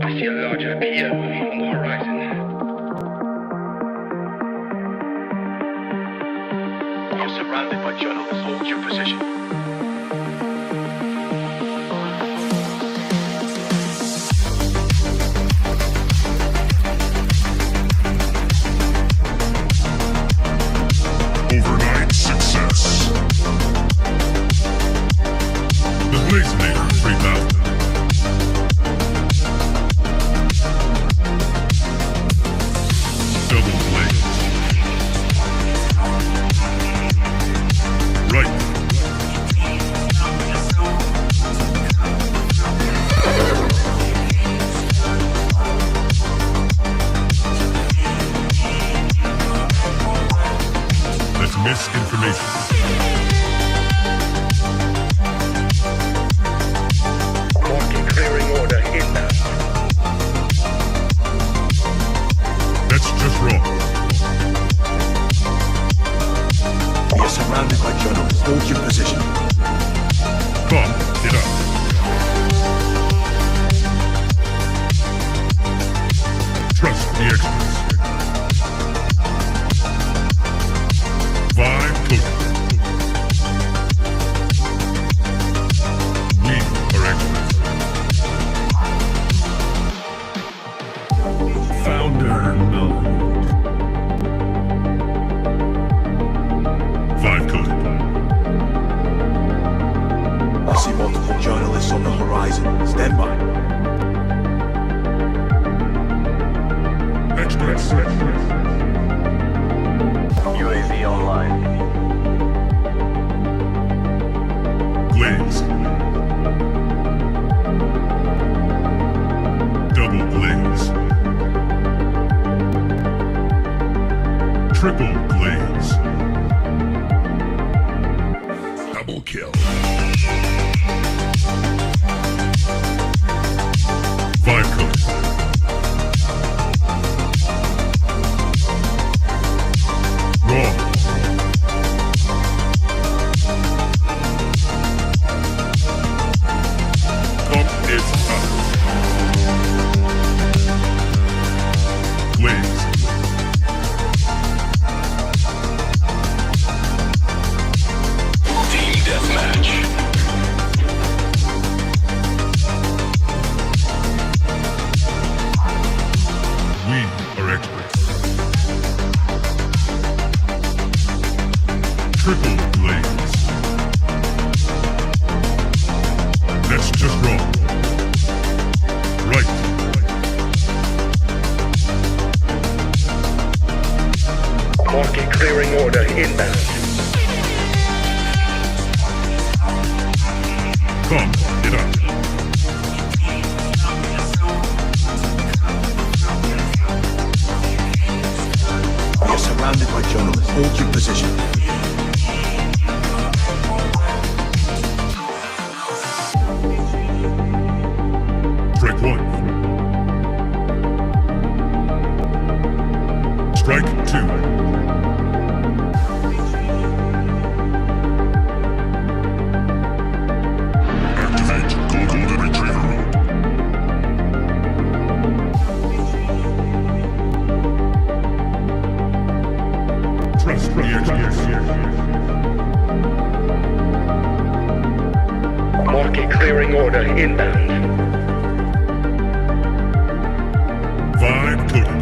I see a large appear on the horizon. You're surrounded by journalists. Hold your position. Overnight success. The Blazemaker 3000. Double blaze. Right. That's misinformation. Marking clearing order inbound. That's just wrong. We are surrounded by journalists. Hold your position. Come, get up. Trust the experts. Vibe coding. We are experts. Founder mode. Vibe coding. I see multiple journalists on the horizon. Stand by. Experts. UAV online. Blaze. Double blaze. Triple blaze. Double kill. Vibe code. Wrong. Pump is up. Blaze. Team deathmatch. We are experts. Triple blaze. That's just wrong. Right. Marking clearing order inbound. Come, get up. We are surrounded by journalists. Hold your position. Strike one. Strike two. Activate Golden Retriever mode. Trust the experts. Marking clearing order inbound. Vibe coded.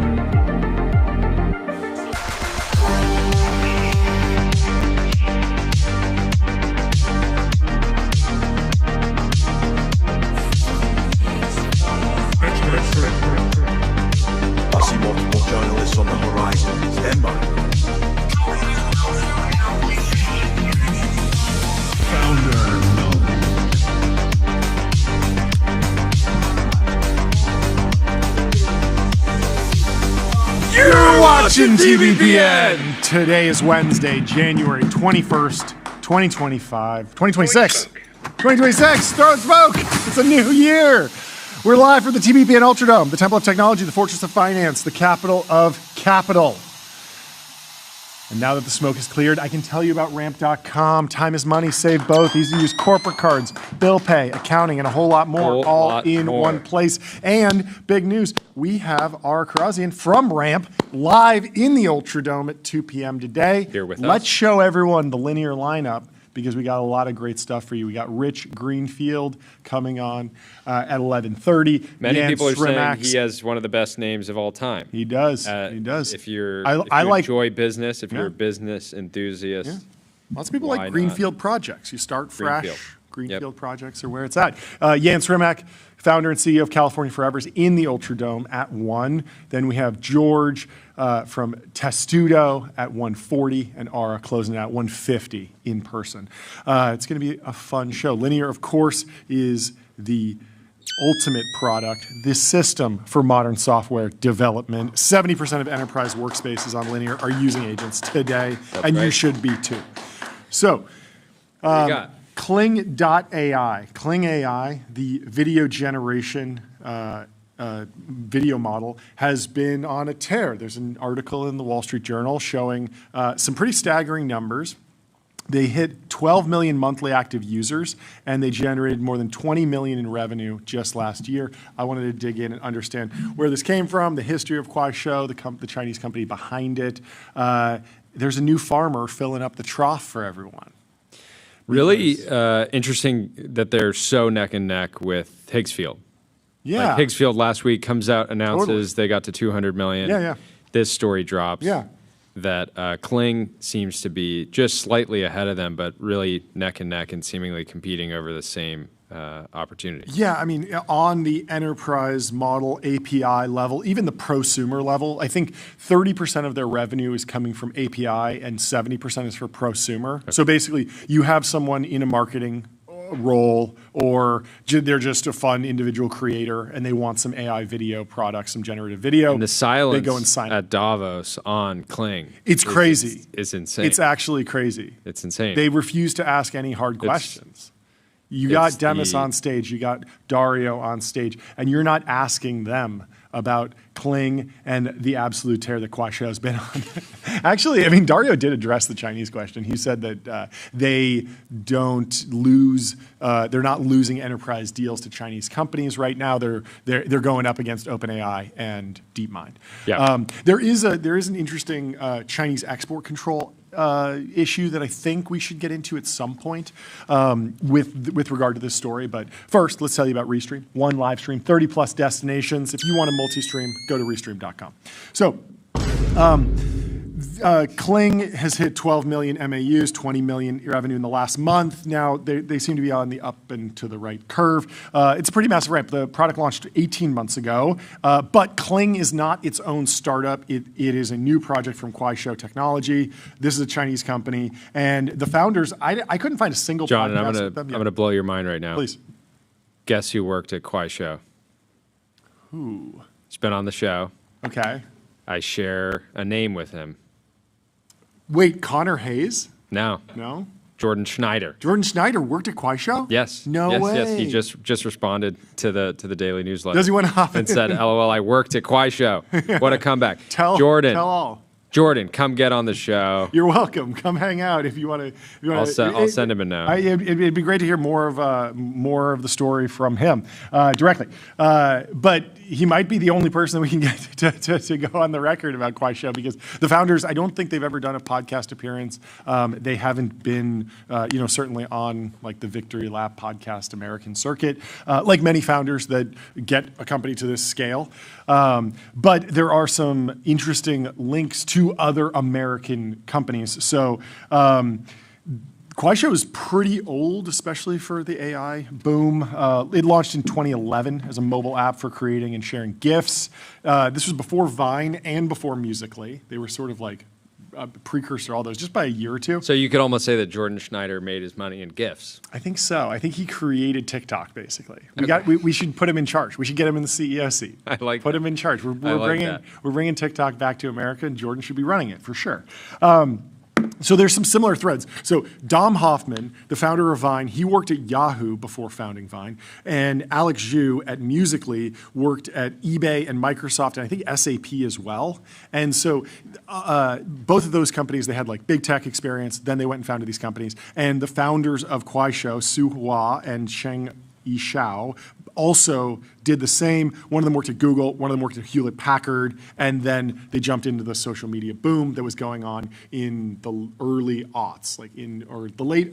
I see multiple journalists on the horizon. Stand by. Founder mode. You're watching TBPN. Today is Wednesday, January 21st, 2025. 2026. 2026. Throw smoke. It's a new year. We're live from the TBPN Ultradome, the Temple of Technology, the Fortress of Finance, the capital of capital. And now that the smoke is cleared, I can tell you about ramp.com. Time is money, save both. Easy to use corporate cards, bill pay, accounting, and a whole lot more, all in one place. And big news, we have our Karazian from Ramp live in the Ultradome at 2 p.m. today. Here with us. Let's show everyone the linear lineup, because we got a lot of great stuff for you. We got Rich Greenfield coming on at 11:30. Many people are saying Srimax. he has one of the best names of all time. He does. He does. If you like enjoy business, if Yeah. you're a business enthusiast, Yeah. Lots of people Why like not? Greenfield projects. You start fresh. Greenfield. Greenfield projects are where it's at. Jan Srimac, founder and CEO of California Forever, is in the Ultradome at 1. Then we have George from Testudo at 1:40, and Ara closing out 1:50 in person. It's going to be a fun show. Linear, of course, is the ultimate product, this system for modern software development. 70% of enterprise workspaces on Linear are using agents today, and you right. should be too. So, what you got? Kling.ai. Kling AI, the video generation video model, has been on a tear. There's an article in the Wall Street Journal showing some pretty staggering numbers. They hit 12 million monthly active users, and they generated more than 20 million in revenue just last year. I wanted to dig in and understand where this came from, the history of Kuaishou, the Chinese company behind it. There's a new farmer filling up the trough for everyone. Really interesting that they're so neck and neck with Higgsfield. Yeah. Like Higgsfield last week comes out, announces they got to 200 million. Yeah. This story drops. Yeah. That Kling seems to be just slightly ahead of them, but really neck and neck and seemingly competing over the same opportunity. Yeah, I mean, on the enterprise model API level, even the prosumer level, I think 30% of their revenue is coming from API and 70% is for prosumer. Okay. So basically, you have someone in a marketing role, or they're just a fun individual creator and they want some AI video products, some generative video. And the silence they go and sign at Davos on Kling. It's crazy. It's insane. It's actually crazy. It's insane. They refuse to ask any hard questions. You got Demis on stage, you got Dario on stage, and you're not asking them about Kling and the absolute tear that Kuaishou has been on. Actually, I mean, Dario did address the Chinese question. He said that they don't lose, they're not losing enterprise deals to Chinese companies right now. They're going up against OpenAI and DeepMind. Yeah. There is an interesting Chinese export control issue that I think we should get into at some point with regard to this story. But first, let's tell you about Restream. One live stream, 30 plus destinations. If you want to multi-stream, go to Restream.com. So, Kling has hit 12 million MAUs, 20 million revenue in the last month. Now, they seem to be on the up and to the right curve. It's a pretty massive ramp. The product launched 18 months ago, but Kling is not its own startup. It is a new project from Kuaishou Technology. This is a Chinese company, and the founders, I couldn't find a single John, podcast and I'm going to blow your mind right now. Please. Guess who worked at Kuaishou? Who? He's been on the show. Okay. I share a name with him. Wait, Connor Hayes? No. No? Jordan Schneider. Jordan Schneider worked at Kuaishou? Yes. No yes, way. Yes, he just responded to the daily newsletter. Does he want to hop and in? said, "LOL, I worked at Kuaishou." What a comeback! Tell all. Jordan, come get on the show. You're welcome. Come hang out if you want to. I'll send him a note. It'd be great to hear more of the story from him directly. But he might be the only person that we can get to go on the record about Kuaishou, because the founders, I don't think they've ever done a podcast appearance. They haven't been, certainly on like the Victory Lap podcast American circuit, like many founders that get a company to this scale. But there are some interesting links to other American companies. So Kuaishou is pretty old, especially for the AI boom. It launched in 2011 as a mobile app for creating and sharing GIFs. This was before Vine and before Musical.ly. They were sort of like a precursor to all those, just by a year or two. So you could almost say that Jordan Schneider made his money in GIFs. I think so. I think he created TikTok, basically. We should put him in charge. We should get him in the CEO seat. I like Put that. him in charge. We're I like that. bringing TikTok back to America, and Jordan should be running it for sure. So there's some similar threads. So Dom Hoffman, the founder of Vine, he worked at Yahoo before founding Vine, and Alex Zhu at Musical.ly worked at eBay and Microsoft, and I think SAP as well. And so both of those companies, they had like big tech experience. Then they went and founded these companies. And the founders of Kuaishou, Su Hua and Sheng Yishao, also did the same. One of them worked at Google, one of them worked at Hewlett Packard, and then they jumped into the social media boom that was going on in the early aughts, the late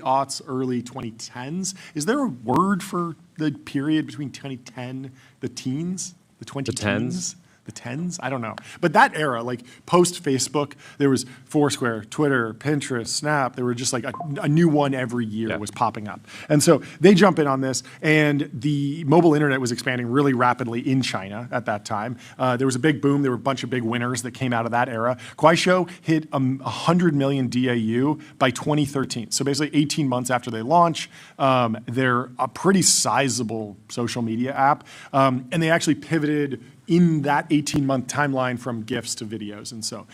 aughts, early 2010s. Is there a word for the period between 2010, the teens, the 2010s? The tens? I don't know. But that era, like post-Facebook, there was Foursquare, Twitter, Pinterest, Snap. There were just like a new one every year was popping up. And so they jump in on this, and the mobile internet was expanding really rapidly in China at that time. There was a big boom. There were a bunch of big winners that came out of that era. Kuaishou hit 100 million DAU by 2013. So basically 18 months after they launch, they're a pretty sizable social media app. And they actually pivoted in that 18-month timeline from GIFs to videos. And so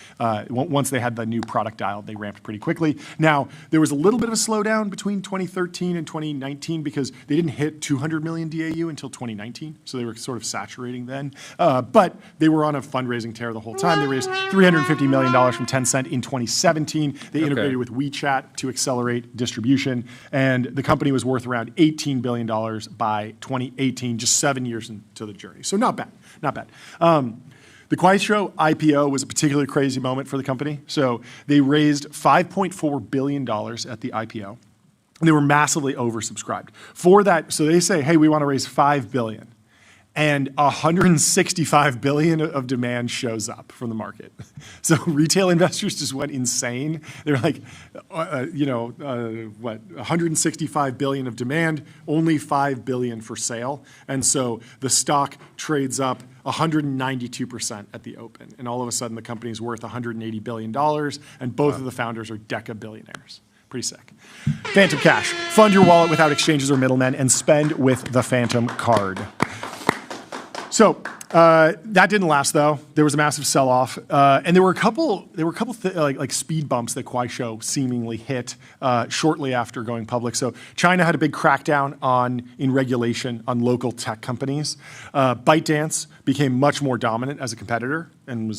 once they had the new product dialed, they ramped pretty quickly. Now, there was a little bit of a slowdown between 2013 and 2019 because they didn't hit 200 million DAU until 2019. So they were sort of saturating then. But they were on a fundraising tear the whole time. They raised $350 million from Tencent in 2017. They integrated with WeChat to accelerate distribution. And the company was worth around $18 billion by 2018, just 7 years into the journey. So not bad. Not bad. The Kuaishou IPO was a particularly crazy moment for the company. So they raised $5.4 billion at the IPO. And they were massively oversubscribed. For that, so they say, hey, we want to raise $5 billion. And $165 billion of demand shows up from the market. So retail investors just went insane. They're like, $165 billion of demand, only $5 billion for sale. And so the stock trades up 192% at the open. And all of a sudden, the company is worth $180 billion, and both of the founders are deca billionaires. Pretty sick. Phantom Cash. Fund your wallet without exchanges or middlemen, and spend with the Phantom Card. So that didn't last though. There was a massive sell-off, and there were a couple like speed bumps that Kuaishou seemingly hit shortly after going public. So China had a big crackdown in regulation on local tech companies. ByteDance became much more dominant as a competitor and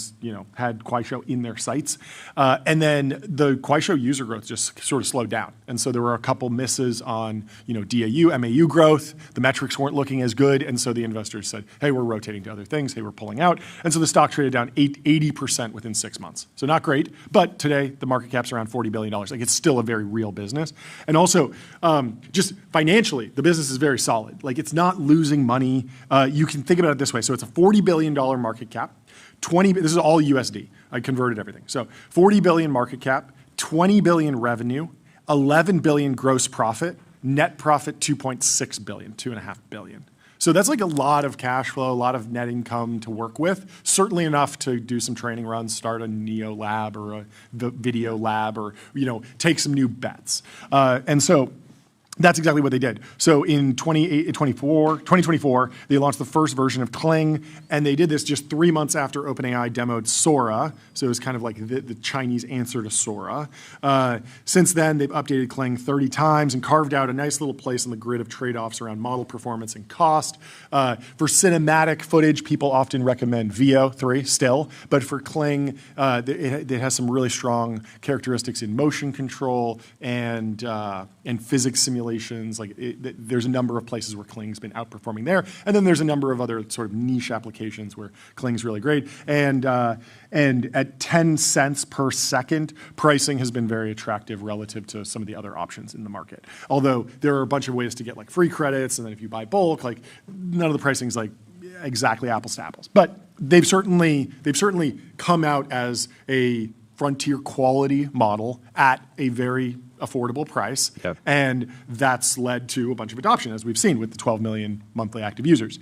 had Kuaishou in their sights. And then the Kuaishou user growth just sort of slowed down. And so there were a couple misses on DAU, MAU growth. The metrics weren't looking as good. And so the investors said, hey, we're rotating to other things. Hey, we're pulling out. And so the stock traded down 80% within 6 months. So not great. But today, the market cap's around $40 billion. Like, it's still a very real business. And also, just financially, the business is very solid. Like, it's not losing money. You can think about it this way. So it's a $40 billion market cap. This is all USD. I converted everything. So 40 billion market cap, 20 billion revenue, 11 billion gross profit, net profit 2.6 billion, 2.5 billion. So that's like a lot of cash flow, a lot of net income to work with. Certainly enough to do some training runs, start a Neo lab or a video lab, or take some new bets. And so that's exactly what they did. So in 2024, they launched the first version of Kling, and they did this just 3 months after OpenAI demoed Sora. So it was kind of like the Chinese answer to Sora. Since then, they've updated Kling 30 times and carved out a nice little place on the grid of trade-offs around model performance and cost. For cinematic footage, people often recommend Veo 3 still, but for Kling, it has some really strong characteristics in motion control and physics simulation. There's a number of places where Kling's been outperforming there, and then there's a number of other sort of niche applications where Kling's really great. And at 10 cents per second, pricing has been very attractive relative to some of the other options in the market. Although there are a bunch of ways to get like free credits, and then if you buy bulk, like none of the pricing's like exactly apples to apples. But they've certainly come out as a frontier quality model at a very affordable price. Yep. And that's led to a bunch of adoption, as we've seen with the 12 million monthly active users.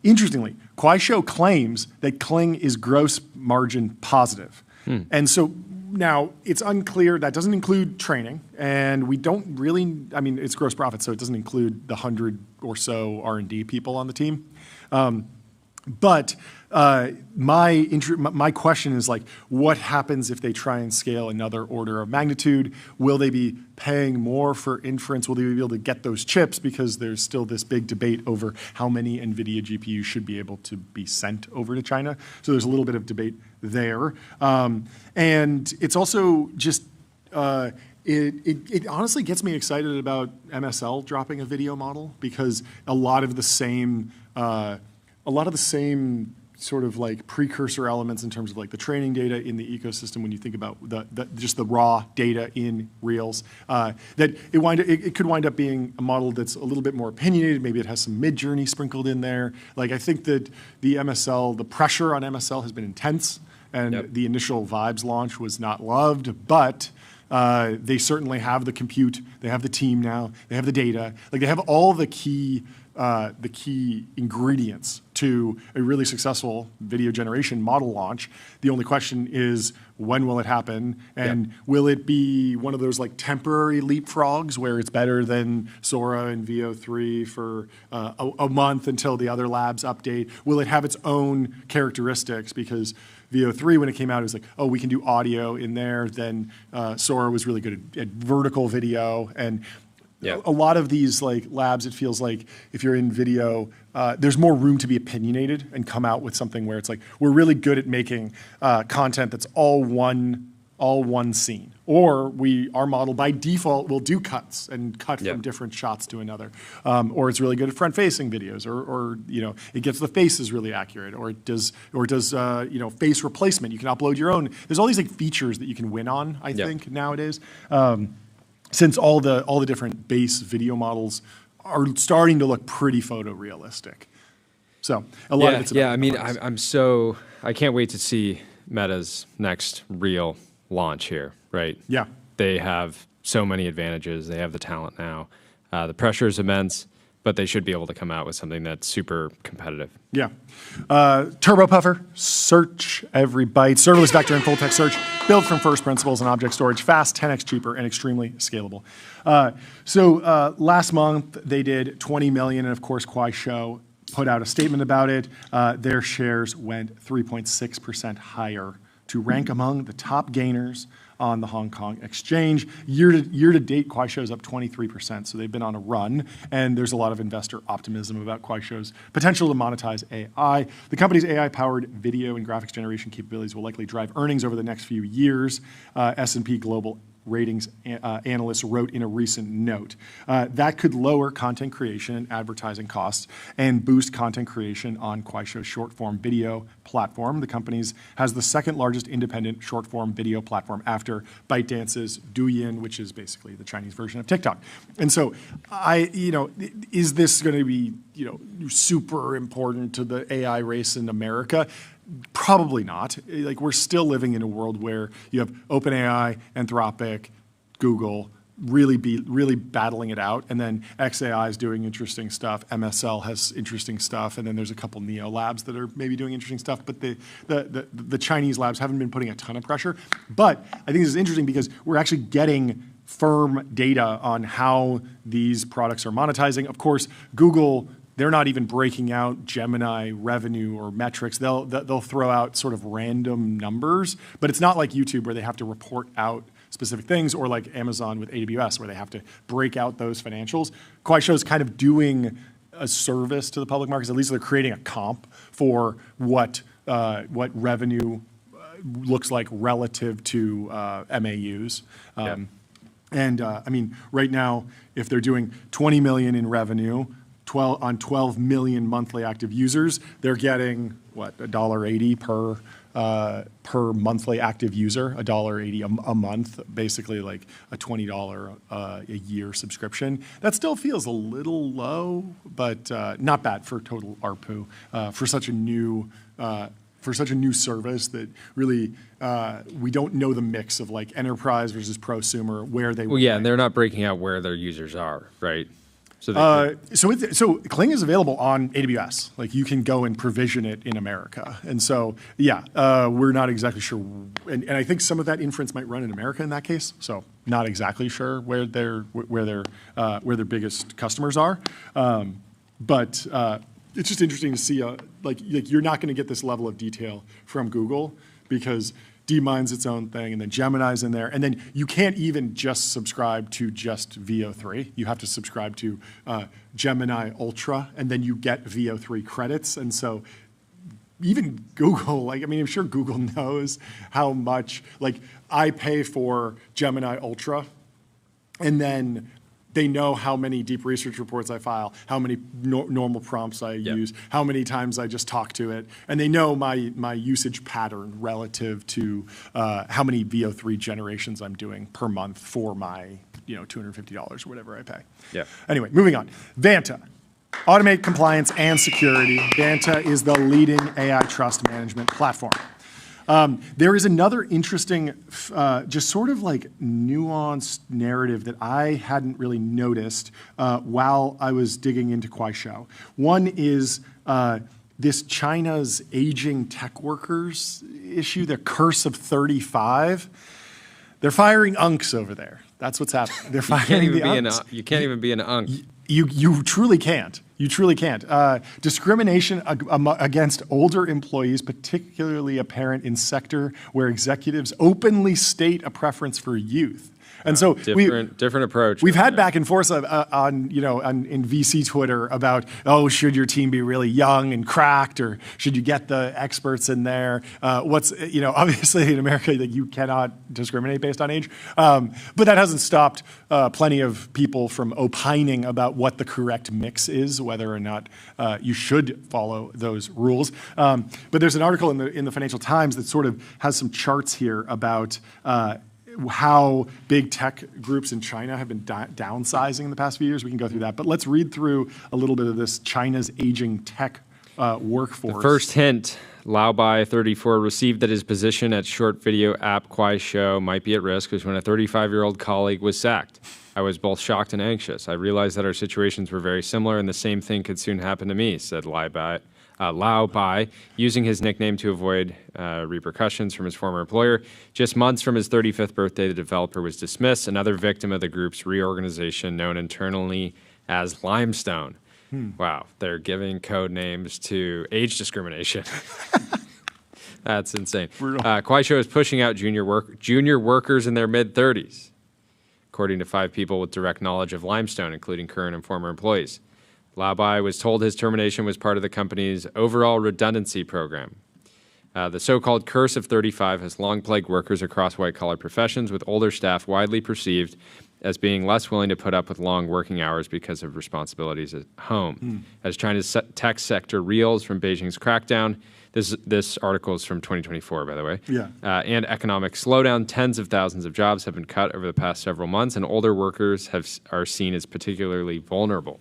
Interestingly, Kuaishou claims that Kling is gross margin positive. And so now it's unclear, that doesn't include training, and we don't really, it's gross profit, so it doesn't include the 100 or so R&D people on the team. But my question is like, what happens if they try and scale another order of magnitude? Will they be paying more for inference? Will they be able to get those chips? Because there's still this big debate over how many NVIDIA GPUs should be able to be sent over to China. So there's a little bit of debate there. And it's also just, it honestly gets me excited about MSL dropping a video model, because a lot of the same sort of like precursor elements in terms of like the training data in the ecosystem, when you think about just the raw data in Reels, that it could wind up being a model that's a little bit more opinionated. Maybe it has some mid-journey sprinkled in there. Like, I think that the pressure on MSL has been intense, and the initial Vibes launch was not loved, but they certainly have the compute, they have the team now, they have the data, like they have all the key ingredients to a really successful video generation model launch. The only question is, when will it happen? And will it be one of those like temporary leapfrogs where it's better than Sora and VO3 for a month until the other labs update? Will it have its own characteristics? Because VO3, when it came out, it was like, oh, we can do audio in there. Then Sora was really good at vertical video. And a lot of these like labs, it feels like if you're in video, there's more room to be opinionated and come out with something where it's like, we're really good at making content that's all one scene. Or our model by default will do cuts and cut from different shots to another. Or it's really good at front-facing videos, or it gets the faces really accurate, or it does face replacement. You can upload your own. There's all these like features that you can win on, I think, nowadays. Since all the different base video models are starting to look pretty photorealistic. So a lot of it's about I mean, I can't wait to see Meta's next real launch here, right? Yeah. They have so many advantages. They have the talent now. The pressure is immense, but they should be able to come out with something that's super competitive. Yeah. Turbo Puffer, search every byte, serverless vector and full text search, built from first principles and object storage, fast, 10x cheaper, and extremely scalable. So last month they did 20 million, and of course Kuaishou put out a statement about it. Their shares went 3.6% higher to rank among the top gainers on the Hong Kong exchange. Year to date, Kuaishou is up 23%, so they've been on a run, and there's a lot of investor optimism about Kuaishou's potential to monetize AI. The company's AI-powered video and graphics generation capabilities will likely drive earnings over the next few years. S&P Global Ratings analysts wrote in a recent note. That could lower content creation and advertising costs and boost content creation on Kuaishou's short-form video platform. The company has the second largest independent short-form video platform after ByteDance's Douyin, which is basically the Chinese version of TikTok. And so, is this going to be, super important to the AI race in America? Probably not. Like, we're still living in a world where you have OpenAI, Anthropic, Google really battling it out, and then XAI is doing interesting stuff. MSL has interesting stuff, and then there's a couple Neo labs that are maybe doing interesting stuff. But the Chinese labs haven't been putting a ton of pressure. But I think this is interesting because we're actually getting firm data on how these products are monetizing. Of course, Google, they're not even breaking out Gemini revenue or metrics. They'll throw out sort of random numbers, but it's not like YouTube where they have to report out specific things, or like Amazon with AWS where they have to break out those financials. Kuaishou is kind of doing a service to the public markets. At least they're creating a comp for what revenue looks like relative to MAUs. And I mean, right now, if they're doing 20 million in revenue, 12 million monthly active users, they're getting what, $1.80 per monthly active user, $1.80 a month, basically like a $20 a year subscription. That still feels a little low, but not bad for total ARPU for such a new service that really we don't know the mix of like enterprise versus prosumer, where they. Well, yeah, and they're not breaking out where their users are, right? So Kling is available on AWS. Like, you can go and provision it in America, and so we're not exactly sure. And I think some of that inference might run in America in that case. So not exactly sure where their biggest customers are, but it's just interesting to see, like you're not going to get this level of detail from Google because DeepMind's its own thing, and then Gemini's in there, and then you can't even just subscribe to just VO3. You have to subscribe to Gemini Ultra, and then you get VO3 credits. And so even Google, like, I mean, I'm sure Google knows how much, like, I pay for Gemini Ultra, and then they know how many deep research reports I file, how many normal prompts I use, how many times I just talk to it, and they know my usage pattern relative to how many VO3 generations I'm doing per month for my $250 or whatever I pay. Yeah. Anyway, moving on. Vanta. Automate compliance and security. Vanta is the leading AI trust management platform. There is another interesting, just sort of like nuanced narrative that I hadn't really noticed while I was digging into Kuaishou. One is this China's aging tech workers issue, the curse of 35. They're firing unks over there. That's what's happening. They're firing the unks. You can't even be an unk. You truly can't. You truly can't. Discrimination against older employees, particularly apparent in sector where executives openly state a preference for youth. And so different approach. We've had back and forth in VC Twitter about, should your team be really young and cracked, or should you get the experts in there? Obviously in America that you cannot discriminate based on age, but that hasn't stopped plenty of people from opining about what the correct mix is, whether or not you should follow those rules. But there's an article in the Financial Times that sort of has some charts here about how big tech groups in China have been downsizing in the past few years. We can go through that. But let's read through a little bit of this China's aging tech workforce. The first hint, Laobai, 34, received that his position at short video app Kuaishou might be at risk was when a 35-year-old colleague was sacked. I was both shocked and anxious. I realized that our situations were very similar and the same thing could soon happen to me, said Laobai, using his nickname to avoid repercussions from his former employer. Just months from his 35th birthday, the developer was dismissed, another victim of the group's reorganization known internally as Limestone. Wow, they're giving code names to age discrimination. That's insane. Kuaishou is pushing out junior workers in their mid-30s, according to 5 people with direct knowledge of Limestone, including current and former employees. Laobai was told his termination was part of the company's overall redundancy program. The so-called curse of 35 has long plagued workers across white-collar professions, with older staff widely perceived as being less willing to put up with long working hours because of responsibilities at home. As China's tech sector reels from Beijing's crackdown, this article is from 2024, by the way, and economic slowdown, tens of thousands of jobs have been cut over the past several months, and older workers are seen as particularly vulnerable.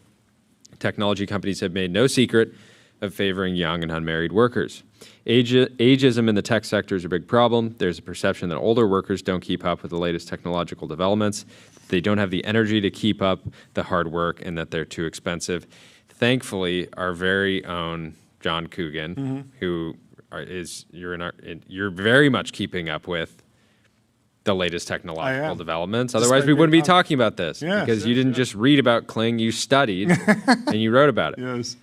Technology companies have made no secret of favoring young and unmarried workers. Ageism in the tech sector is a big problem. There's a perception that older workers don't keep up with the latest technological developments. They don't have the energy to keep up the hard work, and that they're too expensive. Thankfully, our very own John Coogan, you're very much keeping up with the latest technological developments. Otherwise, we wouldn't be talking about this because you didn't just read about Kling, you studied and you wrote about it. Yes.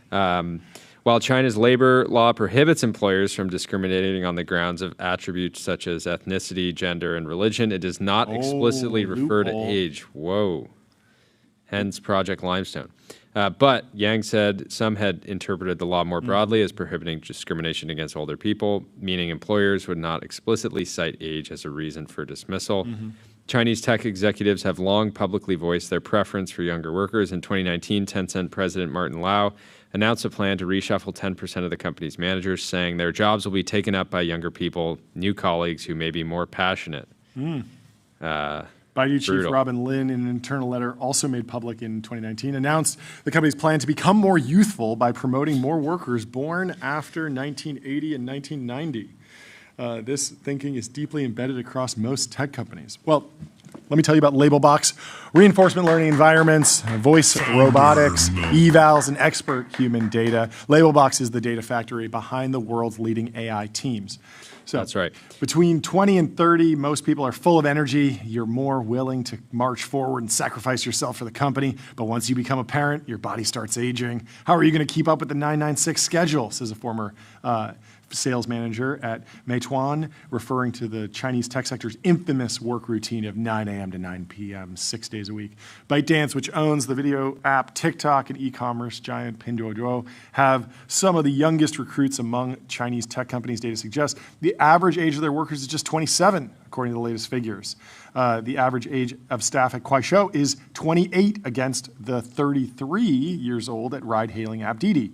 While China's labor law prohibits employers from discriminating on the grounds of attributes such as ethnicity, gender, and religion, it does not explicitly refer to age. Whoa. Hence Project Limestone. But Yang said some had interpreted the law more broadly as prohibiting discrimination against older people, meaning employers would not explicitly cite age as a reason for dismissal. Chinese tech executives have long publicly voiced their preference for younger workers. In 2019, Tencent President Martin Lau announced a plan to reshuffle 10% of the company's managers, saying their jobs will be taken up by younger people, new colleagues who may be more passionate. Baidu chief Robin Lin, in an internal letter also made public in 2019, announced the company's plan to become more youthful by promoting more workers born after 1980 and 1990. This thinking is deeply embedded across most tech companies. Well, Let me tell you about Labelbox, reinforcement learning environments, voice robotics, evals, and expert human data. Labelbox is the data factory behind the world's leading AI teams. So That's right. Between 20 and 30, most people are full of energy. You're more willing to march forward and sacrifice yourself for the company. But once you become a parent, your body starts aging. How are you going to keep up with the 996 schedule, says a former sales manager at Meituan, referring to the Chinese tech sector's infamous work routine of 9 a.m. to 9 p.m., 6 days a week. ByteDance, which owns the video app TikTok and e-commerce giant Pinduoduo, have some of the youngest recruits among Chinese tech companies, data suggests. The average age of their workers is just 27, according to the latest figures. The average age of staff at Kuaishou is 28 against the 33 years old at ride-hailing app Didi.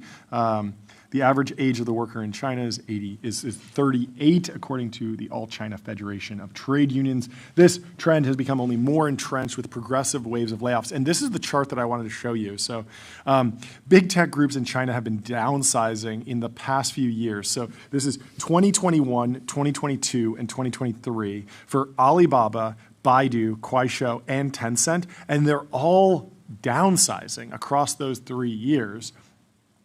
The average age of the worker in China is 38, according to the All China Federation of Trade Unions. This trend has become only more entrenched with progressive waves of layoffs. And this is the chart that I wanted to show you. So big tech groups in China have been downsizing in the past few years. So this is 2021, 2022, and 2023 for Alibaba, Baidu, Kuaishou, and Tencent. And they're all downsizing across those 3 years.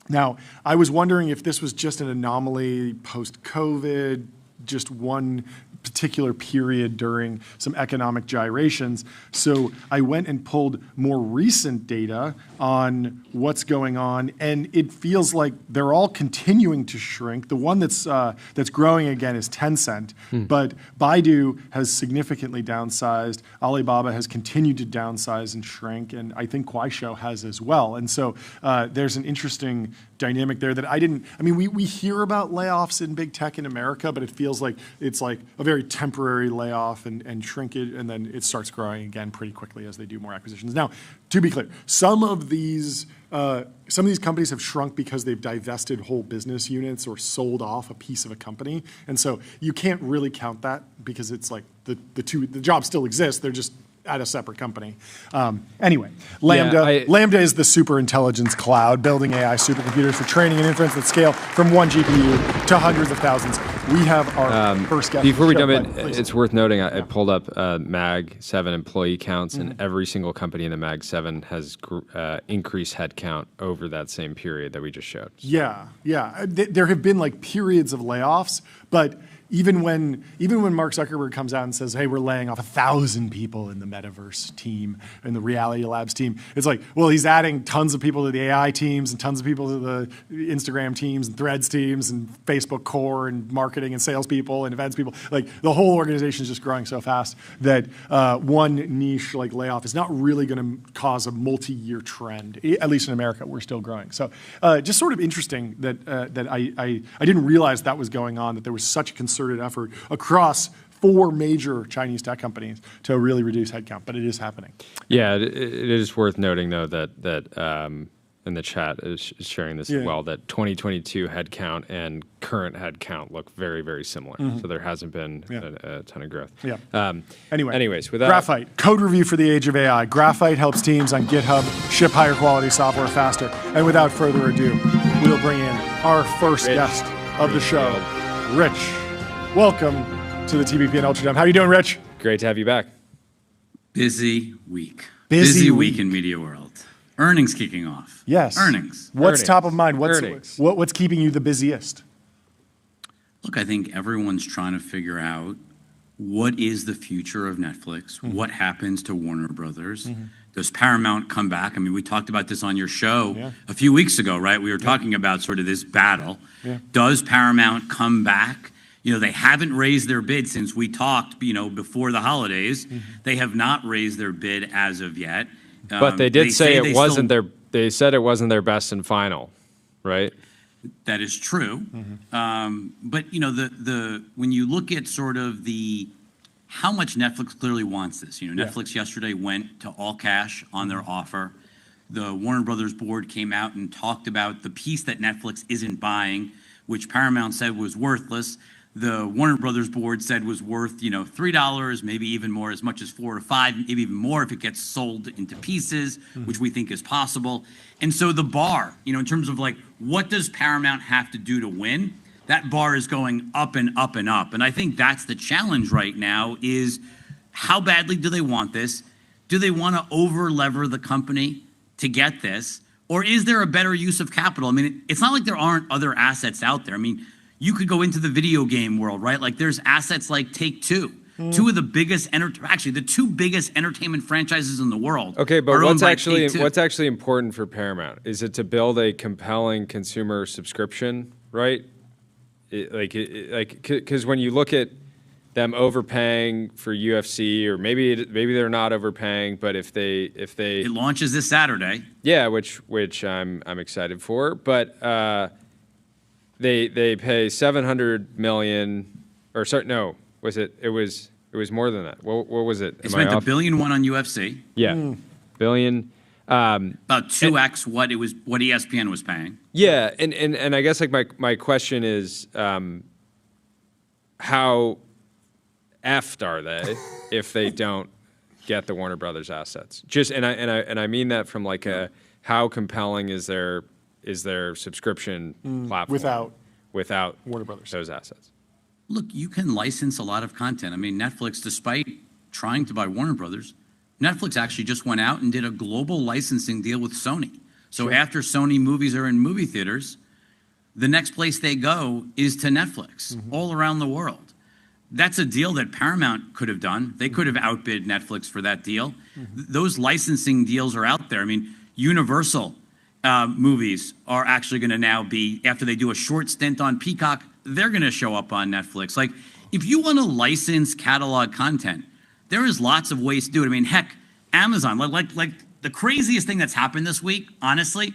Now, I was wondering if this was just an anomaly post-COVID, just one particular period during some economic gyrations. So I went and pulled more recent data on what's going on, and it feels like they're all continuing to shrink. The one that's growing again is Tencent, but Baidu has significantly downsized. Alibaba has continued to downsize and shrink, and I think Kuaishou has as well. And so there's an interesting dynamic there that we hear about layoffs in big tech in America, but it feels like it's like a very temporary layoff and shrinkage, and then it starts growing again pretty quickly as they do more acquisitions. Now, to be clear, some of these companies have shrunk because they've divested whole business units or sold off a piece of a company, and so you can't really count that because it's like the jobs still exist. They're just at a separate company. Anyway, Lambda is the super intelligence cloud, building AI supercomputers for training and inference that scale from one GPU to hundreds of thousands. We have our first guest. Before we jump in, it's worth noting, I pulled up MAG 7 employee counts, and every single company in the MAG 7 has increased headcount over that same period that we just showed. Yeah. There have been like periods of layoffs, but even when Mark Zuckerberg comes out and says, hey, we're laying off 1,000 people in the metaverse team and the Reality Labs team, it's like, well, he's adding tons of people to the AI teams and tons of people to the Instagram teams and Threads teams and Facebook core and marketing and salespeople and events people. Like the whole organization is just growing so fast that one niche like layoff is not really going to cause a multi-year trend. At least in America, we're still growing. So just sort of interesting that I didn't realize that was going on, that there was such a concerted effort across 4 major Chinese tech companies to really reduce headcount, but it is happening. Yeah, it is worth noting though that in the chat is sharing this as well, that 2022 headcount and current headcount look very, very similar. So there hasn't been a ton of growth. Yeah. Anyways, without Graphite, code review for the age of AI. Graphite helps teams on GitHub ship higher quality software faster. And without further ado, we'll bring in our first guest of the show, Rich. Welcome to the TBPN Ultra Jump. How are you doing, Rich? Great to have you back. Busy week. Busy week in media world. Earnings kicking off. Yes. Earnings. What's top of mind? Earnings. What's keeping you the busiest? Look, I think everyone's trying to figure out what is the future of Netflix? What happens to Warner Brothers? Does Paramount come back? I mean, we talked about this on your show a few weeks ago, right? We were talking about sort of this battle. Does Paramount come back? You know, they haven't raised their bid since we talked, before the holidays. They have not raised their bid as of yet. But they did say it wasn't they said it wasn't their best and final, right? That is true. But when you look at sort of how much Netflix clearly wants this, Netflix yesterday went to all cash on their offer. The Warner Brothers board came out and talked about the piece that Netflix isn't buying, which Paramount said was worthless. The Warner Brothers board said was worth, $3, maybe even more, as much as $4 or $5, maybe even more if it gets sold into pieces, which we think is possible. And so the bar, in terms of like, what does Paramount have to do to win? That bar is going up and up and up. And I think that's the challenge right now is how badly do they want this? Do they want to over-lever the company to get this? Or is there a better use of capital? I mean, it's not like there aren't other assets out there. I mean, you could go into the video game world, right? Like there's assets like Take-Two. Two of the biggest, actually the two biggest entertainment franchises in the world. Okay, but are owned what's by actually Take-Two. important for Paramount? Is it to build a compelling consumer subscription, right? Because when you look at them overpaying for UFC, or maybe they're not overpaying, but if they It launches this Saturday. yeah, which I'm excited for, but they pay $700 million, or sorry, no, it was more than that. What was it? They Am I spent $1 off? billion on UFC, Yeah, billion. about 2x what ESPN was paying. Yeah, and I guess like my question is, how effed are they if they don't get the Warner Brothers assets? Just and I mean that from like how compelling is their subscription platform without Warner Brothers. those assets? Look, you can license a lot of content. I mean, Netflix, despite trying to buy Warner Brothers, Netflix actually just went out and did a global licensing deal with Sony. So after Sony movies are in movie theaters, the next place they go is to Netflix all around the world. That's a deal that Paramount could have done. They could have outbid Netflix for that deal. Those licensing deals are out there. I mean, Universal movies are actually going to now be, after they do a short stint on Peacock, they're going to show up on Netflix. Like, if you want to license catalog content, there is lots of ways to do it. I mean, heck, Amazon, like the craziest thing that's happened this week, honestly,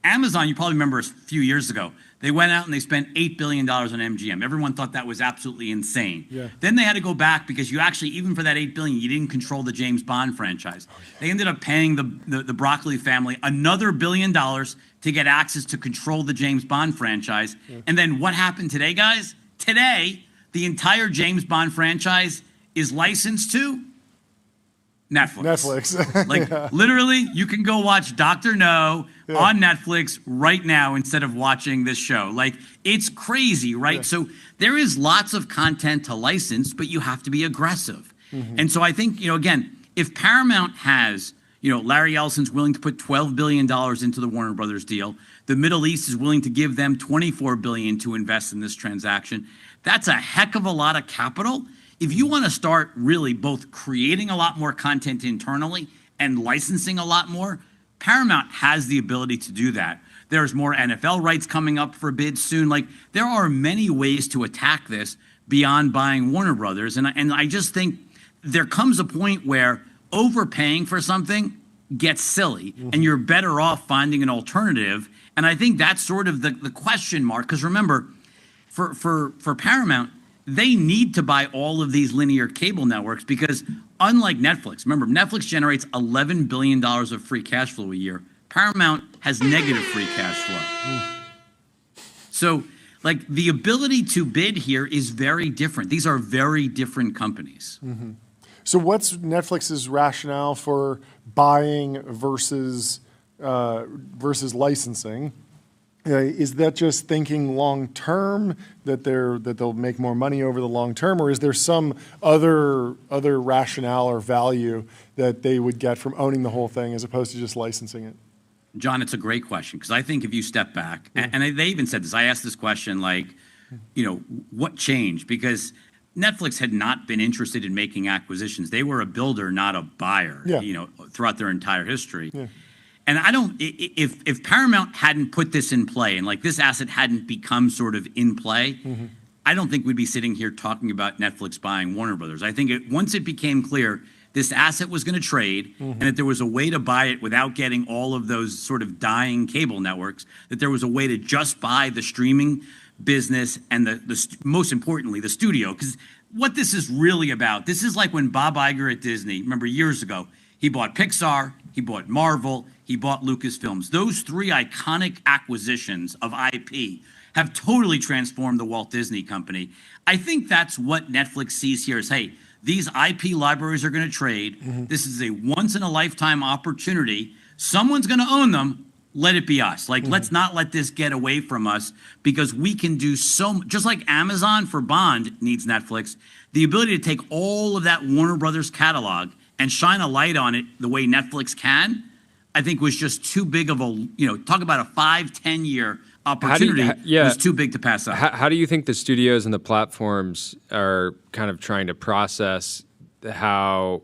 Amazon, you probably remember a few years ago, they went out and they spent $8 billion on MGM. Everyone thought that was absolutely insane. Yeah. Then they had to go back because you actually, even for that $8 billion, you didn't control the James Bond franchise. They ended up paying the Broccoli family another $1 billion to get access to control the James Bond franchise. And then what happened today, guys? Today, the entire James Bond franchise is licensed to Netflix. Like, literally, you can go watch Dr. No on Netflix right now instead of watching this show. Like, it's crazy, right? So there is lots of content to license, but you have to be aggressive. And so I think, again, if Paramount has, Larry Ellison's willing to put $12 billion into the Warner Brothers deal, the Middle East is willing to give them $24 billion to invest in this transaction. That's a heck of a lot of capital. If you want to start really both creating a lot more content internally and licensing a lot more, Paramount has the ability to do that. There's more NFL rights coming up for bids soon. Like, there are many ways to attack this beyond buying Warner Brothers. And I just think there comes a point where overpaying for something gets silly and you're better off finding an alternative. And I think that's sort of the question mark. Because remember, for Paramount, they need to buy all of these linear cable networks because unlike Netflix, remember, Netflix generates $11 billion of free cash flow a year. Paramount has negative free cash flow. So, like, the ability to bid here is very different. These are very different companies. So what's Netflix's rationale for buying versus licensing? Is that just thinking long term that they'll make more money over the long term, or is there some other rationale or value that they would get from owning the whole thing as opposed to just licensing it? John, it's a great question because I think if you step back, and they even said this, I asked this question like, what changed? Because Netflix had not been interested in making acquisitions. They were a builder, not a buyer, throughout their entire history. Yeah. And if Paramount hadn't put this in play and like this asset hadn't become sort of in play, I don't think we'd be sitting here talking about Netflix buying Warner Brothers. I think once it became clear this asset was going to trade and that there was a way to buy it without getting all of those sort of dying cable networks, that there was a way to just buy the streaming business and most importantly, the studio. Because what this is really about, this is like when Bob Iger at Disney, remember years ago, he bought Pixar, he bought Marvel, he bought Lucasfilms. Those three iconic acquisitions of IP have totally transformed the Walt Disney Company. I think that's what Netflix sees here is, hey, these IP libraries are going to trade. This is a once-in-a-lifetime opportunity. Someone's going to own them. Let it be us. Like, let's not let this get away from us because we can do so much. Just like Amazon for Bond needs Netflix, The ability to take all of that Warner Brothers catalog and shine a light on it the way Netflix can, I think was just too big of a, talk about a 5-10 year opportunity was too big to pass up. How do you think the studios and the platforms are kind of trying to process how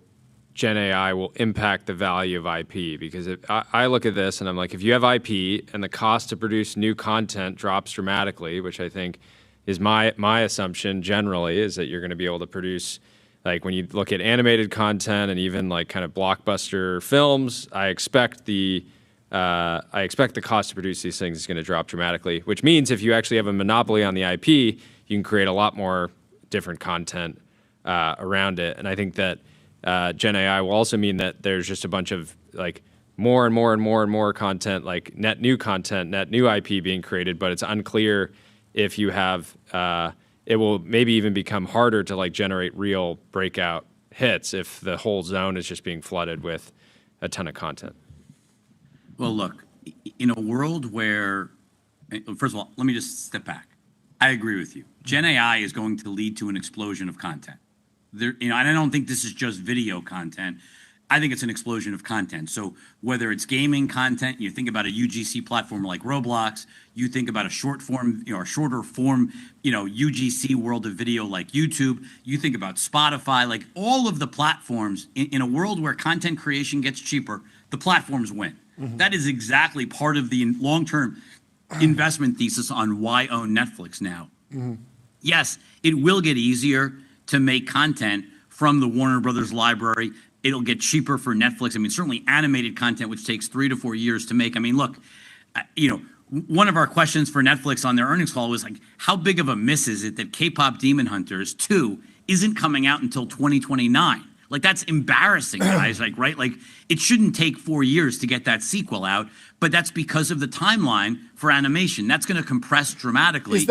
Gen AI will impact the value of IP? Because I look at this and I'm like, if you have IP and the cost to produce new content drops dramatically, which I think is my assumption generally, is that you're going to be able to produce, like when you look at animated content and even like kind of blockbuster films, I expect the cost to produce these things is going to drop dramatically, which means if you actually have a monopoly on the IP, you can create a lot more different content around it. And I think that Gen AI will also mean that there's just a bunch of like more and more and more and more content, like net new content, net new IP being created, but it's unclear if you have, it will maybe even become harder to like generate real breakout hits if the whole zone is just being flooded with a ton of content. Well, look, in a world where, first of all, let me just step back. I agree with you. Gen AI is going to lead to an explosion of content. And I don't think this is just video content. I think it's an explosion of content. So whether it's gaming content, you think about a UGC platform like Roblox, you think about a short form, or shorter form, UGC world of video like YouTube, you think about Spotify, like all of the platforms in a world where content creation gets cheaper, the platforms win. Mm-hmm. That is exactly part of the long-term investment thesis on why own Netflix now. Mm-hmm. Yes, it will get easier to make content from the Warner Brothers library. It'll get cheaper for Netflix. I mean, certainly animated content, which takes 3 to 4 years to make. I mean, look, one of our questions for Netflix on their earnings call was like, how big of a miss is it that K-pop Demon Hunters 2 isn't coming out until 2029? Like, that's embarrassing, guys. Like, right? Like, it shouldn't take 4 years to get that sequel out, but that's because of the timeline for animation. That's going to compress dramatically. Is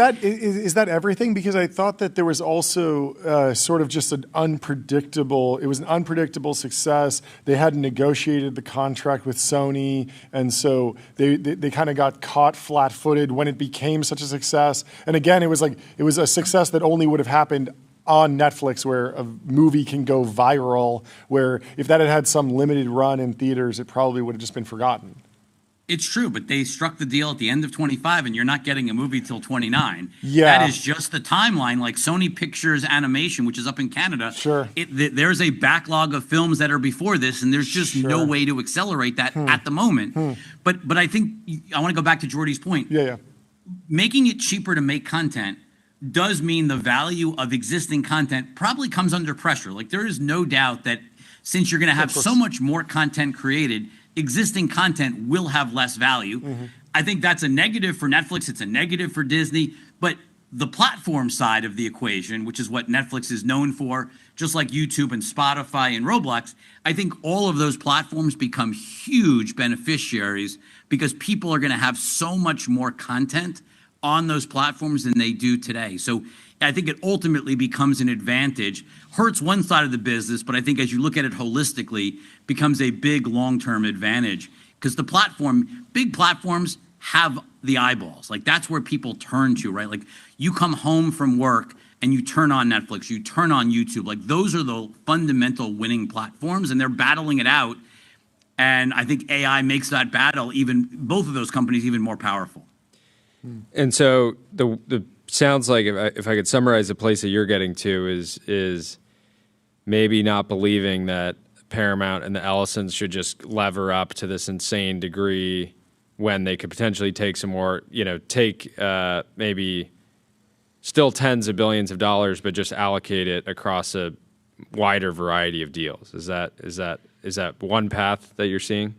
that everything? Because I thought that there was also sort of just it was an unpredictable success. They hadn't negotiated the contract with Sony, and so they kind of got caught flat-footed when it became such a success. And again, it was a success that only would have happened on Netflix, where a movie can go viral, where if that had had some limited run in theaters, it probably would have just been forgotten. It's true, but they struck the deal at the end of 25, and you're not getting a movie till 29. Yeah. That is just the timeline, like Sony Pictures Animation, which is up in Canada. Sure. There's a backlog of films that are before this, and there's just no way to accelerate that at the moment. But I think, I want to go back to Jordy's point. Yeah. Making it cheaper to make content does mean the value of existing content probably comes under pressure. Like, there is no doubt that since you're going to have so much more content created, existing content will have less value. Mm-hmm. I think that's a negative for Netflix. It's a negative for Disney. But the platform side of the equation, which is what Netflix is known for, just like YouTube and Spotify and Roblox, I think all of those platforms become huge beneficiaries because people are going to have so much more content on those platforms than they do today. So I think it ultimately becomes an advantage. Hurts one side of the business, but I think as you look at it holistically, becomes a big long-term advantage because big platforms have the eyeballs. Like, that's where people turn to, right? Like, you come home from work and you turn on Netflix, you turn on YouTube. Like, those are the fundamental winning platforms, and they're battling it out. And I think AI makes that battle, both of those companies, even more powerful. And so the sounds like, if I could summarize the place that you're getting to, is maybe not believing that Paramount and the Ellisons should just lever up to this insane degree when they could potentially take some more, maybe still tens of billions of dollars, but just allocate it across a wider variety of deals. Is that one path that you're seeing?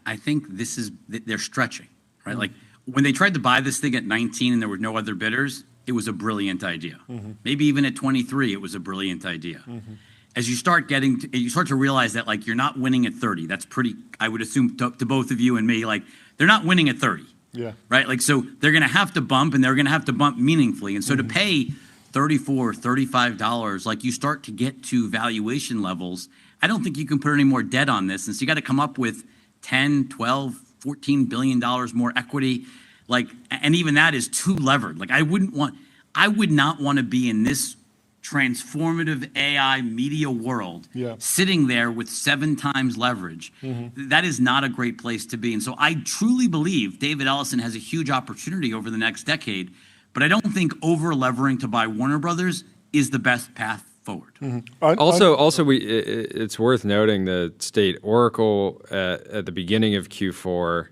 I think they're stretching, right? Mm-hmm. Like, when they tried to buy this thing at 19 and there were no other bidders, it was a brilliant idea. Mm-hmm. Maybe even at 23, it was a brilliant idea. Mm-hmm. As you start to realize that, like, you're not winning at 30. That's pretty, I would assume to both of you and me, like, they're not winning at 30. Yeah. Right? Like, so they're going to have to bump, and they're going to have to bump meaningfully. And so to pay $34, $35, like, you start to get to valuation levels. I don't think you can put any more debt on this. And so you got to come up with 10, 12, $14 billion more equity, like, and even that is too levered. Like, I would not want to be in this transformative AI media world Yeah. sitting there with 7 times leverage. That is not a great place to be. And so I truly believe David Ellison has a huge opportunity over the next decade, but I don't think over-levering to buy Warner Brothers is the best path forward. It's worth noting that State Oracle at the beginning of Q4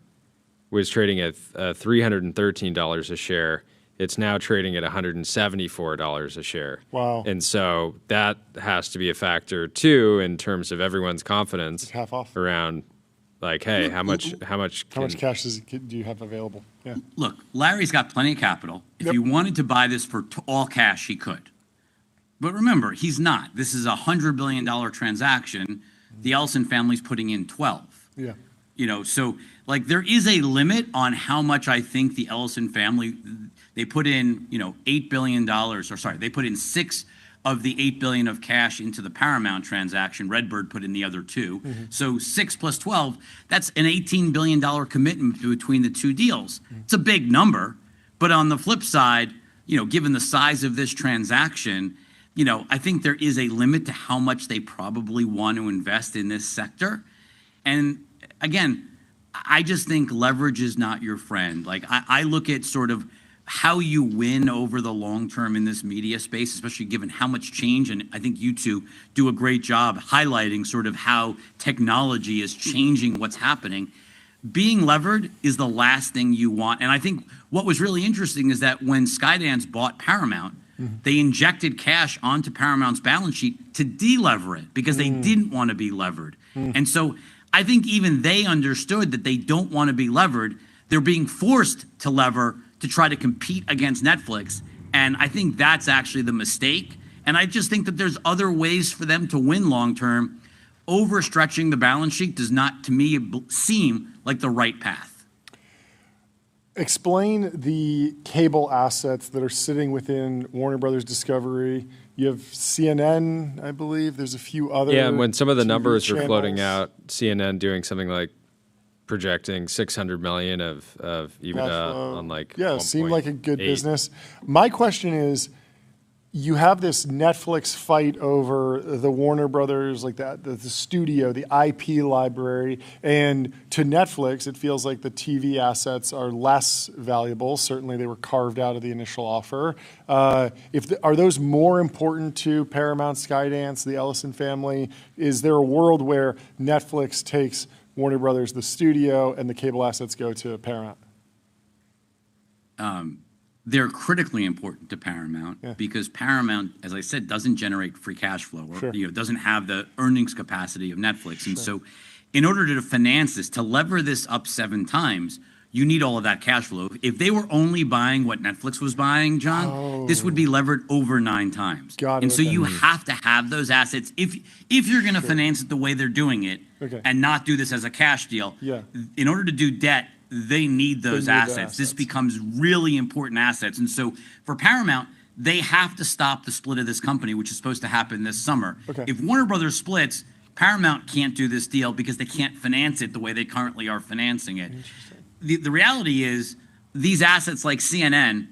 was trading at $313 a share. It's now trading at $174 a share. Wow. And so that has to be a factor too in terms of everyone's confidence half off. around, like, hey, how much How much cash do you have available? Yeah. Look, Larry's got plenty of capital. If he wanted to buy this for all cash, he could. But remember, he's not. This is a $100 billion transaction. The Ellison family's putting in 12. Yeah. So like there is a limit on how much I think the Ellison family, they put in, $8 billion, they put in 6 of the $8 billion of cash into the Paramount transaction. Redbird put in the other 2. So 6 plus 12, that's an $18 billion commitment between the 2 deals. It's a big number, but on the flip side, given the size of this transaction, I think there is a limit to how much they probably want to invest in this sector. And again, I just think leverage is not your friend. Like I look at sort of how you win over the long term in this media space, especially given how much change, and I think you two do a great job highlighting sort of how technology is changing what's happening. Being levered is the last thing you want. And I think what was really interesting is that when Skydance bought Paramount, they injected cash onto Paramount's balance sheet to delever it because they didn't want to be levered. And so I think even they understood that they don't want to be levered. They're being forced to lever to try to compete against Netflix. And I think that's actually the mistake. And I just think that there's other ways for them to win long term. Overstretching the balance sheet does not, to me, seem like the right path. Explain the cable assets that are sitting within Warner Brothers Discovery. You have CNN, I believe. There's a few other. Yeah, and when some of the TV numbers were floating channels. out, CNN doing something like projecting $600 million of EBITDA on like yeah, it seemed like a good 1.8. business. My question is, you have this Netflix fight over the Warner Brothers, like that, the studio, the IP library, and to Netflix, it feels like the TV assets are less valuable. Certainly, they were carved out of the initial offer. Are those more important to Paramount, Skydance, the Ellison family? Is there a world where Netflix takes Warner Brothers, the studio, and the cable assets go to Paramount? They're critically important to Paramount because Paramount, as I said, doesn't generate free cash flow or doesn't have the earnings capacity of Netflix. And so in order to finance this, to lever this up 7 times, you need all of that cash flow. If they were only buying what Netflix was buying, John, this would be levered over 9 times. So you have to have those assets. If you're going to finance it the way they're doing it and not do this as a cash deal, in order to do debt, they need those assets. This becomes really important assets. And so for Paramount, they have to stop the split of this company, which is supposed to happen this summer. If Warner Brothers splits, Paramount can't do this deal because they can't finance it the way they currently are financing it. The reality is these assets like CNN,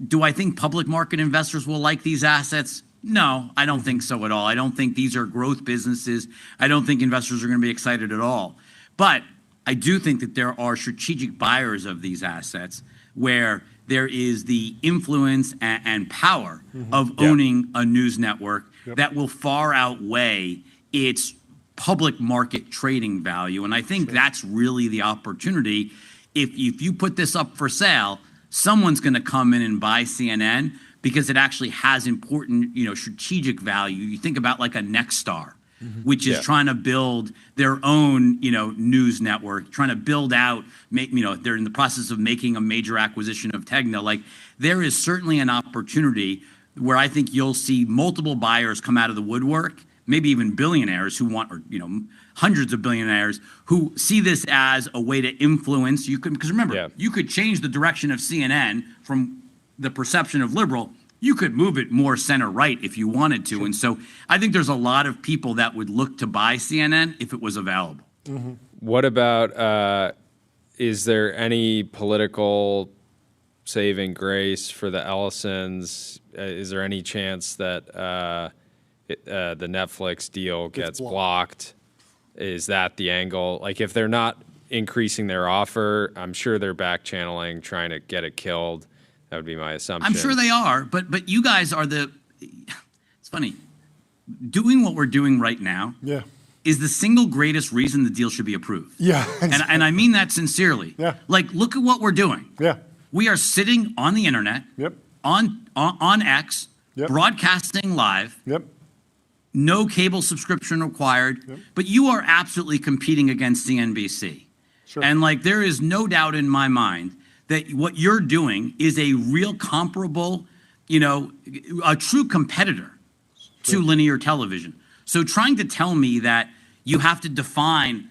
do I think public market investors will like these assets? No, I don't think so at all. I don't think these are growth businesses. I don't think investors are going to be excited at all. But I do think that there are strategic buyers of these assets where there is the influence and power of owning a news network that will far outweigh its public market trading value. And I think that's really the opportunity. If you put this up for sale, someone's going to come in and buy CNN because it actually has important, strategic value. You think about like a Nexstar, which is trying to build their own, news network, trying to build out, they're in the process of making a major acquisition of Tegna. Like there is certainly an opportunity where I think you'll see multiple buyers come out of the woodwork, maybe even billionaires who want, or, hundreds of billionaires who see this as a way to influence. You could, because remember, you could change the direction of CNN from the perception of liberal. You could move it more center right if you wanted to. And so I think there's a lot of people that would look to buy CNN if it was available. What about, is there any political saving grace for the Ellisons? Is there any chance that the Netflix deal gets blocked? Is that the angle? Like, if they're not increasing their offer, I'm sure they're back channeling, trying to get it killed. That would be my assumption. I'm sure they are, but you guys are it's funny. Doing what we're doing right now is the single greatest reason the deal should be approved. Yeah. Exactly. And I mean that sincerely. Yeah. Like, look at what we're doing. Yeah. We are sitting on the internet, on X, broadcasting live. No cable subscription required, but you are absolutely competing against CNBC. Sure. And like, there is no doubt in my mind that what you're doing is a real comparable, a true competitor to linear television. So trying to tell me that you have to define,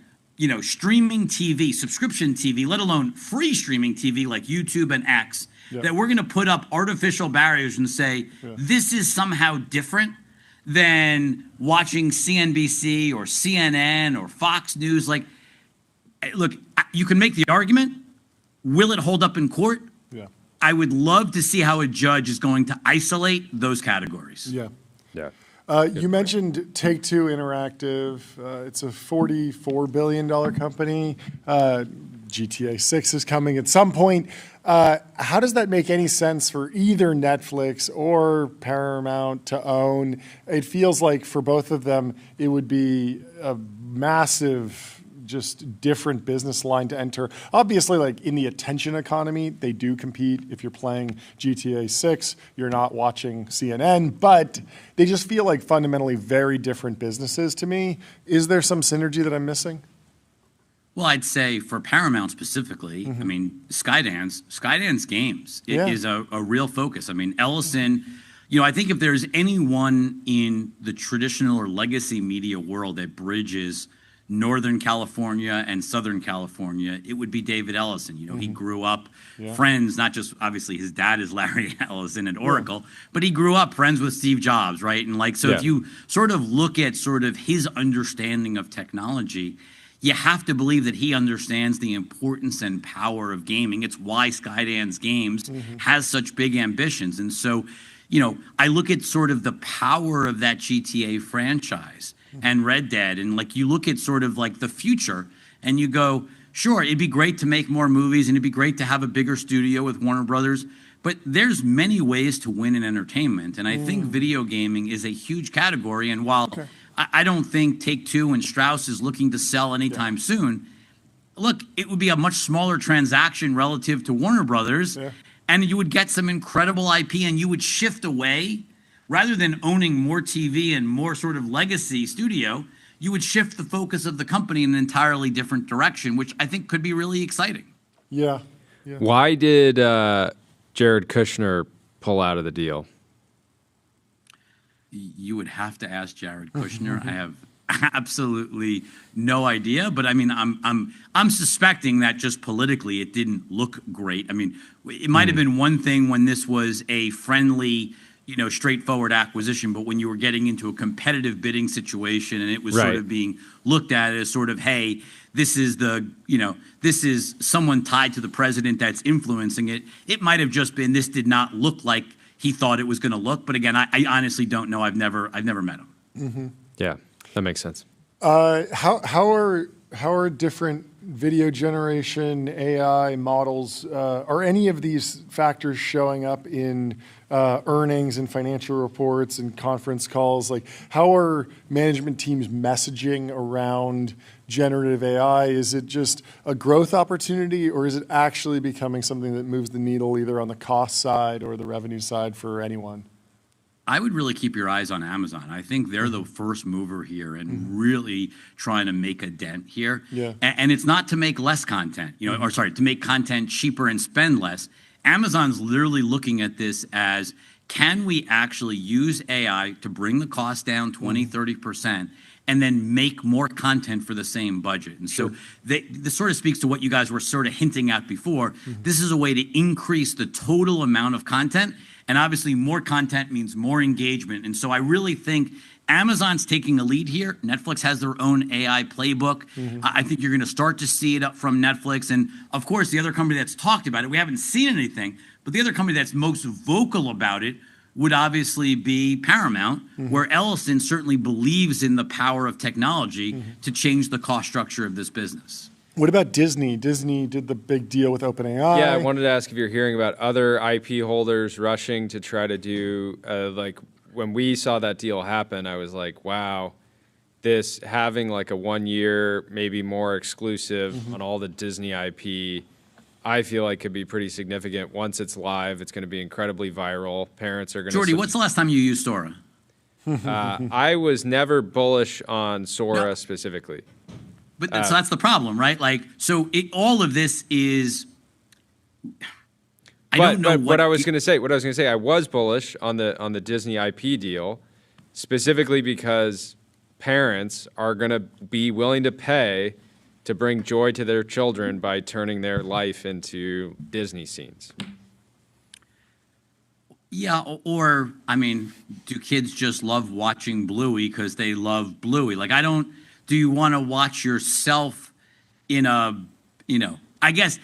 streaming TV, subscription TV, let alone free streaming TV like YouTube and X, that we're going to put up artificial barriers and say, this is somehow different than watching CNBC or CNN or Fox News. Like, look, you can make the argument. Will it hold up in court? Yeah. I would love to see how a judge is going to isolate those categories. Yeah. Yeah. You mentioned Take-Two Interactive. It's a $44 billion company. GTA 6 is coming at some point. How does that make any sense for either Netflix or Paramount to own? It feels like for both of them, it would be a massive, just different business line to enter. Obviously, like in the attention economy, they do compete. If you're playing GTA 6, you're not watching CNN, but they just feel like fundamentally very different businesses to me. Is there some synergy that I'm missing? Well, I'd say for Paramount specifically, I mean, Skydance Games is a real focus. I mean, Ellison, I think if there's anyone in the traditional or legacy media world that bridges Northern California and Southern California, it would be David Ellison. He grew up friends, not just obviously his dad is Larry Ellison at Oracle, but he grew up friends with Steve Jobs, right? And like, so if you sort of look at sort of his understanding of technology, you have to believe that he understands the importance and power of gaming. It's why Skydance Games has such big ambitions. And so, I look at sort of the power of that GTA franchise and Red Dead, and like you look at sort of like the future and you go, sure, it'd be great to make more movies and it'd be great to have a bigger studio with Warner Brothers, but there's many ways to win in entertainment. And I think video gaming is a huge category. And while I don't think Take-Two and Strauss is looking to sell anytime soon, look, it would be a much smaller transaction relative to Warner Brothers, and you would get some incredible IP, and you would shift away. Rather than owning more TV and more sort of legacy studio, you would shift the focus of the company in an entirely different direction, which I think could be really exciting. Yeah. Why did Jared Kushner pull out of the deal? You would have to ask Jared Kushner. I have absolutely no idea, but I mean, I'm suspecting that just politically it didn't look great. I mean, it might have been one thing when this was a friendly, straightforward acquisition, but when you were getting into a competitive bidding situation and it was sort of being looked at as sort of, hey, this is this is someone tied to the president that's influencing it. It might have just been, this did not look like he thought it was going to look. But again, I honestly don't know. I've never met him. Yeah, that makes sense. How are different video generation AI models? Are any of these factors showing up in earnings and financial reports and conference calls? Like, how are management teams messaging around generative AI? Is it just a growth opportunity, or is it actually becoming something that moves the needle either on the cost side or the revenue side for anyone? I would really keep your eyes on Amazon. I think they're the first mover here and really trying to make a dent here. Yeah. And it's not to make less content, to make content cheaper and spend less. Amazon's literally looking at this as, can we actually use AI to bring the cost down 20, 30%? And then make more content for the same budget. And so this sort of speaks to what you guys were sort of hinting at before. This is a way to increase the total amount of content. And obviously more content means more engagement. And so I really think Amazon's taking a lead here. Netflix has their own AI playbook. I think you're going to start to see it up from Netflix. And of course, the other company that's talked about it, we haven't seen anything, but the other company that's most vocal about it would obviously be Paramount, where Ellison certainly believes in the power of technology to change the cost structure of this business. What about Disney? Disney did the big deal with OpenAI. Yeah, I wanted to ask if you're hearing about other IP holders rushing to try to do, like, when we saw that deal happen, I was like, wow, this having like a 1 year, maybe more exclusive on all the Disney IP, I feel like could be pretty significant. Once it's live, it's going to be incredibly viral. Parents are going to... Jordy, what's the last time you used Sora? I was never bullish on Sora specifically. But so that's the problem, right? Like, so all of this is... But what I was going to say, I was bullish on the Disney IP deal, specifically because parents are going to be willing to pay to bring joy to their children by turning their life into Disney scenes. Yeah, or, I mean, do kids just love watching Bluey because they love Bluey? Like, do you want to watch yourself in a, I guess,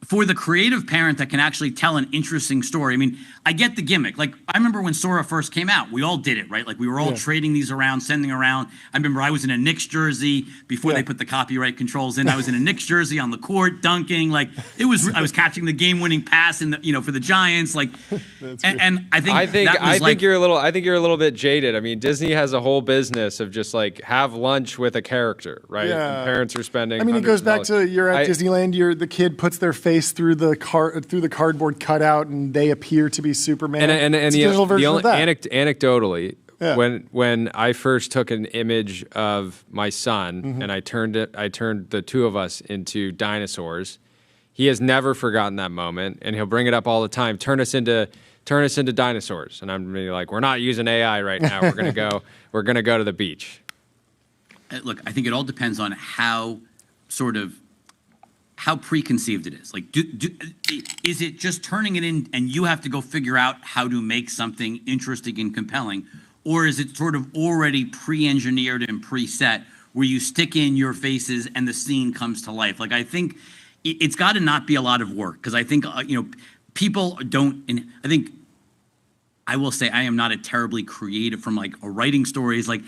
for the creative parent that can actually tell an interesting story. I mean, I get the gimmick. Like, I remember when Sora first came out, we all did it, right? Like, we were all trading these around, sending around. I remember I was in a Knicks jersey before they put the copyright controls in. I was in a Knicks jersey on the court, dunking. Like, I was catching the game-winning pass in the, for the Giants. Like, and I think you're a little bit jaded. I mean, Disney has a whole business of just like have lunch with a character, right? Yeah. And parents are spending. I mean, it goes back to you're at Disneyland. The kid puts their face through the cardboard cutout, and they appear to be Superman. And it's the digital version only of that. Anecdotally, when I first took an image of my son and I turned the two of us into dinosaurs, he has never forgotten that moment, and he'll bring it up all the time. Turn us into dinosaurs, and I'm really like, we're not using AI right now. We're gonna go to the beach. Look, I think it all depends on how preconceived it is. Like, is it just turning it in and you have to go figure out how to make something interesting and compelling? Or is it sort of already pre-engineered and preset where you stick in your faces and the scene comes to life? Like, I think it's got to not be a lot of work, because I think, people don't, and I think, I will say I am not a terribly creative from like a writing stories. Like,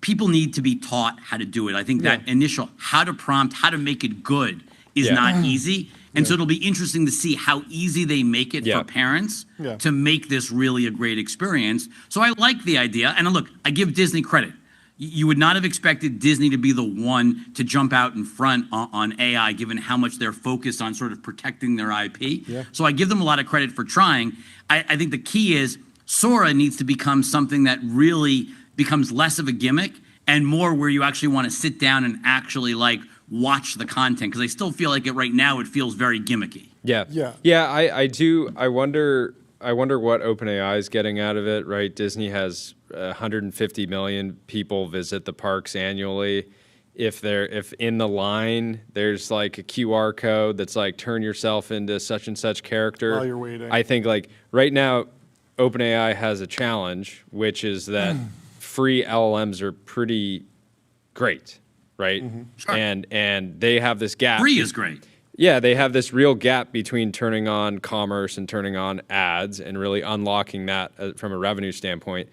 people need to be taught how to do it. I think that initial how to prompt, how to make it good is not easy. And so it'll be interesting to see how easy they make it for parents to make this really a great experience. So I like the idea. And look, I give Disney credit. You would not have expected Disney to be the one to jump out in front on AI, given how much they're focused on sort of protecting their IP. Yeah. So I give them a lot of credit for trying. I think the key is Sora needs to become something that really becomes less of a gimmick and more where you actually want to sit down and actually like watch the content, because I still feel like it right now, it feels very gimmicky. I do. I wonder what OpenAI is getting out of it, right? Disney has 150 million people visit the parks annually. If in the line there's like a QR code that's like turn yourself into such and such character while you're waiting. I think like right now OpenAI has a challenge, which is that free LLMs are pretty great, right? Sure. And they have this gap. Free is great. Yeah, they have this real gap between turning on commerce and turning on ads and really unlocking that from a revenue standpoint.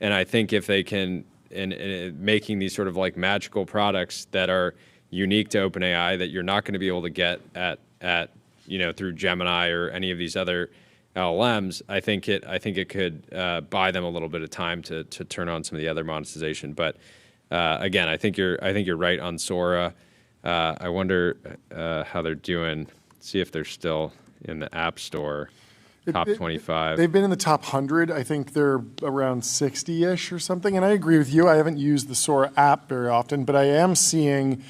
And I think if they can, in making these sort of like magical products that are unique to OpenAI that you're not going to be able to get at through Gemini or any of these other LLMs, I think it could buy them a little bit of time to turn on some of the other monetization. But again, I think you're right on Sora. I wonder how they're doing. See if they're still in the App Store top 25. They've been in the top 100. I think they're around 60-ish or something. And I agree with you. I haven't used the Sora app very often, but I am seeing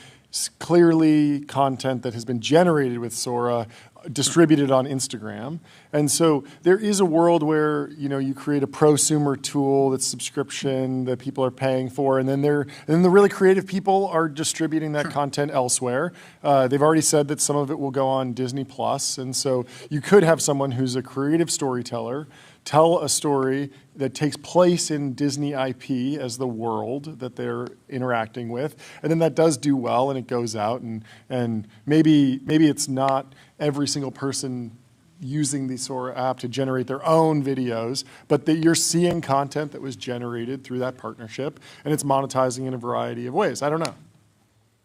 clearly content that has been generated with Sora distributed on Instagram. And so there is a world where, you create a prosumer tool that's subscription that people are paying for, and then the really creative people are distributing that content elsewhere. They've already said that some of it will go on Disney Plus, and so you could have someone who's a creative storyteller tell a story that takes place in Disney IP as the world that they're interacting with, and then that does do well, and it goes out, and maybe it's not every single person using the Sora app to generate their own videos, but that you're seeing content that was generated through that partnership, and it's monetizing in a variety of ways. I don't know.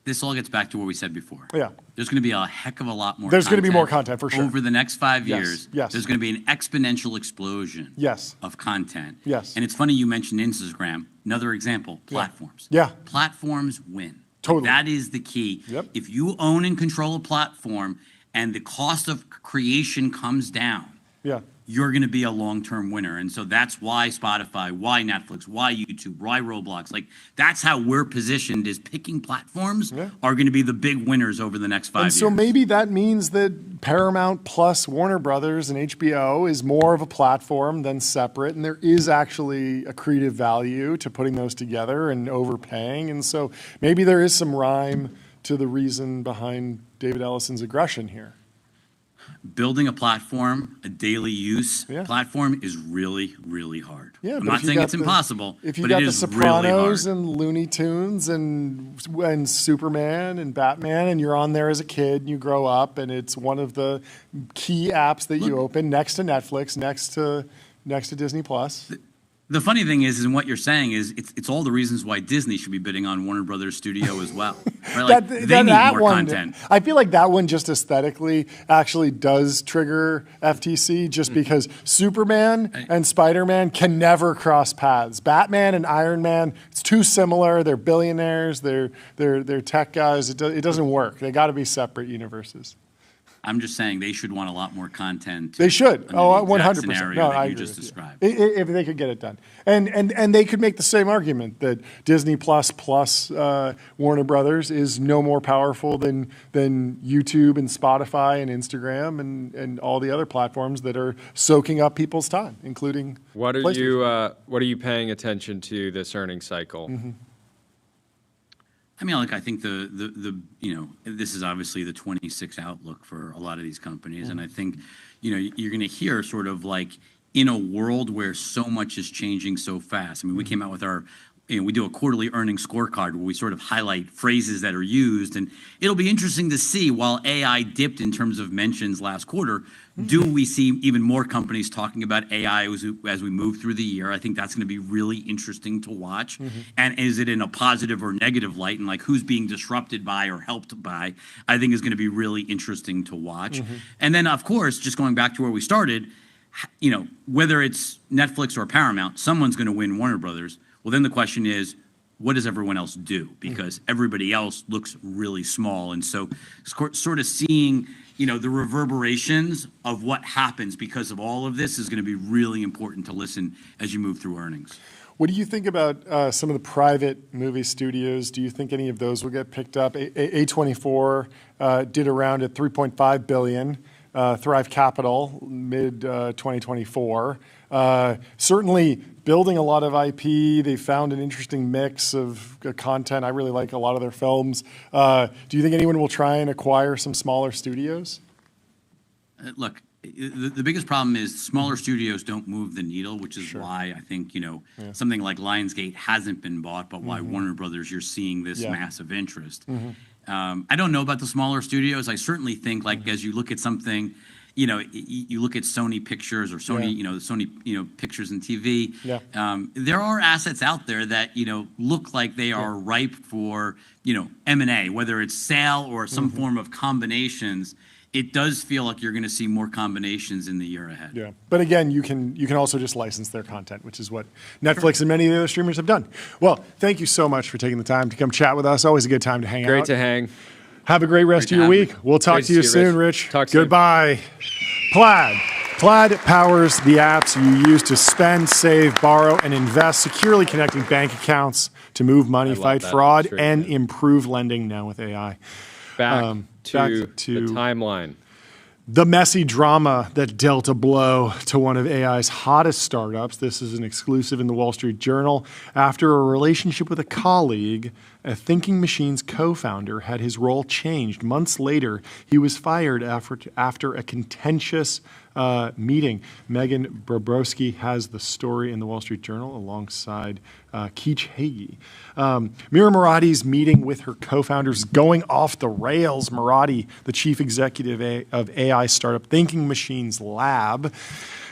This all gets back to what we said before. Yeah. There's going to be a heck of a lot more There's going to be more content content, for sure. over the next 5 Yes, years. yes. There's going to be an exponential explosion Yes. of content. Yes. And it's funny you mentioned Instagram. Another example, platforms. Yeah. Platforms win. Totally. That is the key. Yep. If you own and control a platform and the cost of creation comes down, Yeah. you're going to be a long-term winner. And so that's why Spotify, why Netflix, why YouTube, why Roblox. Like, that's how we're positioned, is picking platforms are going to be the big winners over the next 5 And years. so maybe that means that Paramount plus Warner Brothers and HBO is more of a platform than separate, and there is actually a creative value to putting those together and overpaying. And so maybe there is some rhyme to the reason behind David Ellison's aggression here. Building a platform, a daily use Yeah. platform, is really, really hard. Yeah, I'm but not if you saying got it's impossible, If you but got it the is really hard. Sopranos and Looney Tunes and Superman and Batman, and you're on there as a kid and you grow up, and it's one of the key apps that you open next to Netflix, next to Disney Plus. The funny thing is in what you're saying is it's all the reasons why Disney should be bidding on Warner Brothers Studio as well. Right? Like, they need more content. I feel like that one just aesthetically actually does trigger FTC, just because Superman and Spider-Man can never cross paths. Batman and Iron Man, it's too similar. They're billionaires. They're tech guys. It doesn't work. They got to be separate universes. I'm just saying they should want a lot more content. They should. under Oh, the exact 100%. scenario No, that I you agree just with you. described. If they could get it done. And they could make the same argument that Disney plus Warner Brothers is no more powerful than YouTube and Spotify and Instagram and all the other platforms that are soaking up people's time, including What are PlayStation. you paying attention to this earnings cycle? Mm-hmm. I mean, like, I think this is obviously the 26 outlook for a lot of these companies. And I think, you're going to hear sort of like, in a world where so much is changing so fast. I mean, we came out with our, we do a quarterly earnings scorecard where we sort of highlight phrases that are used. And it'll be interesting to see, while AI dipped in terms of mentions last quarter, do we see even more companies talking about AI as we move through the year? I think that's going to be really interesting to watch. And is it in a positive or negative light? And like, who's being disrupted by or helped by, I think is going to be really interesting to watch. And then, of course, just going back to where we started, whether it's Netflix or Paramount, someone's going to win Warner Brothers. Well, then the question is, what does everyone else do? Because everybody else looks really small. And so sort of seeing, the reverberations of what happens because of all of this is going to be really important to listen as you move through earnings. What do you think about some of the private movie studios? Do you think any of those will get picked up? A24 did around at $3.5 billion. Thrive Capital, mid 2024. Certainly building a lot of IP. They found an interesting mix of content. I really like a lot of their films. Do you think anyone will try and acquire some smaller studios? Look, the biggest problem is smaller studios don't move the needle, which is why I think, something like Lionsgate hasn't been bought, but why Warner Brothers, you're seeing this massive interest. I don't know about the smaller studios. I certainly think, like, as you look at something, you look at Sony Pictures or Sony, Sony, Pictures and TV. There are assets out there that, look like they are ripe for, M&A, whether it's sale or some form of combinations. It does feel like you're going to see more combinations in the year ahead. Yeah, but again, you can also just license their content, which is what Netflix and many of the other streamers have done. Well, thank you so much for taking the time to come chat with us. Always a good time to hang out. Great to hang. Have a great rest of your week. We'll talk Great to you see you, soon, Rich. Talk soon. Goodbye. Plaid. Plaid powers the apps you use to spend, save, borrow, and invest, securely connecting bank accounts to move money, fight that fraud, illustrator. and improve lending now with AI. Back to back the timeline. The messy drama that dealt a blow to one of AI's hottest startups. This is an exclusive in the Wall Street Journal. After a relationship with a colleague, a Thinking Machines co-founder had his role changed. Months later, he was fired after a contentious meeting. Megan Bobrowski has the story in the Wall Street Journal alongside Keech Hagee. Mira Murati's meeting with her co-founders going off the rails. Murati, the chief executive of AI startup Thinking Machines Lab,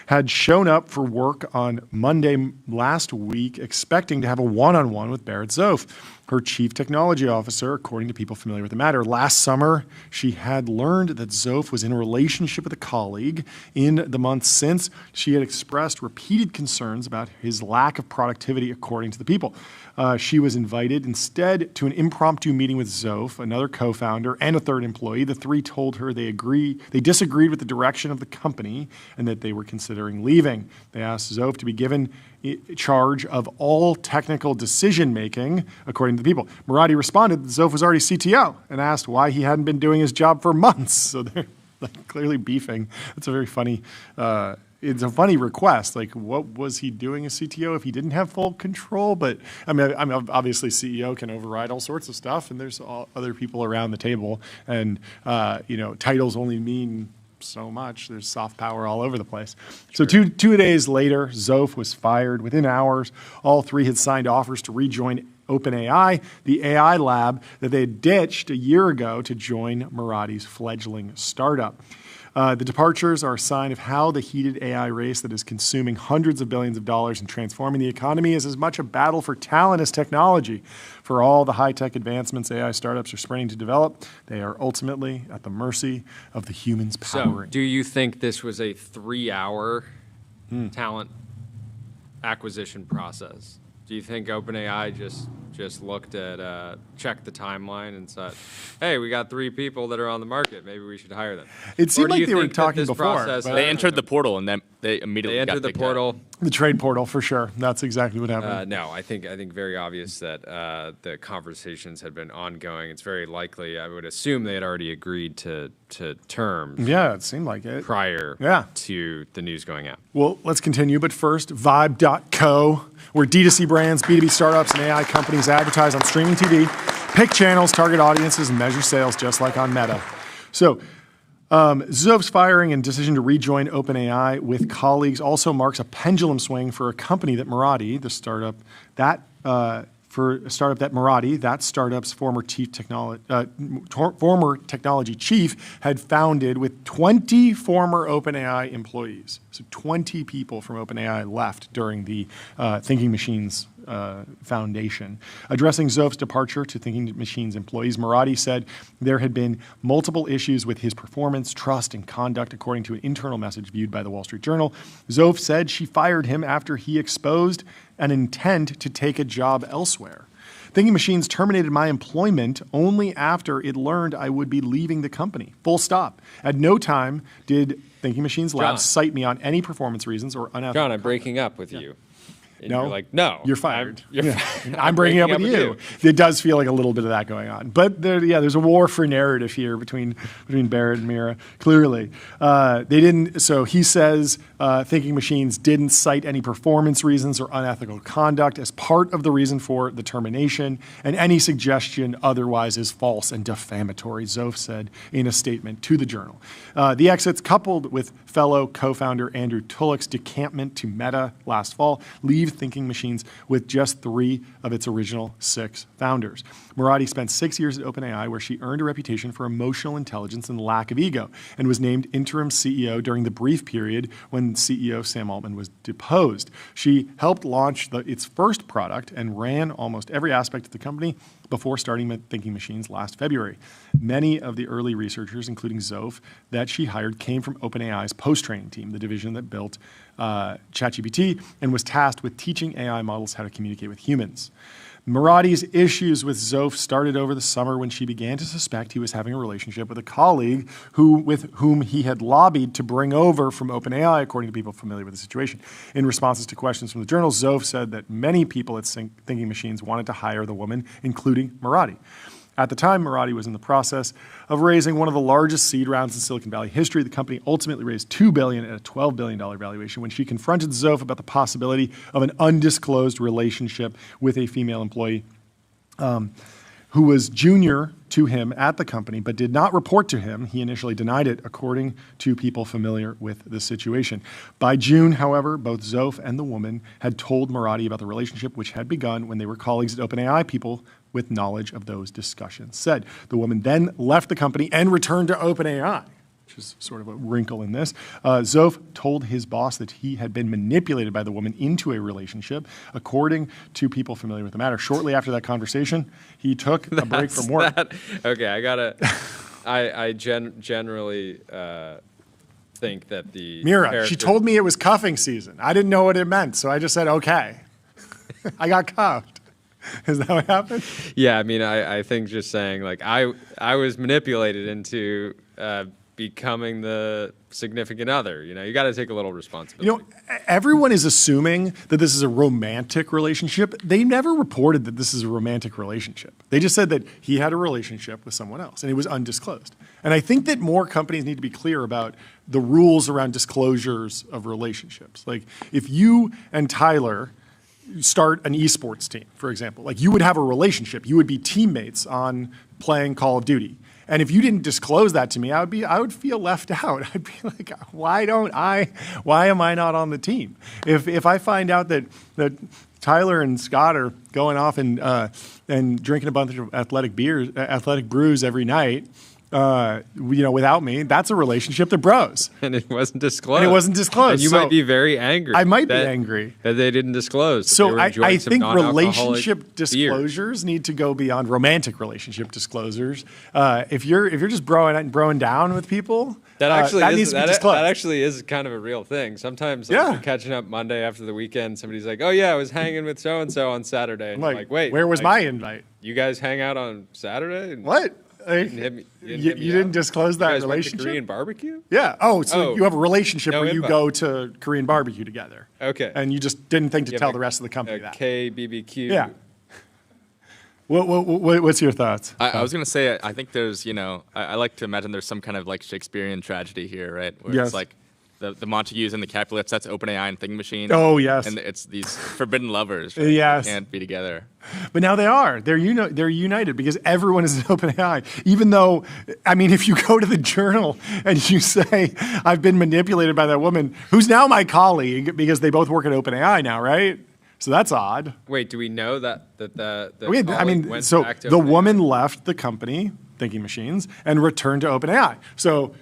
had shown up for work on Monday last week, expecting to have a one-on-one with Barrett Zof, her chief technology officer, according to people familiar with the matter. Last summer, she had learned that Zof was in a relationship with a colleague. In the months since, she had expressed repeated concerns about his lack of productivity, according to the people. She was invited instead to an impromptu meeting with Zof, another co-founder, and a third employee. The three told her they disagreed with the direction of the company and that they were considering leaving. They asked Zof to be given charge of all technical decision-making, according to the people. Murati responded that Zof was already CTO and asked why he hadn't been doing his job for months. So they're clearly beefing. It's a very funny it's a funny request. Like, what was he doing as CTO if he didn't have full control? But I mean, obviously CEO can override all sorts of stuff, and there's other people around the table, and titles only mean so much. There's soft power all over the place. Sure. So two days later, Zof was fired. Within hours, all three had signed offers to rejoin OpenAI, the AI lab that they had ditched a year ago to join Murati's fledgling startup. The departures are a sign of how the heated AI race that is consuming hundreds of billions of dollars and transforming the economy is as much a battle for talent as technology. For all the high-tech advancements AI startups are sprinting to develop, they are ultimately at the mercy of the humans powering. So, do you think this was a 3-hour talent acquisition process? Do you think OpenAI just looked at, checked the timeline and said, hey, we got 3 people that are on the market. Maybe we should hire them? It seemed like they were talking before. They entered the portal and then they immediately got the portal. The trade portal, for sure. That's exactly what happened. No, I think very obvious that the conversations had been ongoing. It's very likely, I would assume they had already agreed to terms. Yeah, it seemed like it. Prior to the news going out. Well, let's continue. But first, Vibe.co, where D2C brands, B2B startups, and AI companies advertise on streaming TV, pick channels, target audiences, and measure sales just like on Meta. So, Zof's firing and decision to rejoin OpenAI with colleagues also marks a pendulum swing for a company that Murati, the startup that that startup's former technology chief, had founded with 20 former OpenAI employees. So 20 people from OpenAI left during the Thinking Machines foundation. Addressing Zof's departure to Thinking Machines employees, Murati said there had been multiple issues with his performance, trust, and conduct, according to an internal message viewed by the Wall Street Journal. Zof said she fired him after he exposed an intent to take a job elsewhere. Thinking Machines terminated my employment only after it learned I would be leaving the company. Full stop. At no time did Thinking Machines Labs cite me on any performance reasons or unethical. John, I'm breaking up with you. And no, you're like, no, you're fired. Fired. I'm breaking up with you. It does feel like a little bit of that going on, but there's a war for narrative here between Barrett and Mira. Clearly, they didn't. So he says Thinking Machines didn't cite any performance reasons or unethical conduct as part of the reason for the termination, and any suggestion otherwise is false and defamatory. Zof said in a statement to the Journal. The exits, coupled with fellow co-founder Andrew Tulloch's decampment to Meta last fall, leave Thinking Machines with just 3 of its original 6 founders. Murati spent 6 years at OpenAI, where she earned a reputation for emotional intelligence and lack of ego, and was named interim CEO during the brief period when CEO Sam Altman was deposed. She helped launch its first product and ran almost every aspect of the company before starting Thinking Machines last February. Many of the early researchers, including Zof, that she hired came from OpenAI's post-training team, the division that built ChatGPT, and was tasked with teaching AI models how to communicate with humans. Murati's issues with Zof started over the summer when she began to suspect he was having a relationship with a colleague with whom he had lobbied to bring over from OpenAI, according to people familiar with the situation. In responses to questions from the Journal, Zof said that many people at Thinking Machines wanted to hire the woman, including Murati. At the time, Marathi was in the process of raising one of the largest seed rounds in Silicon Valley history. The company ultimately raised $2 billion at a $12 billion valuation when she confronted Zof about the possibility of an undisclosed relationship with a female employee who was junior to him at the company but did not report to him. He initially denied it, according to people familiar with the situation. By June, however, both Zof and the woman had told Marathi about the relationship, which had begun when they were colleagues at OpenAI. People with knowledge of those discussions said. The woman then left the company and returned to OpenAI, which is sort of a wrinkle in this. Zof told his boss that he had been manipulated by the woman into a relationship, according to people familiar with the matter. Shortly after that conversation, he took a break from work. I generally think that the Mira, she told me it was cuffing season. I didn't know what it meant, so I just said, okay. I got cuffed. Is that what happened? Yeah, I mean, I think just saying, like, I was manipulated into becoming the significant other. You know, you got to take a little responsibility. You know, everyone is assuming that this is a romantic relationship. They never reported that this is a romantic relationship. They just said that he had a relationship with someone else, and it was undisclosed. And I think that more companies need to be clear about the rules around disclosures of relationships. Like, if you and Tyler start an esports team, for example, like, you would have a relationship. You would be teammates on playing Call of Duty. And if you didn't disclose that to me, I would feel left out. I'd be like, why am I not on the team? If I find out that Tyler and Scott are going off and drinking a bunch of athletic brews every night, without me, that's a relationship that bros. And it wasn't disclosed. And you might be very angry. I might be angry that they didn't disclose. So I think relationship disclosures need to go beyond romantic relationship disclosures. If you're just broing down with people, that needs to be disclosed. That actually is kind of a real thing. Sometimes like, catching up Monday after the weekend, somebody's like, "Oh yeah, I was hanging with so and so on Saturday." And I'm like, wait, where was my invite? You guys hang out on Saturday? What? You didn't disclose that you guys relationship? Went to Korean barbecue? Yeah. So you have a relationship where you invite. go to Korean barbecue together. Okay. And you just didn't think to tell the rest of the company that. KBBQ. Yeah. What's your thoughts? I was going to say, I think there's, I like to imagine there's some kind of like Shakespearean tragedy here, right? Where it's like the Montagues and the Capulets, that's OpenAI and Thing Machine. Oh, yes. And it's these forbidden lovers. Right? Yes. They can't be together. But now they are. They're united because everyone is an OpenAI. Even though, I mean, if you go to the Journal and you say, I've been manipulated by that woman, who's now my colleague, because they both work at OpenAI now, right? So that's odd. Wait, do we know that the went so back to the woman left the company, Thinking Machines, and returned to OpenAI. So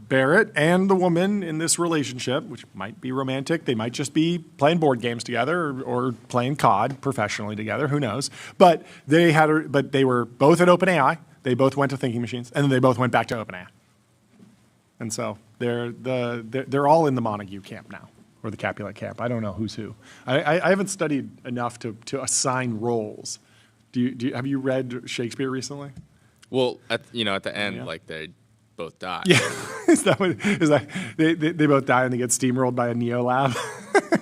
Barrett and the woman in this relationship, which might be romantic, they might just be playing board games together or playing COD professionally together, who knows? But they were both at OpenAI. They both went to Thinking Machines, and then they both went back to OpenAI. And so they're all in the Montague camp now, or the Capulet camp. I don't know who's who. I haven't studied enough to assign roles. Have you read Shakespeare recently? Well, at the end, like they both die. Yeah, is that they both die and they get steamrolled by a Neolab?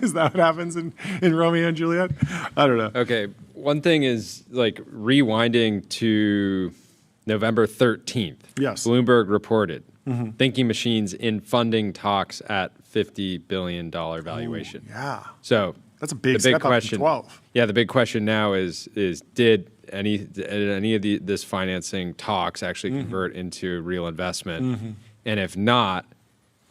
Is that what happens in Romeo and Juliet? I don't know. Okay, one thing is like rewinding to November 13th. Yes, Bloomberg reported Thinking Machines in funding talks at $50 billion valuation. Ooh, yeah. So that's a big step up from 12. Yeah, the big question now is did any of this financing talks actually convert into real investment? And if not,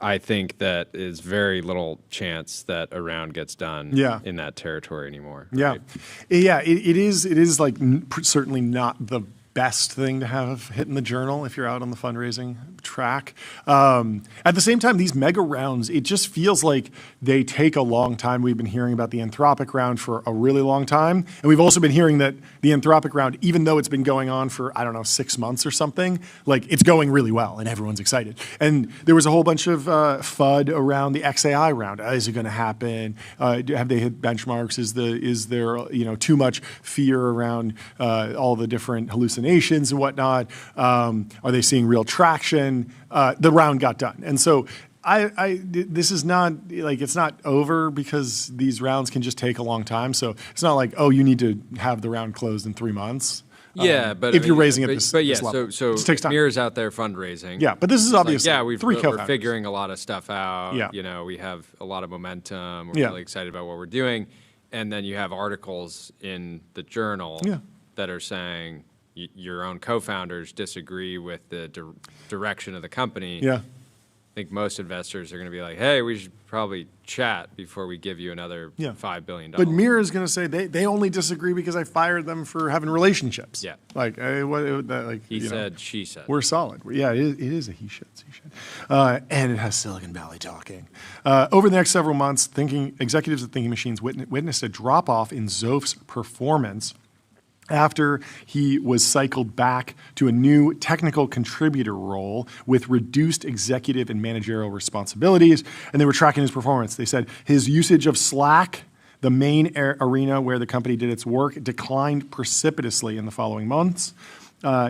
I think that is very little chance that a round gets done in that territory anymore. Yeah, right? Yeah. It is like certainly not the best thing to have hit in the Journal if you're out on the fundraising track. At the same time, these mega rounds, it just feels like they take a long time. We've been hearing about the Anthropic round for a really long time. And we've also been hearing that the Anthropic round, even though it's been going on for, 6 months or something, like it's going really well and everyone's excited. And there was a whole bunch of FUD around the XAI round. Is it going to happen? Have they hit benchmarks? Is there too much fear around all the different hallucinations and whatnot? Are they seeing real traction? The round got done. And so this is not like, it's not over because these rounds can just take a long time. So it's not like, oh, you need to have the round closed in 3 months. Yeah, but if I you're mean, raising at but, this, but yeah, this level. so It just takes time. Mirror's out there fundraising. Yeah, but this is It's like, obviously yeah, three we're co-founders. figuring a lot of stuff out. Yeah. You know, we have a lot of momentum. We're Yeah. really excited about what we're doing. And then you have articles in the journal Yeah. that are saying your own co-founders disagree with the direction of the company. Yeah. I think most investors are going to be like, hey, we should probably chat before we give you another Yeah. $5 billion. But Mirror is going to say they only disagree because I fired them for having relationships. Yeah. Like, like He you know, said, she said. we're solid. Yeah, it is a he should. And it has Silicon Valley talking. Over the next several months, executives at Thinking Machines witnessed a drop-off in Zoph's performance after he was cycled back to a new technical contributor role with reduced executive and managerial responsibilities, and they were tracking his performance. They said his usage of Slack, the main arena where the company did its work, declined precipitously in the following months.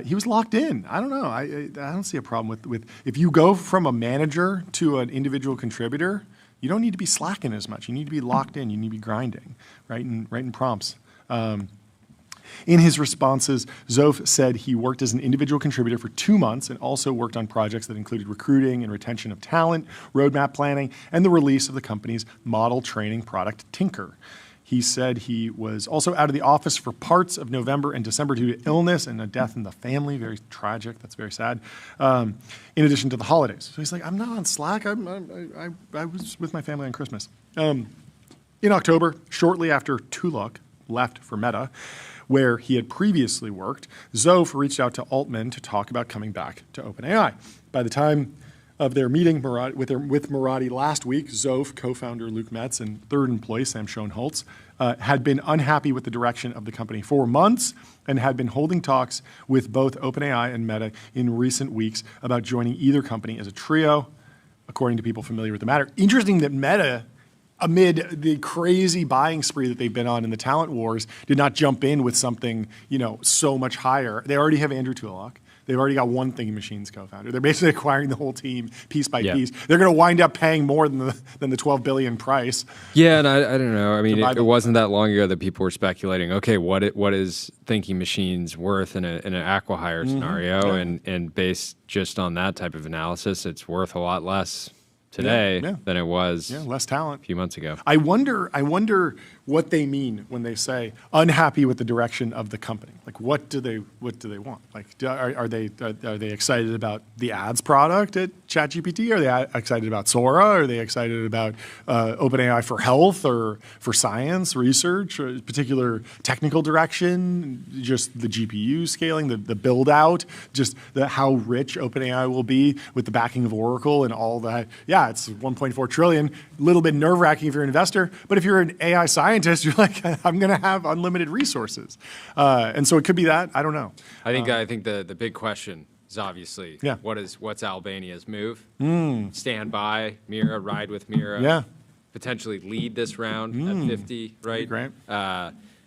He was locked in. I don't know. I don't see a problem with if you go from a manager to an individual contributor, you don't need to be slacking as much. You need to be locked in. You need to be grinding, writing prompts. In his responses, Zoph said he worked as an individual contributor for 2 months and also worked on projects that included recruiting and retention of talent, roadmap planning, and the release of the company's model training product, Tinker. He said he was also out of the office for parts of November and December due to illness and a death in the family. Very tragic. That's very sad. In addition to the holidays. So he's like, I'm not on Slack. I was with my family on Christmas. In October, shortly after Tuluk left for Meta, where he had previously worked, Zoph reached out to Altman to talk about coming back to OpenAI. By the time of their meeting with Marathi last week, Zoph, co-founder Luke Metz, and third employee Sam Schoenholtz had been unhappy with the direction of the company for months and had been holding talks with both OpenAI and Meta in recent weeks about joining either company as a trio, according to people familiar with the matter. Interesting that Meta, amid the crazy buying spree that they've been on in the talent wars, did not jump in with something, so much higher. They already have Andrew Tulloch. They've already got one Thinking Machines co-founder. They're basically acquiring the whole team piece by piece. They're going to wind up paying more than the $12 billion price. Yeah, and I don't know. I mean, it wasn't that long ago that people were speculating. Okay, what is Thinking Machines worth in an acqui-hire scenario? Yeah. And based just on that type of analysis, it's worth a lot less today than it was less talent a few months ago. I wonder what they mean when they say unhappy with the direction of the company. Like, what do they want? Like, are they excited about the ads product at ChatGPT? Are they excited about Sora? Are they excited about OpenAI for health or for science research, or particular technical direction? Just the GPU scaling, the build out, just how rich OpenAI will be with the backing of Oracle and all that. Yeah, it's 1.4 trillion. A little bit nerve wracking if you're an investor, but if you're an AI scientist, you're like, I'm going to have unlimited resources, and so it could be that. I don't know. I think the big question is obviously what's Albania's move? Stand by Mira, ride with Mira, potentially lead this round at 50, right? Great.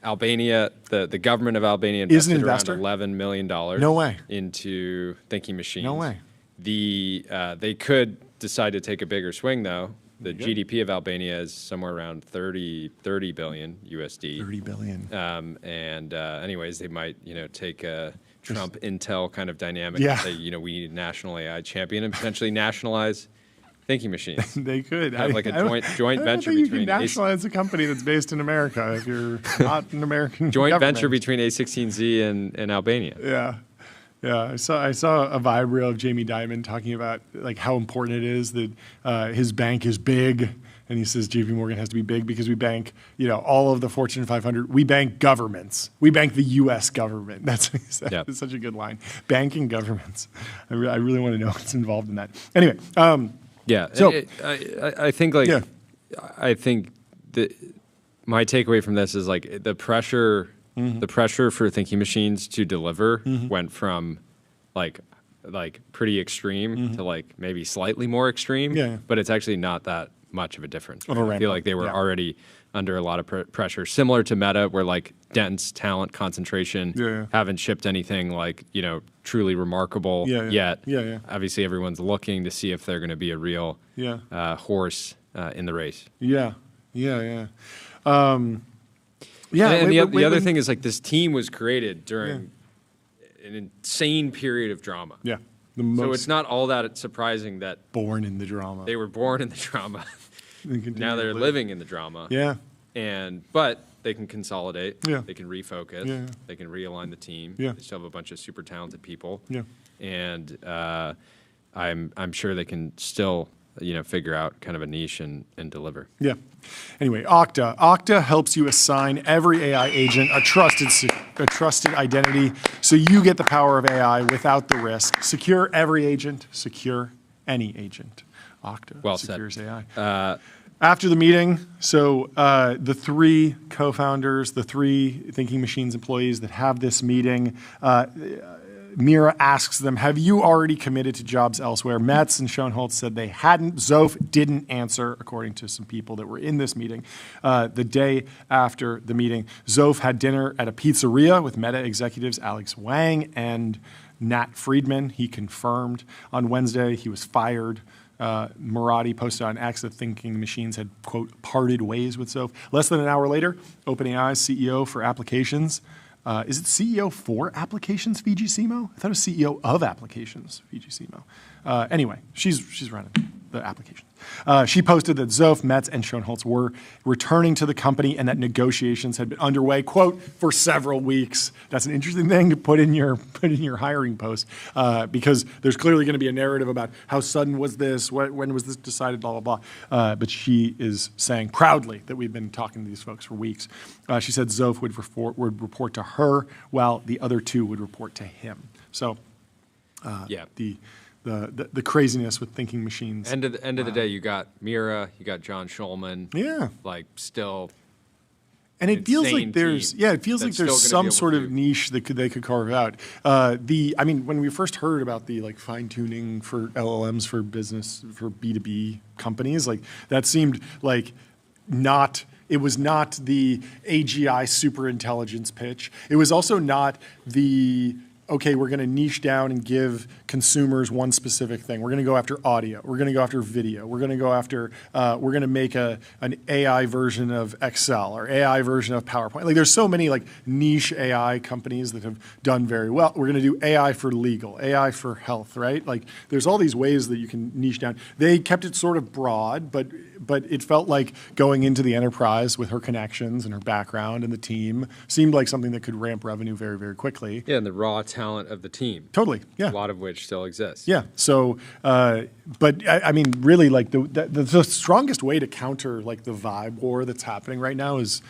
Albania, the government of Albania Is an invested around investor? $11 million. No way. Into Thinking Machines. No way. They could decide to take a bigger swing though. The GDP of Albania is somewhere around 30 billion USD. 30 billion. Anyways, they might, take a Trump Intel kind of dynamic and say, we need a national AI champion and potentially nationalize Thinking Machines. They could have like a joint venture you between can nationalize a company that's based in America if you're not an American joint government. venture between A16Z and Albania. Yeah. Yeah, I saw a vibe reel of Jamie Dimon talking about like how important it is that his bank is big, and he says JP Morgan has to be big because we bank, all of the Fortune 500. We bank governments. We bank the U.S. government. That's what he said. Yep. It's such a good line. Banking governments. I really want to know what's involved in that. Anyway. So I think I think my takeaway from this is like the pressure. The pressure for Thinking Machines to deliver went from like pretty extreme to like maybe slightly more extreme, but it's actually not that much of a difference. I feel like they were already under a lot of pressure, similar to Meta, where like dense talent concentration, haven't shipped anything like truly remarkable yet. Obviously, everyone's looking to see if they're going to be a real horse in the race. Yeah, and the other thing is like this team was created during an insane period of drama. Yeah. So it's not all that surprising that born in the drama. they were born in the drama. Now they're living in the drama. Yeah. But they can consolidate. Yeah. They can refocus. Yeah. They can realign the team. Yeah. They still have a bunch of super talented people. Yeah. And I'm sure they can still figure out kind of a niche and deliver. Yeah. Anyway, Okta. Okta helps you assign every AI agent a trusted identity, so you get the power of AI without the risk. Secure every agent. Secure any agent. Okta Well said. secures AI. After the meeting, so the three co-founders, the three Thinking Machines employees that have this meeting, Mira asks them, have you already committed to jobs elsewhere? Metz and Schoenholtz said they hadn't. Zof didn't answer, according to some people that were in this meeting. The day after the meeting, Zof had dinner at a pizzeria with Meta executives Alex Wang and Nat Friedman. He confirmed on Wednesday he was fired. Murati posted on X that Thinking Machines had, quote, parted ways with Zof. Less than an hour later, OpenAI's CEO for applications. Is it CEO for applications, Fiji Simo? I thought it was CEO of applications, Fiji Simo. Anyway, she's running the applications. She posted that Zof, Metz, and Schoenholtz were returning to the company and that negotiations had been underway, quote, for several weeks. That's an interesting thing to put in your hiring post because there's clearly going to be a narrative about how sudden was this, when was this decided, blah, blah, blah. But she is saying proudly that we've been talking to these folks for weeks. She said Zof would report to her while the other two would report to him. So the craziness with Thinking Machines. End of the day, you got Mira, you got John Schulman. Yeah. Like still. And it feels like there's some sort of do. niche that they could carve out. When we first heard about the like fine tuning for LLMs for business for B2B companies, like that seemed like not. It was not the AGI super intelligence pitch. It was also not the okay, we're going to niche down and give consumers one specific thing. We're going to go after audio. We're going to go after video. We're going to go after, we're going to make an AI version of Excel or AI version of PowerPoint. Like there's so many like niche AI companies that have done very well. We're going to do AI for legal, AI for health, right? Like there's all these ways that you can niche down. They kept it sort of broad, but it felt like going into the enterprise with her connections and her background and the team seemed like something that could ramp revenue very, very quickly. Yeah, and the raw talent of the team. Totally, yeah. A lot of which still exists. Yeah. So, really, like the strongest way to counter like the vibe war that's happening right now is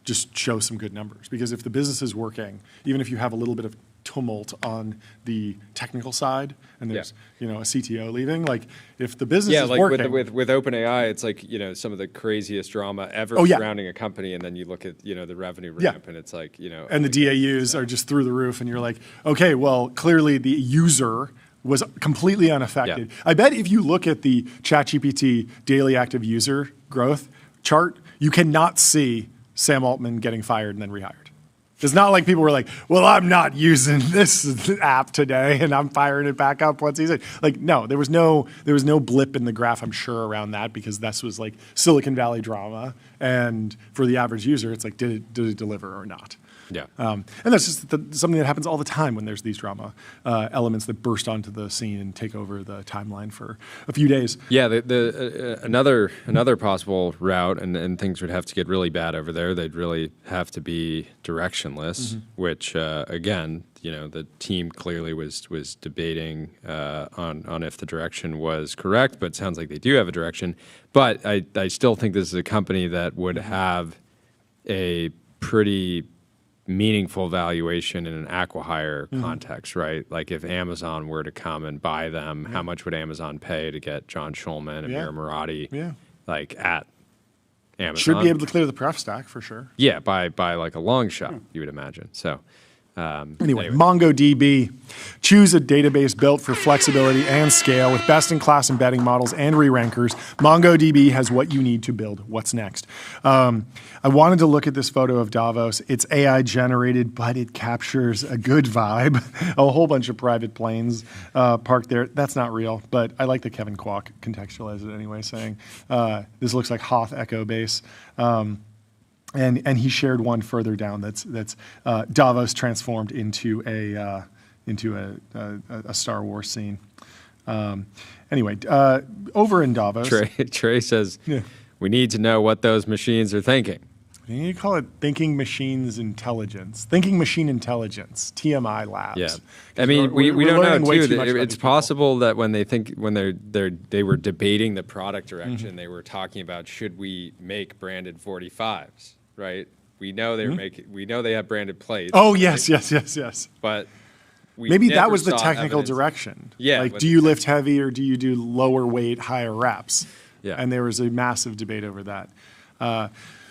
just show some good numbers. Because if the business is working, even if you have a little bit of tumult on the technical side, and there's a CTO leaving, like if the business is working, with OpenAI, it's like some of the craziest drama ever surrounding a company, and then you look at the revenue ramp, and it's like and the DAUs are just through the roof, and you're like, okay, well clearly the user was completely unaffected. Yeah. I bet if you look at the ChatGPT daily active user growth chart, you cannot see Sam Altman getting fired and then rehired. It's not like people were like, well, I'm not using this app today and I'm firing it back up once he's in. Like, no, there was no blip in the graph, I'm sure, around that because this was like Silicon Valley drama. And for the average user, it's like, did it deliver or not? Yeah. And that's just something that happens all the time when there's these drama elements that burst onto the scene and take over the timeline for a few days. Yeah, another possible route, and things would have to get really bad over there. They'd really have to be directionless, which again, the team clearly was debating on if the direction was correct, but it sounds like they do have a direction. But I still think this is a company that would have a pretty meaningful valuation in an acqui-hire context, right? Like if Amazon were to come and buy them, how much would Amazon pay to get John Schulman and Mira Murati like at Amazon? Should be able to clear the pref stack for sure. Yeah, by like a long shot, you would imagine. So anyway, MongoDB. Choose a database built for flexibility and scale with best-in-class embedding models and re-rankers. MongoDB has what you need to build. What's next? I wanted to look at this photo of Davos. It's AI generated, but it captures a good vibe. A whole bunch of private planes parked there. That's not real, but I like that Kevin Kwok contextualized it anyway, saying this looks like Hoth Echo Base. and he shared one further down that's Davos transformed into a Star Wars scene. Anyway, over in Davos, Trey says, we need to know what those machines are thinking. You call it thinking machines intelligence, thinking machine intelligence, TMI labs. Yeah, I mean, we don't know too. It's people. possible that when they were debating the product direction, they were talking about should we make branded 45s, right? We know they're making. We know they have branded plates. Oh right? yes. But we maybe that never was the saw technical evidence. direction. Yeah, like but do you lift heavy or do you do lower weight, higher reps? Yeah, and there was a massive debate over that.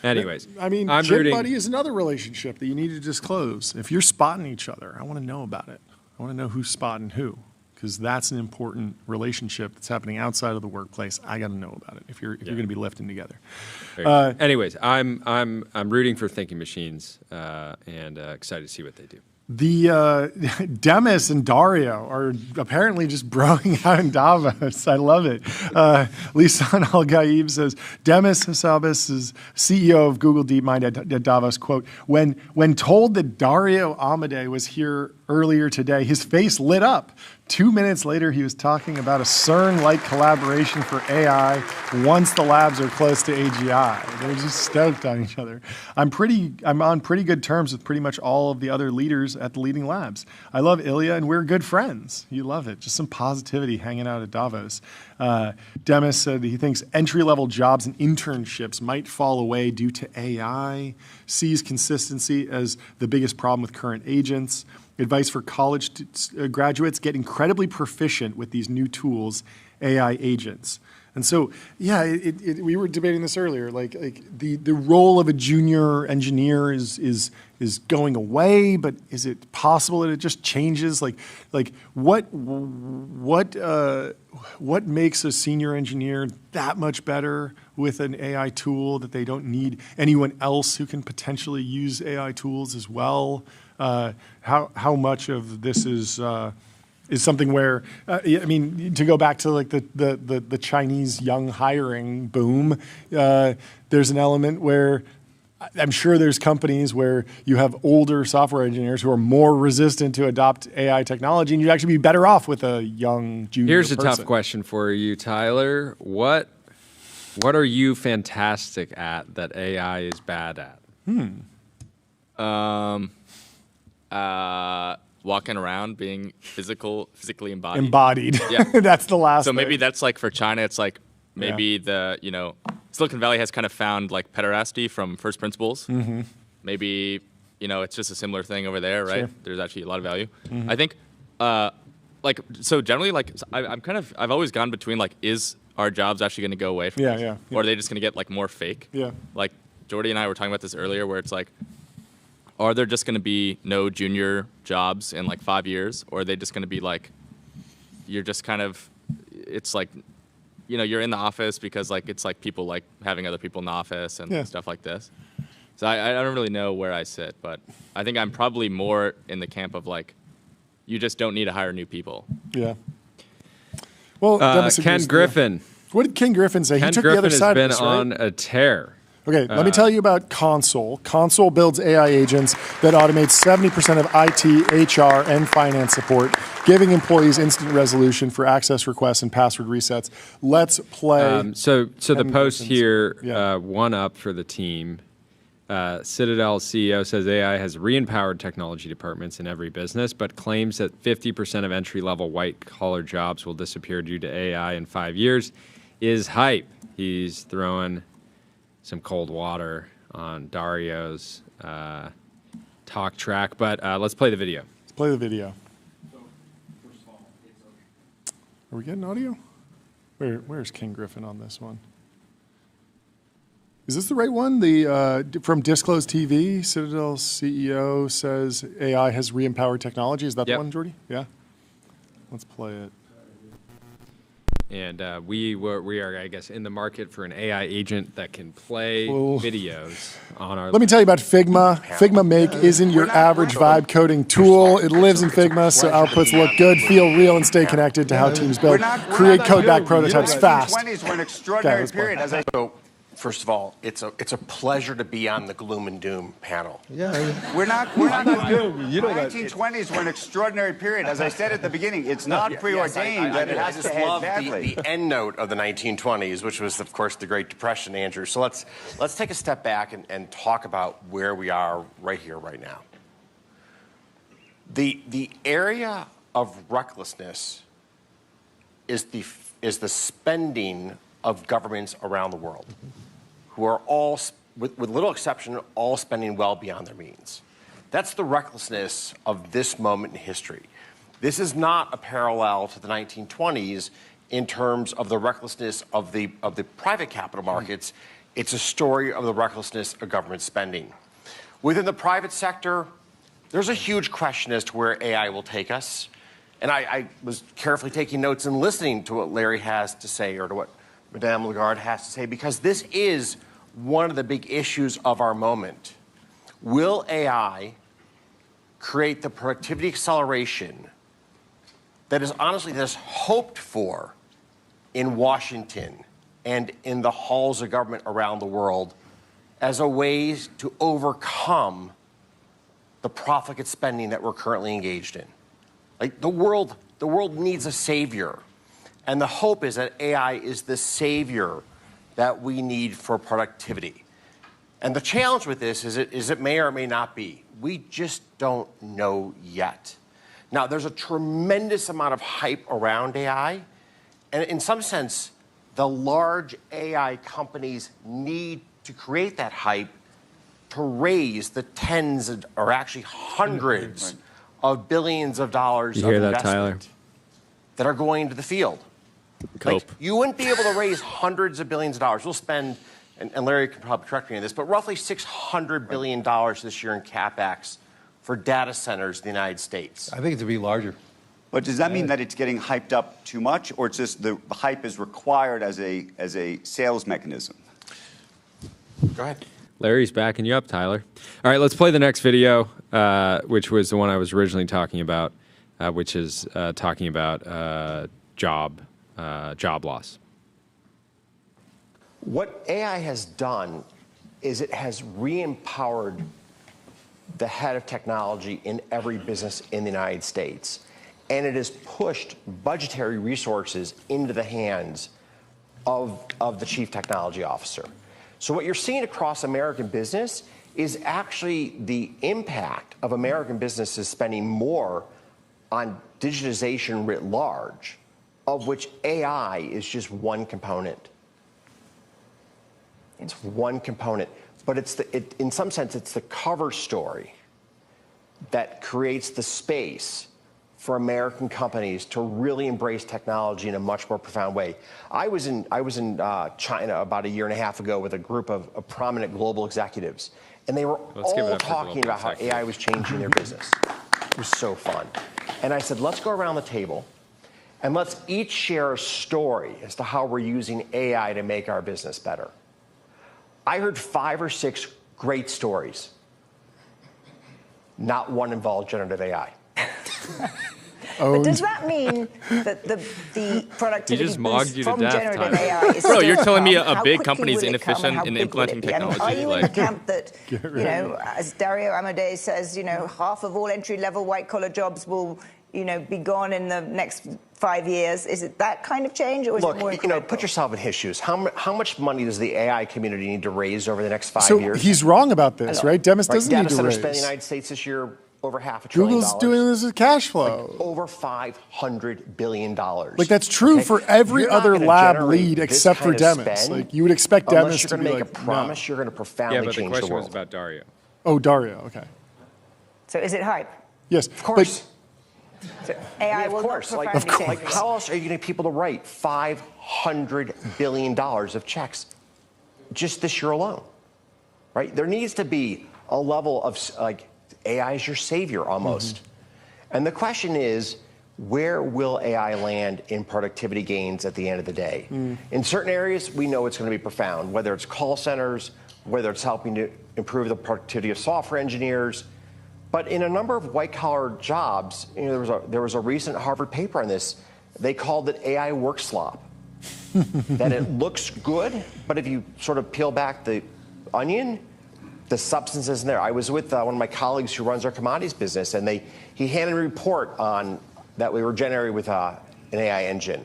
Anyways, I mean, I'm gym rooting. buddy is another relationship that you need to disclose. If you're spotting each other, I want to know about it. I want to know who's spotting who, because that's an important relationship that's happening outside of the workplace. I got to know about it if you're going to be lifting together. Anyways, I'm rooting for thinking machines and excited to see what they do. The Demis and Dario are apparently just broing out in Davos. I love it. Lisan Al-Gaib says, Demis Hassabis is CEO of Google DeepMind at Davos, quote, when told that Dario Amodei was here earlier today, his face lit up. 2 minutes later, he was talking about a CERN-like collaboration for AI once the labs are close to AGI. They're just stoked on each other. I'm on pretty good terms with pretty much all of the other leaders at the leading labs. I love Ilya, and we're good friends. You love it. Just some positivity hanging out at Davos. Demis said he thinks entry-level jobs and internships might fall away due to AI, sees consistency as the biggest problem with current agents. Advice for college graduates: get incredibly proficient with these new tools, AI agents. And so, yeah, we were debating this earlier. Like the role of a junior engineer is going away, but is it possible that it just changes? Like what makes a senior engineer that much better with an AI tool that they don't need anyone else who can potentially use AI tools as well? How much of this is something where I mean, to go back to like the Chinese young hiring boom, there's an element where I'm sure there's companies where you have older software engineers who are more resistant to adopt AI technology, and you'd actually be better off with a young junior Here's a person. tough question for you, Tyler. What are you fantastic at that AI is bad at? Walking around, being physically embodied. Embodied. Yeah. That's the last So thing. maybe that's like for China, it's like maybe Silicon Valley has kind of found like pederasty from first principles. Mm-hmm. Maybe, it's just a similar thing over there, right? Sure. There's actually a lot of value. Mm-hmm. I think, so generally, I've always gone between like, is our jobs actually going to go away from us? Or are they just going to get like more fake? Yeah. Like Jordy and I were talking about this earlier, where it's like, are there just going to be no junior jobs in like 5 years? Or are they just going to be like, you're just kind of, it's like, you're in the office because like, it's like people like having other people in the office and stuff like this. So I don't really know where I sit, but I think I'm probably more in the camp of like, you just don't need to hire new people. Yeah. Well, Ken Griffin. What did Ken Griffin say? Ken he took Griffin the other side has of been this, right? on a tear. Okay, let me tell you about Console. Console builds AI agents that automate 70% of IT, HR, and finance support, giving employees instant resolution for access requests and password resets. Let's play. So the post Griffin's- here, one up for the team. Citadel CEO says AI has re-empowered technology departments in every business, but claims that 50% of entry-level white-collar jobs will disappear due to AI in 5 years is hype. He's throwing some cold water on Dario's talk track, but let's play the video. Let's play the video. Are we getting audio? Where's King Griffin on this one? Is this the right one? The from Disclose TV, Citadel's CEO says AI has re-empowered technology. Is that the one, Jordy? Yeah. Let's play it. And we are, I guess, in the market for an AI agent that can play videos on our. Let me tell you about Figma. Figma Make isn't your average vibe coding tool. It lives in Figma, so outputs look good, feel real, and stay connected to how teams build. Create code back prototypes fast. The 2020s were an extraordinary period. First of all, it's a pleasure to be on the gloom and doom panel. Yeah. We're not good. You know, 1920s were an extraordinary period. As I said at the beginning, it's not preordained that it has I to just head love badly. the end note of the 1920s, which was, of course, the Great Depression, Andrew. So let's take a step back and talk about where we are right here, right now. The area of recklessness is the spending of governments around the world, who are all, with little exception, all spending well beyond their means. That's the recklessness of this moment in history. This is not a parallel to the 1920s in terms of the recklessness of the private capital markets. It's a story of the recklessness of government spending. Within the private sector, there's a huge question as to where AI will take us. And I was carefully taking notes and listening to what Larry has to say, or to what Madame Lagarde has to say, because this is one of the big issues of our moment. Will AI create the productivity acceleration that is honestly this hoped for in Washington and in the halls of government around the world as a way to overcome the profligate spending that we're currently engaged in? Like, the world needs a savior. And the hope is that AI is the savior that we need for productivity. And the challenge with this is it may or may not be. We just don't know yet. Now, there's a tremendous amount of hype around AI. And in some sense, the large AI companies need to create that hype to raise the tens or actually hundreds of billions of dollars You of hear that, investment Tyler? that are going into the field. Cope. Like, you wouldn't be able to raise hundreds of billions of dollars. We'll spend, and Larry can probably correct me on this, but roughly $600 billion this year in CapEx for data centers in the United States. I think it to be larger. But does that mean that it's getting hyped up too much, or it's just the hype is required as a sales mechanism? Go ahead. Larry's backing you up, Tyler. All right, let's play the next video, which was the one I was originally talking about, which is talking about job loss. What AI has done is it has re-empowered the head of technology in every business in the United States. And it has pushed budgetary resources into the hands of the chief technology officer. So what you're seeing across American business is actually the impact of American businesses spending more on digitization writ large, of which AI is just one component. It's one component, but in some sense, it's the cover story that creates the space for American companies to really embrace technology in a much more profound way. I was in China about a year and a half ago with a group of prominent global executives, and they were all talking about how AI was changing their business. It was so fun. And I said, let's go around the table and let's each share a story as to how we're using AI to make our business better. I heard 5 or 6 great stories. Not one involved generative AI. But does that mean that the productivity just mogged boost you to from death, generative Tyler. AI is Bro, still you're telling me to come? a How big quickly company is will it come and inefficient how in big will implementing it be? I mean, technology? are you in Like- the camp that, you know, as Dario Amadeus says, you know, half of all entry-level white-collar jobs will, you know, be gone in the next 5 years? Is it that kind of change, or is it more Look, you know, incremental? put yourself in his shoes. How much money does the AI community need to raise over the next 5 So years? he's wrong about this, right? Demis doesn't need Data to center raise. spend in the United States this year over $500 billion. Google's doing this as cash flow. Over $500 billion. Like, that's true for every You're not other gonna lab generate lead this except for kind of Demis. spend Like, you would expect unless Demis you're to gonna be make like, a promise, no. you're going to profoundly Yeah, but the change the question was world. about Dario. Oh, Dario, okay. So is it hype? Yes. Of course. So AI Of will course. not Like, profoundly change. like, how else are you going to get people to write $500 billion of checks just this year alone? Right? There needs to be a level of, like, AI is your savior almost. And the question is, where will AI land in productivity gains at the end of the day? In certain areas, we know it's going to be profound, whether it's call centers, whether it's helping to improve the productivity of software engineers. But in a number of white-collar jobs, you know, there was a recent Harvard paper on this. They called it AI work slop. that it looks good, but if you sort of peel back the onion, the substance isn't there. I was with one of my colleagues who runs our commodities business, and he handed a report on that we were generating with an AI engine.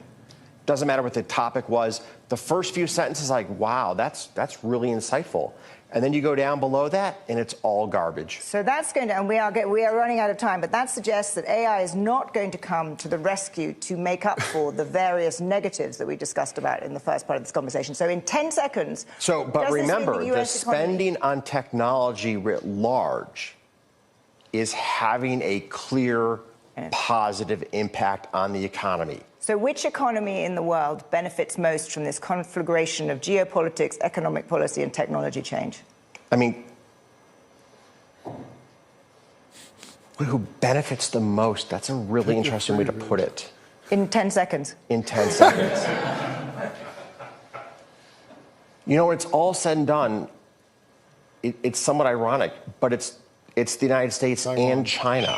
Doesn't matter what the topic was. The first few sentences, like, wow, that's really insightful. And then you go down below that, and it's all garbage. So that's going to, and we are running out of time, but that suggests that AI is not going to come to the rescue to make up for the various negatives that we discussed about in the first part of this conversation. So in 10 seconds... So, but does this mean remember, the the US economy... spending on technology writ large is having a clear, positive impact on the economy. So which economy in the world benefits most from this conflagration of geopolitics, economic policy, and technology change? I mean, who benefits the most? That's a really interesting way to put it. In 10 seconds. In 10 seconds. You know, when it's all said and done, it's somewhat ironic, but it's the United States and China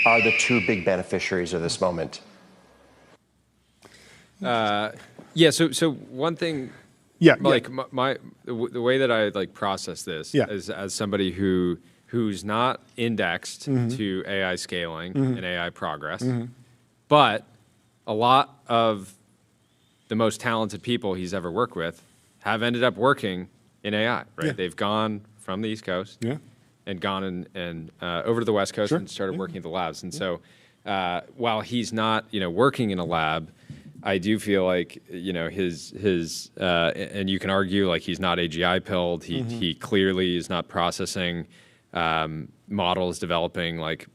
are the two big beneficiaries of this moment. Yeah. So one thing. Yeah. Like the way that I like process this is as somebody who's not indexed to AI scaling and AI progress, but a lot of the most talented people he's ever worked with have ended up working in AI. Right? Yeah. They've gone from the East Coast and gone and over to the West Coast and started working at the labs. And so while he's not working in a lab, I do feel like his and you can argue like he's not AGI pilled. He clearly is not processing models, developing like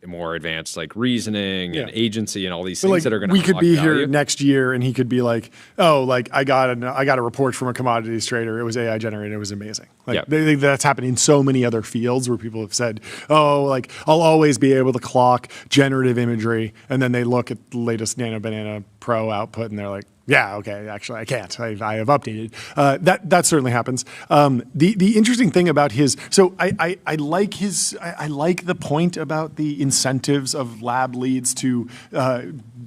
more advanced like reasoning and agency and all these things that are going to. We could be value. here next year, and he could be like, "Oh, like I got a report from a commodities trader. It was AI generated. It was amazing." Like that's happened in so many other fields where people have said, "Oh, like I'll always be able to clock generative imagery," and then they look at the latest Nano Banana Pro output, and they're like, "Yeah, okay, actually, I can't. I have updated." That certainly happens. The interesting thing about his, so I like his, I like the point about the incentives of lab leads to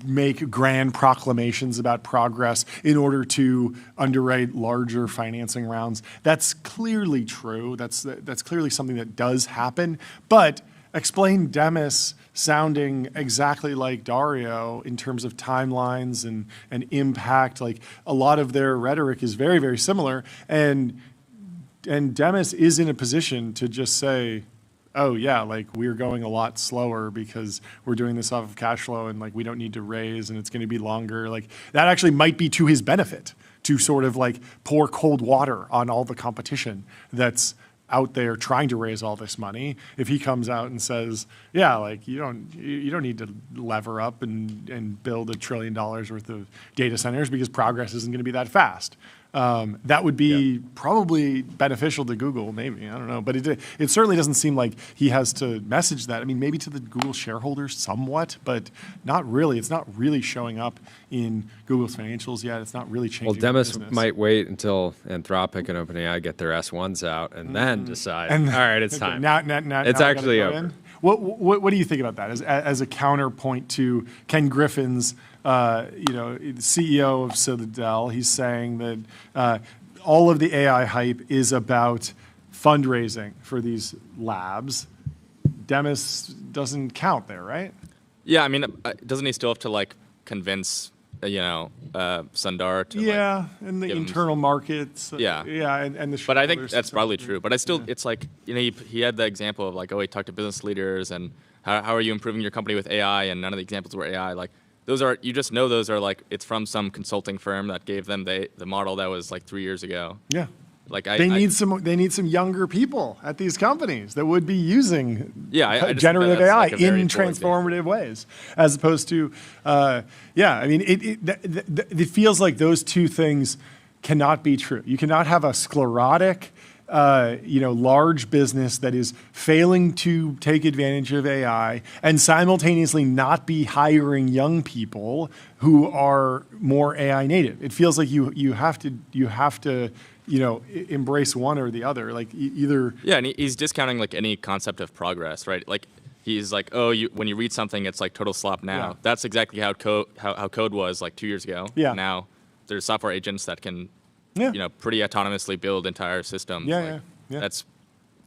make grand proclamations about progress in order to underwrite larger financing rounds. That's clearly true. That's clearly something that does happen. But explain Demis sounding exactly like Dario in terms of timelines and impact. Like a lot of their rhetoric is very, very similar. And Demis is in a position to just say, oh yeah, like we're going a lot slower because we're doing this off of cash flow and like we don't need to raise and it's going to be longer. Like that actually might be to his benefit to sort of like pour cold water on all the competition that's out there trying to raise all this money. If he comes out and says, yeah, like you don't need to lever up and build $1 trillion worth of data centers because progress isn't going to be that fast. That would be probably beneficial to Google, maybe, I don't know. But it certainly doesn't seem like he has to message that. I mean, maybe to the Google shareholders somewhat, but not really. It's not really showing up in Google's financials yet. It's not really changing. Well, Demis might wait until Anthropic and OpenAI get their S1s out and then decide, all right, it's time. Now it's actually over. What do you think about that as a counterpoint to Ken Griffin's CEO of Citadel? He's saying that all of the AI hype is about fundraising for these labs. Demis doesn't count there, right? Yeah, I mean, doesn't he still have to like convince Sundar to and the internal markets. And the. But I think that's probably true. But I still, it's like he had the example of like, oh, he talked to business leaders and how are you improving your company with AI? And none of the examples were AI. Like those are, you just know those are like it's from some consulting firm that gave them the model that was like 3 years ago. Yeah. Like they need some younger people at these companies that would be using I generative AI like in transformative ways, as opposed to I mean it feels like those two things cannot be true. You cannot have a sclerotic large business that is failing to take advantage of AI and simultaneously not be hiring young people who are more AI native. It feels like you have to embrace one or the other, like either. Yeah, and he's discounting like any concept of progress, right? Like he's like, oh, when you read something, it's like total slop now. Yeah. That's exactly how code was like 2 years ago. Yeah. Now there's software agents that can, Yeah. pretty autonomously build entire systems. Yeah, yeah.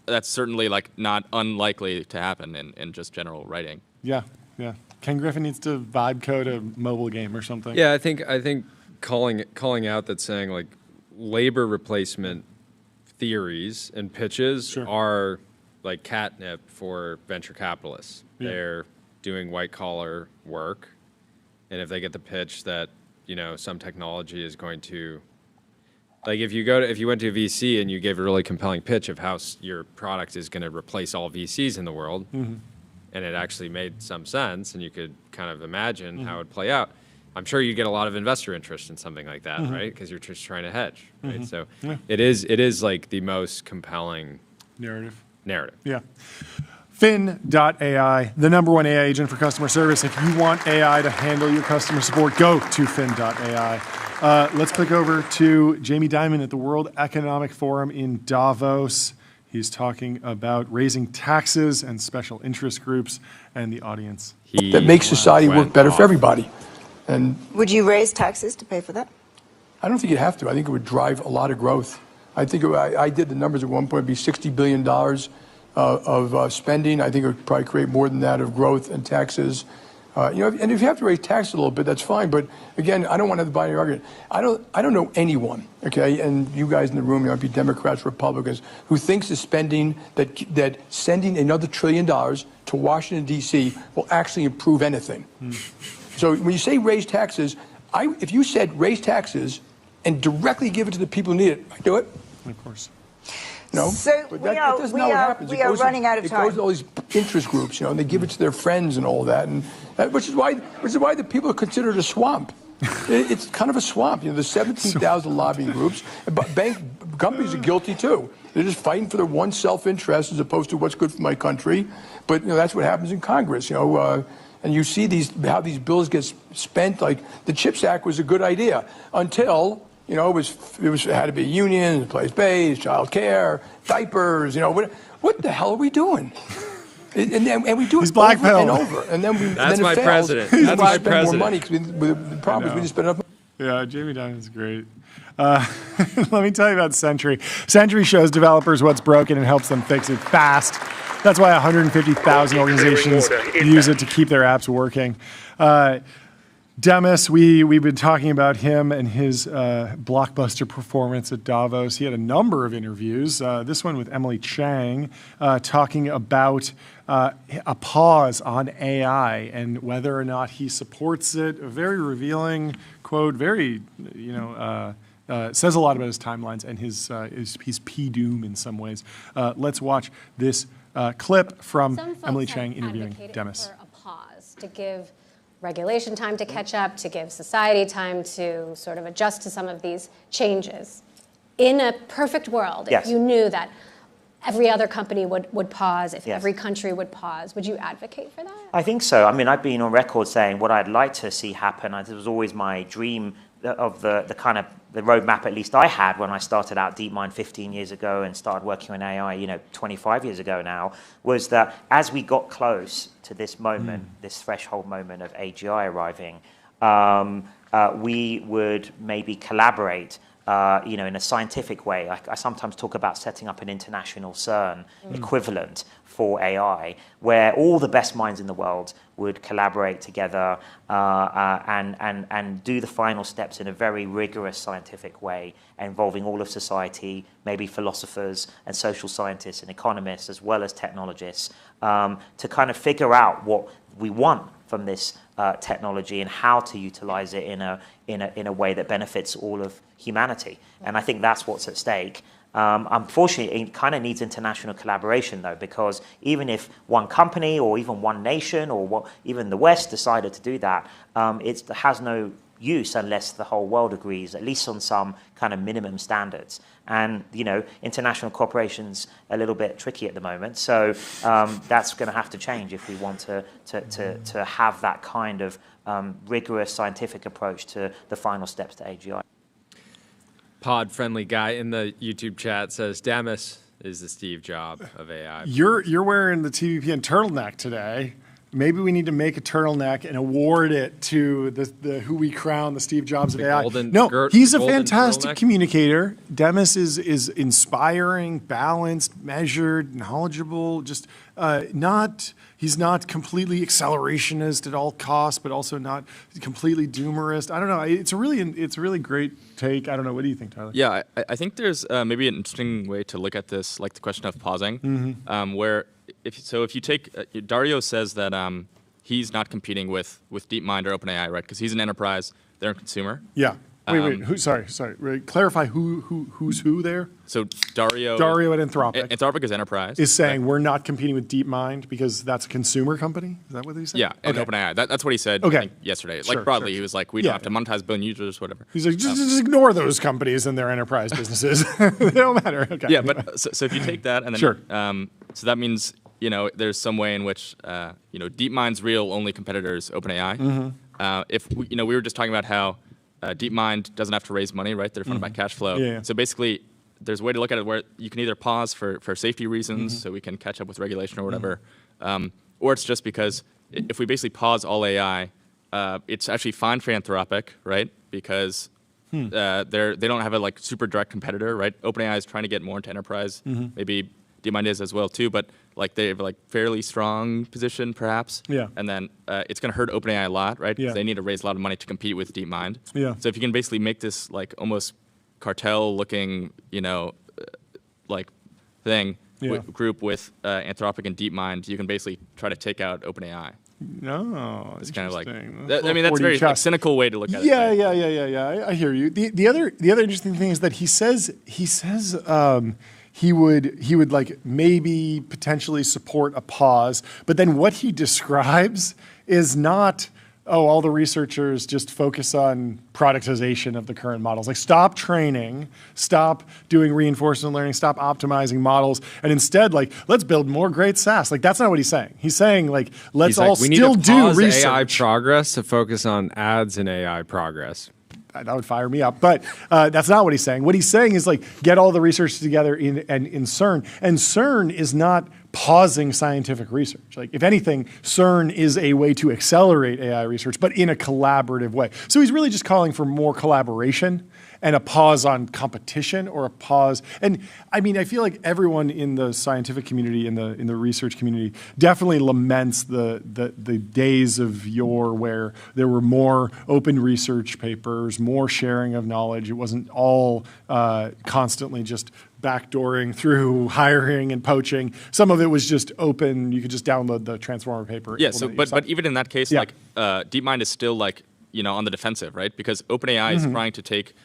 That's certainly like not unlikely to happen in just general writing. Yeah, yeah. Ken Griffin needs to vibe code a mobile game or something. Yeah, I think calling out that saying like labor replacement theories and pitches are like catnip for venture capitalists. Yeah. They're doing white collar work, and if they get the pitch that some technology is going to, like if you went to a VC and you gave a really compelling pitch of how your product is going to replace all VCs in the world, and it actually made some sense, and you could kind of imagine how it would play out, I'm sure you get a lot of investor interest in something like that, right? Because you're just trying to hedge, right? So it is like the most compelling Narrative. Yeah. Fin.ai, the #1 AI agent for customer service. If you want AI to handle your customer support, go to fin.ai. Let's click over to Jamie Dimon at the World Economic Forum in Davos. He's talking about raising taxes and special interest groups and the audience. That makes society work better for everybody. And Would you raise taxes to pay for that? I don't think you'd have to. I think it would drive a lot of growth. I think I did the numbers at one point, it'd be $60 billion of spending. I think it would probably create more than that of growth and taxes. And if you have to raise taxes a little bit, that's fine. But again, I don't want to have the binary argument. I don't know anyone, okay, and you guys in the room, be Democrats, Republicans, who thinks the spending that sending another $1 trillion to Washington, D.C. will actually improve anything. So when you say raise taxes, if you said raise taxes and directly give it to the people who need it, I'd do it. Of course. No, So but we that's not what happens. are running out of It time. goes to all these interest groups, and they give it to their friends and all that, and which is why the people are considered a swamp. It's kind of a swamp. There's 17,000 lobbying groups. But companies are guilty too. They're just fighting for their one self-interest as opposed to what's good for my country. But that's what happens in Congress. And you see how these bills get spent. Like the CHIPS Act was a good idea until. It had to be union, place-based, child care, diapers. What the hell are we doing? And we do it over and over, and then That's my it fails. president. And That's then we my spend president. more money because the problem is we just spend enough. Yeah, Jamie Dimon's great. Let me tell you about Sentry. Sentry shows developers what's broken and helps them fix it fast. That's why 150,000 organizations use it to keep their apps working. Demis, we've been talking about him and his blockbuster performance at Davos. He had a number of interviews. This one with Emily Chang, talking about a pause on AI and whether or not he supports it. A very revealing quote. Very, says a lot about his timelines and his P-doom in some ways. Let's watch this clip from Emily Chang interviewing Demis. For a pause to give regulation time to catch up, to give society time to sort of adjust to some of these changes. In a perfect world, if you knew that every other company would pause, if every country would pause, would you advocate for that? I think so. I mean, I've been on record saying what I'd like to see happen. It was always my dream of the kind of the roadmap at least I had when I started out DeepMind 15 years ago and started working on AI, 25 years ago now, was that as we got close to this moment, this threshold moment of AGI arriving, we would maybe collaborate in a scientific way. I sometimes talk about setting up an international CERN equivalent for AI, where all the best minds in the world would collaborate together and do the final steps in a very rigorous scientific way, involving all of society, maybe philosophers and social scientists and economists, as well as technologists, to kind of figure out what we want from this technology and how to utilize it in a way that benefits all of humanity. And I think that's what's at stake. Unfortunately, it kind of needs international collaboration, though, because even if one company or even one nation or even the West decided to do that, it has no use unless the whole world agrees, at least on some kind of minimum standards. And, international cooperation's a little bit tricky at the moment. So that's going to have to change if we want to have that kind of rigorous scientific approach to the final steps to AGI. Pod-friendly guy in the YouTube chat says, Demis is the Steve Jobs of AI. You're wearing the TBPN turtleneck today. maybe we need to make a turtleneck and award it to the who we crown the Steve Jobs of AI. He's a fantastic communicator. Demis is inspiring, balanced, measured, knowledgeable. Just he's not completely accelerationist at all costs, but also not completely doomerist. I don't know. It's a really great take. I don't know. What do you think, Tyler? Yeah, I think there's maybe an interesting way to look at this, like the question of pausing, where if you take Dario says that he's not competing with DeepMind or OpenAI, right? Because he's an enterprise, they're a consumer. Yeah. Wait. Who? Sorry. Clarify who's who there. So Dario at Anthropic. Anthropic is enterprise. Is saying we're not competing with DeepMind because that's a consumer company. Is that what he said? Yeah, and OpenAI. That's what he said. I think, yesterday. Like broadly, he was like, we don't have to monetize billion users, whatever. He's like, just ignore those companies and their enterprise businesses. They don't matter. Okay. Yeah, but so if you take that and then so that means there's some way in which DeepMind's real only competitor is OpenAI. If we were just talking about how DeepMind doesn't have to raise money, right? They're funded by cash flow. Yeah. So basically, there's a way to look at it where you can either pause for safety reasons, so we can catch up with regulation or whatever, or it's just because if we basically pause all AI, it's actually fine for Anthropic, right? Because they don't have a super direct competitor, right? OpenAI is trying to get more into enterprise. Maybe DeepMind is as well too, but they have a fairly strong position perhaps. Yeah. And then it's going to hurt OpenAI a lot, right? Yeah. They need to raise a lot of money to compete with DeepMind. Yeah. So if you can basically make this almost cartel-looking, thing group with Anthropic and DeepMind, you can basically try to take out OpenAI. No, it's kind of that's a very cynical way to look at it. Yeah. I hear you. The other interesting thing is that he says he would maybe potentially support a pause, but then what he describes is not, all the researchers just focus on productization of the current models. Stop training, stop doing reinforcement learning, stop optimizing models, and instead, let's build more great SaaS. That's not what he's saying. He's saying, let's all still do research. AI progress to focus on ads and AI progress. That would fire me up, but that's not what he's saying. What he's saying is get all the research together in CERN, and CERN is not pausing scientific research. If anything, CERN is a way to accelerate AI research, but in a collaborative way. So he's really just calling for more collaboration and a pause on competition, or a pause. And I feel like everyone in the scientific community, in the research community, definitely laments the days of yore where there were more open research papers, more sharing of knowledge. It wasn't all constantly just backdooring through hiring and poaching. Some of it was just open. You could just download the Transformer paper. Yeah. So, but even in that case, DeepMind is still on the defensive, right? Because OpenAI is trying to take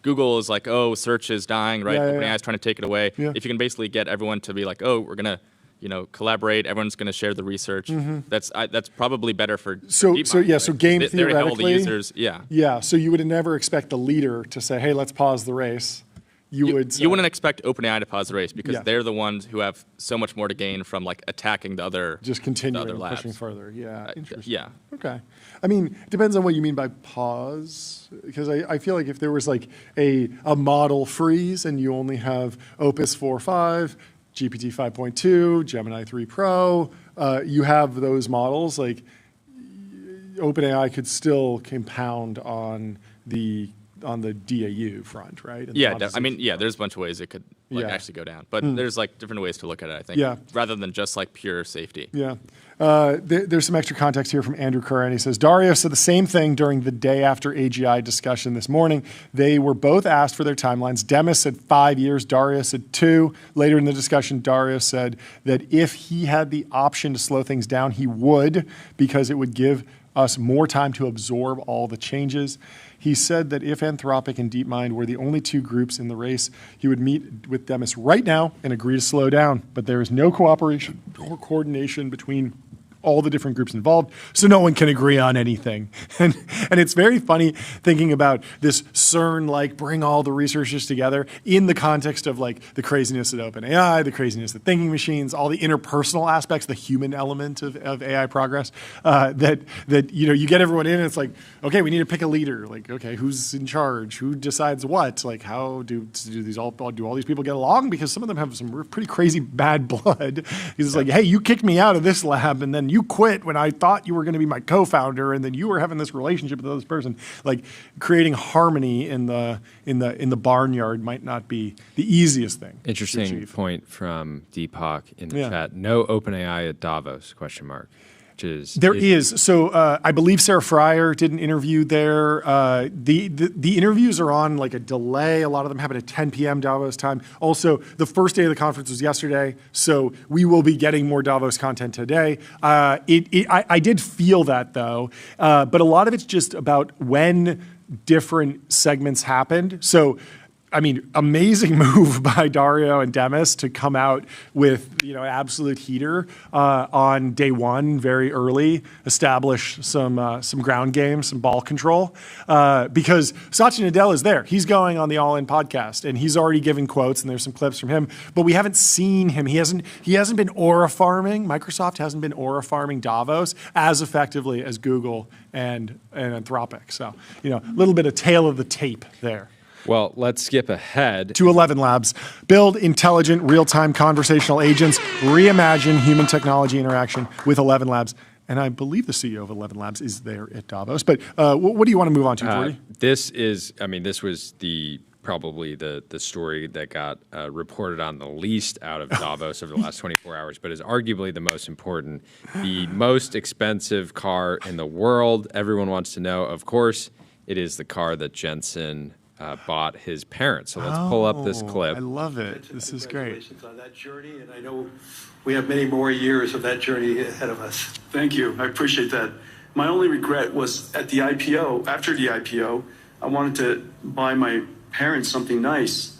Google is search is dying, right? OpenAI is trying to take it away. Yeah. If you can basically get everyone to be we're gonna collaborate. Everyone's gonna share the research. That's probably better for DeepMind, So game theoretically, all the users. Yeah. So you would never expect the leader to say, "Hey, let's pause the race." You wouldn't expect OpenAI to pause the race because they're the ones who have so much more to gain from attacking the other just continuing the other labs. Pushing further. Yeah, interesting. Yeah. Okay. It depends on what you mean by pause, because I feel like if there was a model freeze and you only have Opus 4.5, GPT 5.2, Gemini 3 Pro, you have those models, OpenAI could still compound on the DAU front, right? And there's a bunch of ways it could actually go down, but there's different ways to look at it, I think, rather than just pure safety. Yeah. There's some extra context here from Andrew Curran. He says, Dario said the same thing during the day after AGI discussion this morning. They were both asked for their timelines. Demis said 5 years, Dario said 2. Later in the discussion, Dario said that if he had the option to slow things down, he would, because it would give us more time to absorb all the changes. He said that if Anthropic and DeepMind were the only two groups in the race, he would meet with Demis right now and agree to slow down. But there is no cooperation or coordination between all the different groups involved, so no one can agree on anything. And it's very funny thinking about this CERN, bring all the researchers together in the context of the craziness at OpenAI, the craziness at thinking machines, all the interpersonal aspects, the human element of AI progress, that you get everyone in and it's okay, we need to pick a leader. Okay, who's in charge? Who decides what? How do all these people get along? Because some of them have some pretty crazy bad blood. He's hey, you kicked me out of this lab, and then person. You quit when I thought you were going to be my co-founder, and then you were having this relationship with this person. Like creating harmony in the barnyard might not be the easiest thing. Interesting point from Deepak in the chat. No OpenAI at Davos? ? There is. So I believe Sarah Fryer did an interview there. The interviews are on like a delay. A lot of them happen at 10 p.m. Davos time. Also, the first day of the conference was yesterday, so we will be getting more Davos content today. I did feel that though, but a lot of it's just about when different segments happened. So I mean, amazing move by Dario and Demis to come out with, you know, absolute heater on day one, very early, establish some ground game, some ball control, because Satya Nadella is there. He's going on the All In podcast, and he's already given quotes, and there's some clips from him, but we haven't seen him. He hasn't been aura farming. Microsoft hasn't been aura farming Davos as effectively as Google and Anthropic. So, you know, a little bit of tail of the tape there. Well, let's skip ahead to 11 Labs. Build intelligent, real-time conversational agents. Reimagine human technology interaction with 11 Labs. And I believe the CEO of 11 Labs is there at Davos. But what do you want to move on to, Jordy? This was probably the story that got reported on the least out of Davos over the last 24 hours, but is arguably the most important. The most expensive car in the world. Everyone wants to know. Of course, it is the car that Jensen bought his parents. So let's pull up this clip. I love it. This is great. Congratulations on that journey, and I know we have many more years of that journey ahead of us. Thank you. I appreciate that. My only regret was at the IPO, after the IPO, I wanted to buy my parents something nice.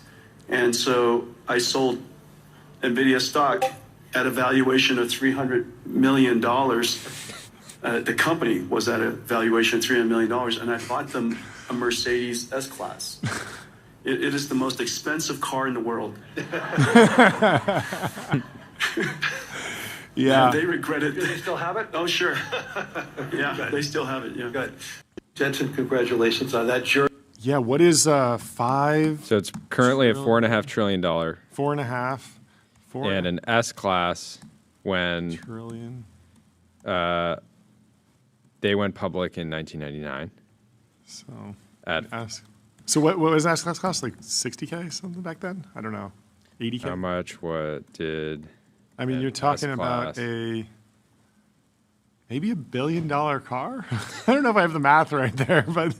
And so I sold NVIDIA stock at a valuation of $300 million. The company was at a valuation of $300 million, and I bought them a Mercedes S-Class. It is the most expensive car in the world. Yeah. And they regret it. Do they still have it? Oh, sure. Yeah, they still have it. Yeah. Good. Jensen, congratulations on that journey. Yeah, what is five? So it's currently a $4.5 trillion. 4.5. And an S-Class when trillion. They went public in 1999. So what was S-Class cost? Like 60K something back then? I don't know. 80K? How much? What did... I mean, you're talking about maybe $1 billion car? I don't know if I have the math right there, but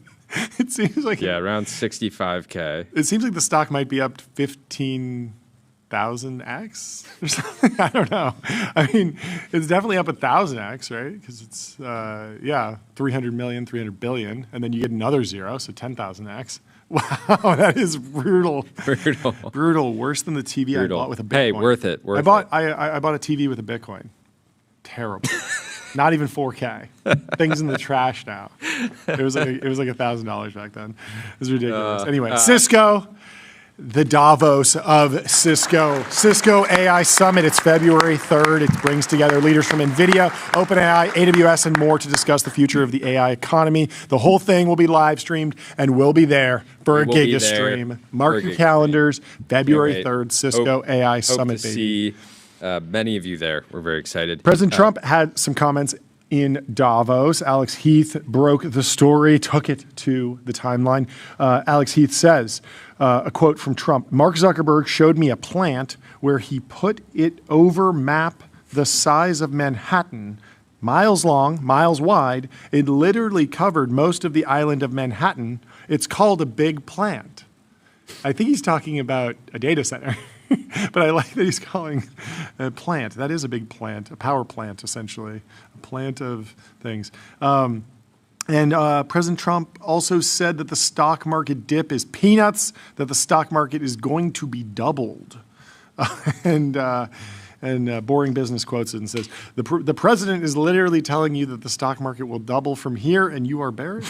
it seems like... Yeah, around 65K. It seems like the stock might be up to 15,000x or something. I don't know. I mean, it's definitely up 1,000x, right? Because it's, 300 million, 300 billion, and then you get another zero, so 10,000x. Wow, that is brutal. Brutal. Worse than the TV I bought with a Bitcoin. Hey, worth it. I bought a TV with a Bitcoin. Terrible. Not even 4K. Things in the trash now. It was like $1,000 back then. It was ridiculous. Anyway, Cisco. The Davos of Cisco AI Summit. It's February 3rd. It brings together leaders from NVIDIA, OpenAI, AWS, and more to discuss the future of the AI economy. The whole thing will be live streamed and we'll be there for a giga stream. Mark your calendars, February 3rd, Cisco AI Summit. Hope to see many of you there. We're very excited. President Trump had some comments in Davos. Alex Heath broke the story, took it to the timeline. Alex Heath says, a quote from Trump, Mark Zuckerberg showed me a plant where he put it over map the size of Manhattan, miles long, miles wide. It literally covered most of the island of Manhattan. It's called a big plant. I think he's talking about a data center. But I like that he's calling a plant. That is a big plant, a power plant, essentially, a plant of things. And President Trump also said that the stock market dip is peanuts, that the stock market is going to be doubled. And Boring Business quotes it and says, the president is literally telling you that the stock market will double from here and you are bearish.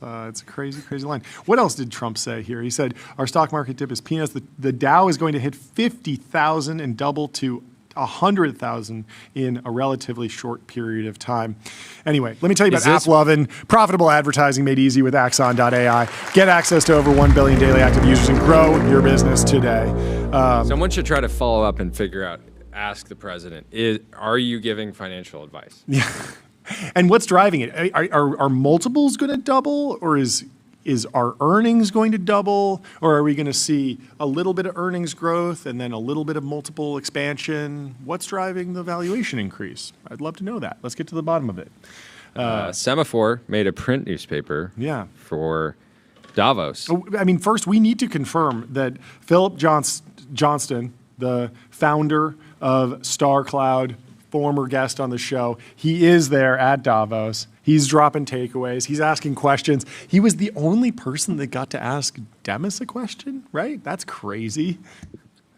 It's a crazy, crazy line. What else did Trump say here? He said, our stock market dip is peanuts. The Dow is going to hit 50,000 and double to 100,000 in a relatively short period of time. Anyway, let me tell you about AppLovin, profitable advertising made easy with Axon.ai. Get access to over 1 billion daily active users and grow your business today. Someone should try to follow up and figure out ask the president, are you giving financial advice? Yeah. And what's driving it? Are multiples going to double, or is our earnings going to double, or are we going to see a little bit of earnings growth and then a little bit of multiple expansion? What's driving the valuation increase? I'd love to know that. Let's get to the bottom of it. Semaphore made a print newspaper for Davos. I mean, first, we need to confirm that Philip Johnston, the founder of StarCloud, former guest on the show, he is there at Davos. He's dropping takeaways. He's asking questions. He was the only person that got to ask Demis a question, right? That's crazy.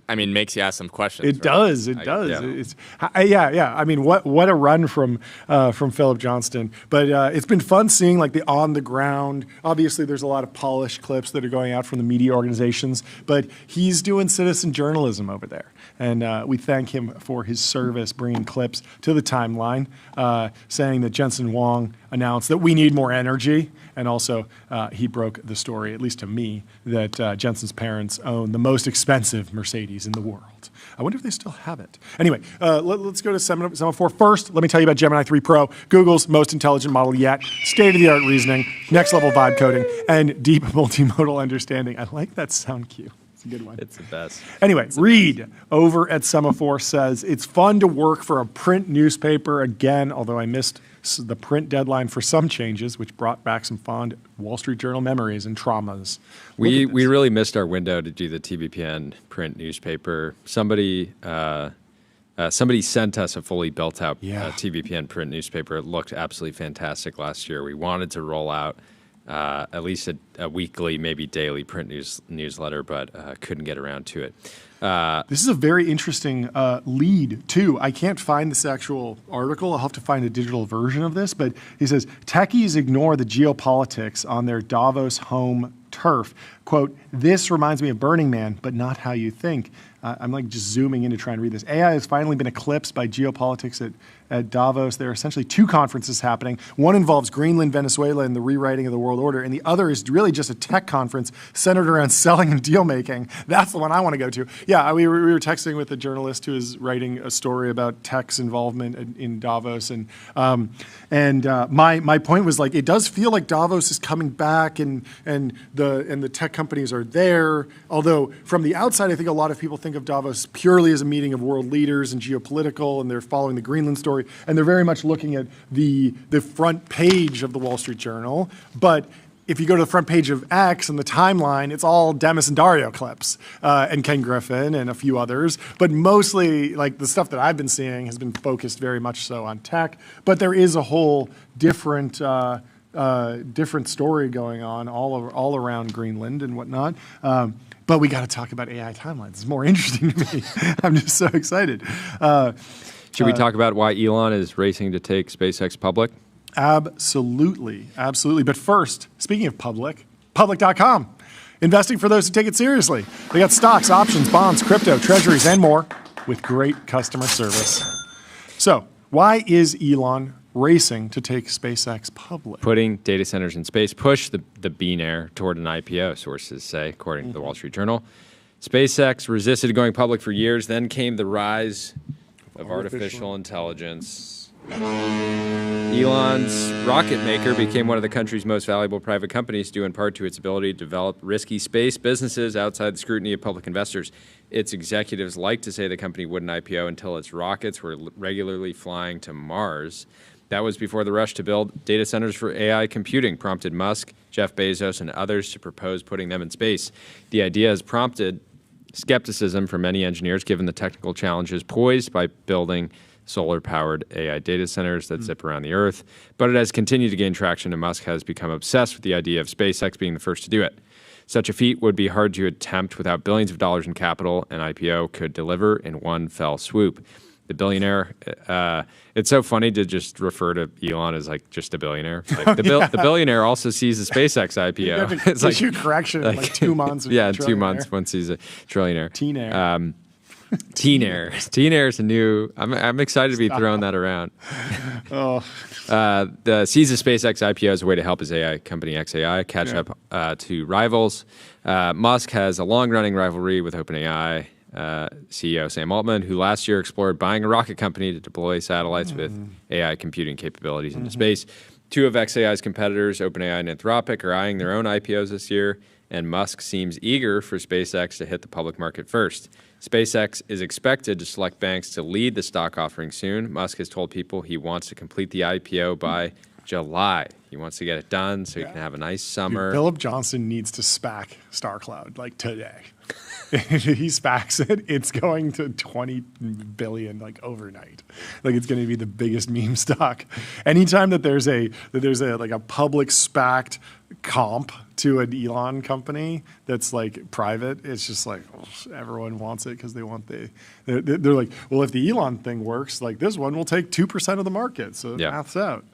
I mean, makes you ask some questions. It does. It does. Yeah. I mean, what a run from Philip Johnston. But it's been fun seeing like the on the ground. Obviously, there's a lot of polished clips that are going out from the media organizations, but he's doing citizen journalism over there, and we thank him for his service, bringing clips to the timeline, saying that Jensen Huang announced that we need more energy. And also, he broke the story, at least to me, that Jensen's parents own the most expensive Mercedes in the world. I wonder if they still have it. Anyway, let's go to Semaphore. First, let me tell you about Gemini 3 Pro, Google's most intelligent model yet, state-of-the-art reasoning, next-level vibe coding, and deep multimodal understanding. I like that sound cue. It's a good one. It's the best. Anyway, Reed over at Semaphore says, it's fun to work for a print newspaper again, although I missed the print deadline for some changes, which brought back some fond Wall Street Journal memories and traumas. We really missed our window to do the TBPN print newspaper. Somebody sent us a fully built out TBPN print newspaper. It looked absolutely fantastic last year. We wanted to roll out at least a weekly, maybe daily print newsletter, but couldn't get around to it. This is a very interesting lead, too. I can't find this actual article. I'll have to find a digital version of this. But he says, techies ignore the geopolitics on their Davos home turf. Quote, this reminds me of Burning Man, but not how you think. I'm like just zooming in to try and read this. AI has finally been eclipsed by geopolitics at Davos. There are essentially two conferences happening. One involves Greenland, Venezuela, and the rewriting of the world order, and the other is really just a tech conference centered around selling and deal making. That's the one I want to go to. Yeah, we were texting with a journalist who is writing a story about tech's involvement in Davos, and my point was like it does feel like Davos is coming back, and the tech companies are there. Although from the outside, I think a lot of people think of Davos purely as a meeting of world leaders and geopolitical, and they're following the Greenland story, and they're very much looking at the front page of the Wall Street Journal. But if you go to the front page of X and the timeline, it's all Demis and Dario clips, and Ken Griffin and a few others. But mostly, like the stuff that I've been seeing has been focused very much so on tech. But there is a whole different story going on all around Greenland and whatnot. But we got to talk about AI timelines. It's more interesting to me. I'm just so excited. Should we talk about why Elon is racing to take SpaceX public? Absolutely. But first, speaking of public.com. Investing for those who take it seriously. They got stocks, options, bonds, crypto, treasuries, and more with great customer service. So, why is Elon racing to take SpaceX public? Putting data centers in space pushed the billionaire toward an IPO, sources say, according to the Wall Street Journal. SpaceX resisted going public for years, then came the rise of artificial intelligence. Elon's rocket maker became one of the country's most valuable private companies, due in part to its ability to develop risky space businesses outside the scrutiny of public investors. Its executives like to say the company wouldn't IPO until its rockets were regularly flying to Mars. That was before the rush to build data centers for AI computing prompted Musk, Jeff Bezos, and others to propose putting them in space. The idea has prompted skepticism from many engineers, given the technical challenges posed by building solar-powered AI data centers that zip around the Earth. But it has continued to gain traction, and Musk has become obsessed with the idea of SpaceX being the first to do it. Such a feat would be hard to attempt without billions of dollars in capital, and IPO could deliver in one fell swoop. The billionaire, it's so funny to just refer to Elon as like just a billionaire. Like the billionaire also sees the SpaceX IPO. It's like correction in like 2 months. Yeah, in 2 months once he's a trillionaire. Teenaire. Teenaire is a new. I'm excited to be throwing that around. Sees the SpaceX IPO as a way to help his AI company XAI catch up to rivals. Musk has a long-running rivalry with OpenAI. CEO Sam Altman, who last year explored buying a rocket company to deploy satellites with AI computing capabilities into space. Two of xAI's competitors, OpenAI and Anthropic, are eyeing their own IPOs this year, and Musk seems eager for SpaceX to hit the public market first. SpaceX is expected to select banks to lead the stock offering soon. Musk has told people he wants to complete the IPO by July. He wants to get it done so he can have a nice summer. Dude, Philip Johnson needs to SPAC StarCloud like today. If he SPACs it, it's going to 20 billion like overnight. Like it's going to be the biggest meme stock. Anytime that there's a like a public SPACed comp to an Elon company that's like private, it's just like everyone wants it because they want they're like, well, if the Elon thing works, like this one will take 2% of the market, so it maths out.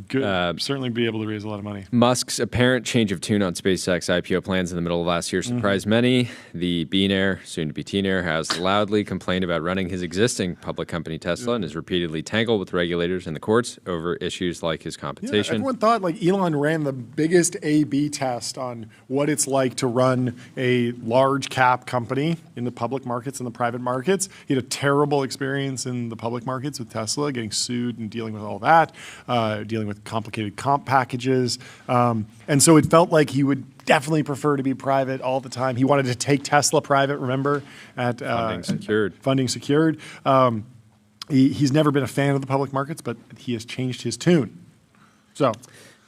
Good. Certainly be able to raise a lot of money. Musk's apparent change of tune on SpaceX IPO plans in the middle of last year surprised many. The Bean-heir, soon to be Teen-heir, has loudly complained about running his existing public company Tesla and is repeatedly tangled with regulators and the courts over issues like his compensation. Everyone thought like Elon ran the biggest A/B test on what it's like to run a large cap company in the public markets and the private markets. He had a terrible experience in the public markets with Tesla, getting sued and dealing with all that, dealing with complicated comp packages. And so it felt like he would definitely prefer to be private all the time. He wanted to take Tesla private, remember? At Funding secured. He's never been a fan of the public markets, but he has changed his tune. So,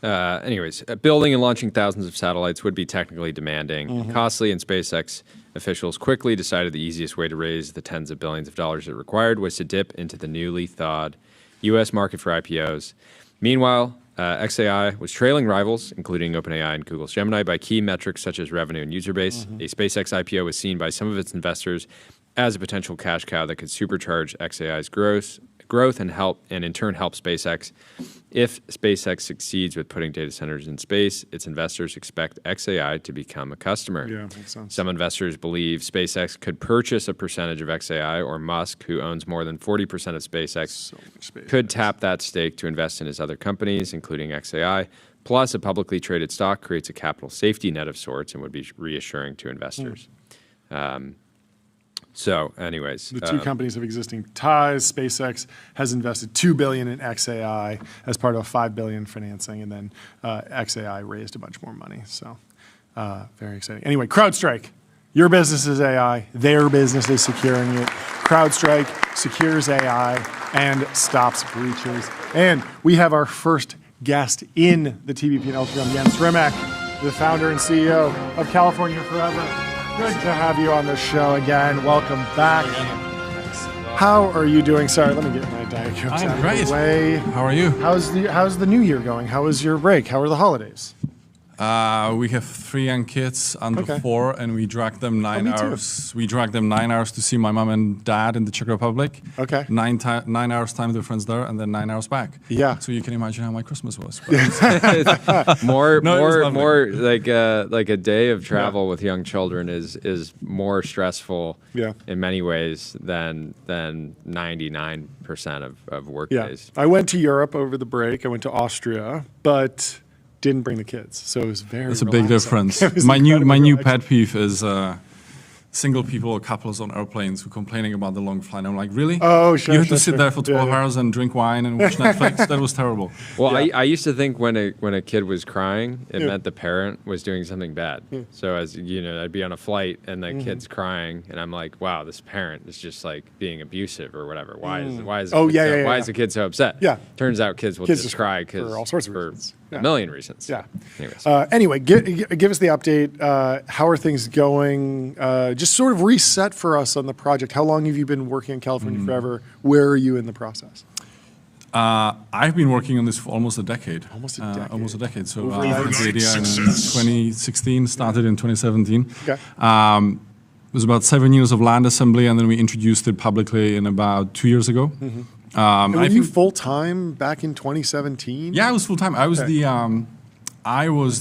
anyways, building and launching thousands of satellites would be technically demanding and costly, and SpaceX officials quickly decided the easiest way to raise the tens of billions of dollars it required was to dip into the newly thawed U.S. market for IPOs. Meanwhile, xAI was trailing rivals, including OpenAI and Google's Gemini, by key metrics such as revenue and user base. A SpaceX IPO was seen by some of its investors as a potential cash cow that could supercharge xAI's growth and in turn help SpaceX. If SpaceX succeeds with putting data centers in space, its investors expect xAI to become a customer. Yeah, makes sense. Some investors believe SpaceX could purchase a percentage of xAI, or Musk, who owns more than 40% of SpaceX, could tap that stake to invest in his other companies, including xAI. Plus, a publicly traded stock creates a capital safety net of sorts and would be reassuring to investors. So, anyways, the two companies have existing ties. SpaceX has invested $2 billion in xAI as part of a $5 billion financing, and then xAI raised a bunch more money. So, very exciting. Anyway, CrowdStrike. Your business is AI. Their business is securing it. CrowdStrike secures AI and stops breaches. And we have our first guest in the TBPN Ultra Room, Jens Rimac, the founder and CEO of California Forever. Good to have you on the show again. Welcome back. How are you doing? Sorry, let me get my Diet Coke out of the way. How are you? How's the new year going? How was your break? How were the holidays? We have 3 young kids under 4, and we dragged them 9 hours. We dragged them 9 hours to see my mom and dad in the Czech Republic. Okay. 9 hours time difference there, and then 9 hours back. Yeah. So you can imagine how my Christmas was. more like a day of travel with young children is more stressful in many ways than 99% of work days. I went to Europe over the break. I went to Austria, but didn't bring the kids, so it was very. That's a big difference. My new pet peeve is single people or couples on airplanes who are complaining about the long flight. I'm like, really? Oh, sure. You have to sit there for 12 hours and drink wine and watch Netflix. That was terrible. Well, I used to think when a kid was crying, it meant the parent was doing something bad. So as you know, I'd be on a flight and the kid's crying, and I'm like, wow, this parent is just like being abusive or whatever. Why is the kid so upset? Yeah. Turns out kids will just cry for all sorts of reasons. A million reasons. Yeah. Anyways. Anyway, give us the update. How are things going? Just sort of reset for us on the project. How long have you been working on California Forever? Where are you in the process? I've been working on this for almost a decade. Almost a decade. So the idea in 2016, started in 2017. Okay. It was about 7 years of land assembly, and then we introduced it publicly in about 2 years ago. Were you full time back in 2017? Yeah, I was full time. I was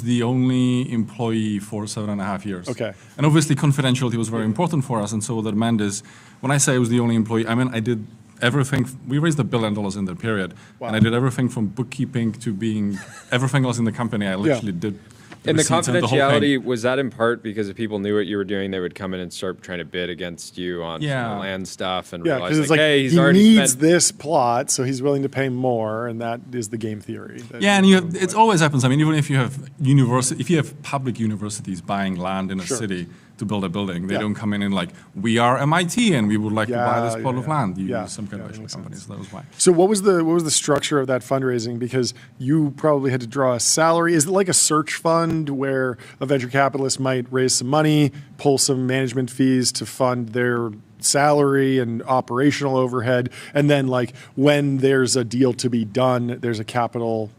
the only employee for 7.5 years. Okay. And obviously confidentiality was very important for us. And so what that meant is, when I say I was the only employee, I mean I did everything. We raised $1 billion in that period. Wow. And I did everything from bookkeeping to being everything else in the company. I literally did And the receipts and the whole thing. confidentiality, was that in part because if people knew what you were doing, they would come in and start trying to bid against you on some of the land stuff and Yeah, realize, because like, it's like hey, he's he already needs spent. this plot, so he's willing to pay more, and that is the game theory. Yeah, and it always happens. I mean, even if you have public universities buying land in a city to build a building, they don't come in and like, we are MIT and we would like to buy this plot of land. You use some conventional companies. So that was why. So what was the structure of that fundraising? Because you probably had to draw a salary. Is it like a search fund where a venture capitalist might raise some money, pull some management fees to fund their salary and operational overhead, and then like when there's a deal to be done, there's a capital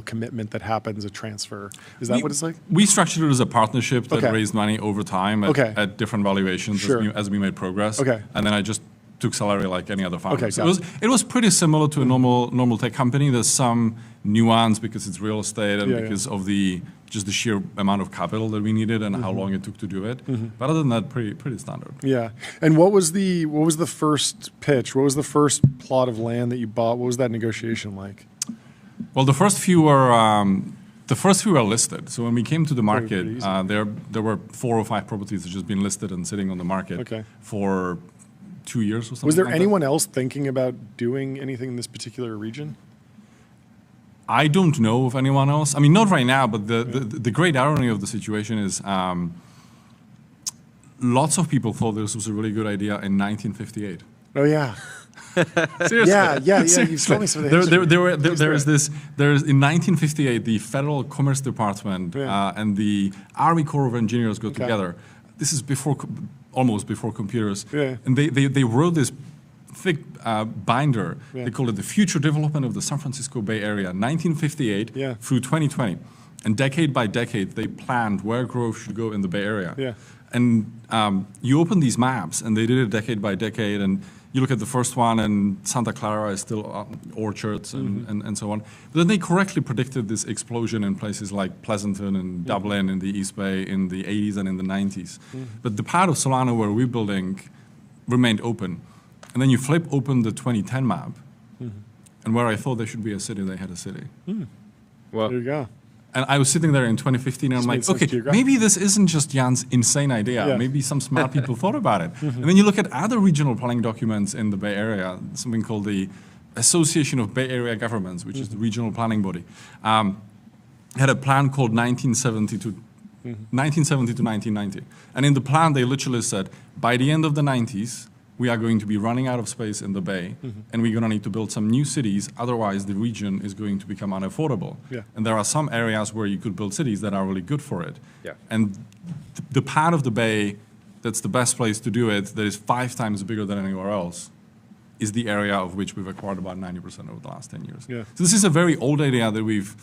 commitment that happens, a transfer. Is that what it's like? We structured it as a partnership that raised money over time at different valuations as we made progress. And then I just took salary like any other founder. So it was pretty similar to a normal tech company. There's some nuance because it's real estate and because of just the sheer amount of capital that we needed and how long it took to do it. But other than that, pretty standard. Yeah. And what was the first pitch? What was the first plot of land that you bought? What was that negotiation like? Well, the first few were listed. So when we came to the market, there were 4 or 5 properties that just been listed and sitting on the market for 2 years or something. Was there anyone else thinking about doing anything in this particular region? I don't know of anyone else. I mean, not right now, but the great irony of the situation is lots of people thought this was a really good idea in 1958. Oh, yeah. Seriously. Yeah. You've told me some of the history. There's in 1958, the Federal Commerce Department and the Army Corps of Engineers got together. This is almost before computers. And they wrote this thick binder. They called it the Future Development of the San Francisco Bay Area, 1958 through 2020. And decade by decade, they planned where growth should go in the Bay Area. And you open these maps, and they did it decade by decade, and you look at the first one, and Santa Clara is still orchards and so on. But then they correctly predicted this explosion in places like Pleasanton and Dublin in the East Bay in the 80s and in the 90s. But the part of Solana where we're building remained open. And then you flip open the 2010 map, and where I thought there should be a city, they had a city. Well, there you go. And I was sitting there in 2015, and I'm like, okay, maybe this isn't just Jan's insane idea. Maybe some smart people thought about it. And then you look at other regional planning documents in the Bay Area, something called the Association of Bay Area Governments, which is the regional planning body, had a plan called 1970 to 1990. And in the plan, they literally said, by the end of the 90s, we are going to be running out of space in the Bay, and we're going to need to build some new cities. Otherwise, the region is going to become unaffordable. And there are some areas where you could build cities that are really good for it. And the part of the Bay that's the best place to do it, that is 5 times bigger than anywhere else, is the area of which we've acquired about 90% over the last 10 years. So this is a very old idea that we've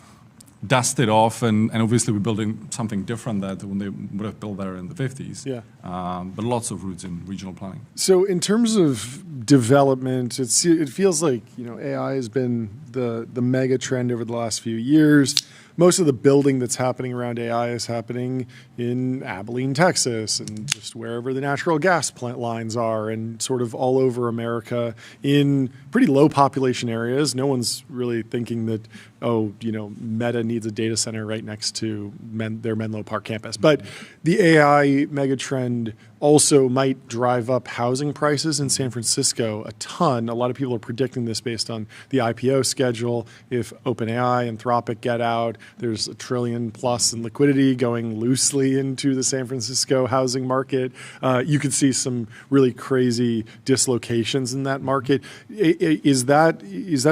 dusted off, and obviously we're building something different that when they would have built there in the 50s. But lots of roots in regional planning. So in terms of development, it feels like AI has been the mega trend over the last few years. Most of the building that's happening around AI is happening in Abilene, Texas, and just wherever the natural gas plant lines are, and sort of all over America in pretty low population areas. No one's really thinking that, Meta needs a data center right next to their Menlo Park campus. But the AI megatrend also might drive up housing prices in San Francisco a ton. A lot of people are predicting this based on the IPO schedule. If OpenAI, Anthropic get out, there's $1 trillion plus in liquidity going loosely into the San Francisco housing market. You could see some really crazy dislocations in that market. Is that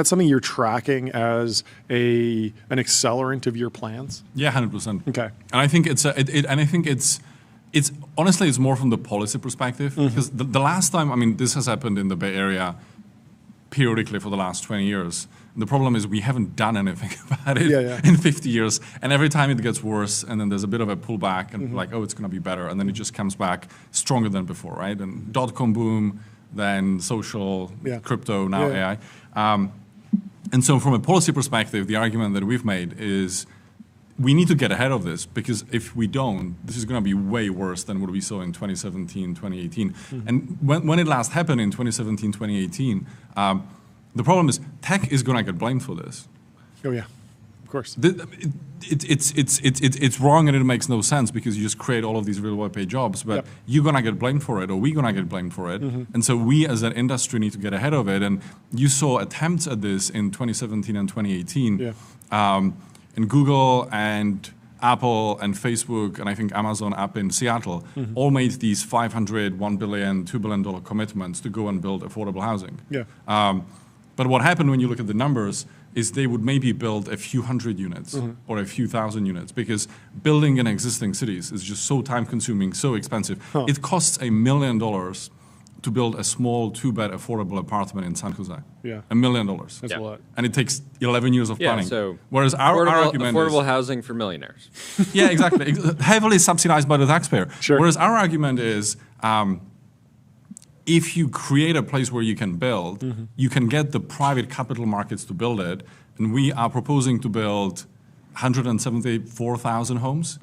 something you're tracking as an accelerant of your plans? Yeah, 100%. Okay. And I think it's honestly, it's more from the policy perspective, because the last time, this has happened in the Bay Area periodically for the last 20 years. The problem is we haven't done anything about it in 50 years. And every time it gets worse, and then there's a bit of a pullback, and it's going to be better. And then it just comes back stronger than before, right? And dot-com boom, then social, crypto, now AI. And so from a policy perspective, the argument that we've made is we need to get ahead of this, because if we don't, this is going to be way worse than what we saw in 2017, 2018. And when it last happened in 2017, 2018, the problem is tech is going to get blamed for this. Oh, yeah. of course. It's wrong and it makes no sense because you just create all of these really well-paid jobs, but you're gonna get blamed for it, or we're gonna get blamed for it. And so we as an industry need to get ahead of it. And you saw attempts at this in 2017 and 2018. And Google and Apple and Facebook and I think Amazon up in Seattle all made these $500, $1 billion, $2 billion commitments to go and build affordable housing. But what happened when you look at the numbers is they would maybe build a few hundred units or a few thousand units because building in existing cities is just so time consuming, so expensive. It costs $1 million to build a small 2-bed affordable apartment in San Jose. $1 million. That's a lot. And it takes 11 years of planning. So whereas our argument affordable is, housing for millionaires. Yeah, exactly. Heavily subsidized by the taxpayer. Sure. Whereas our argument is, if you create a place where you can build, you can get the private capital markets to build it. And we are proposing to build 174,000 homes.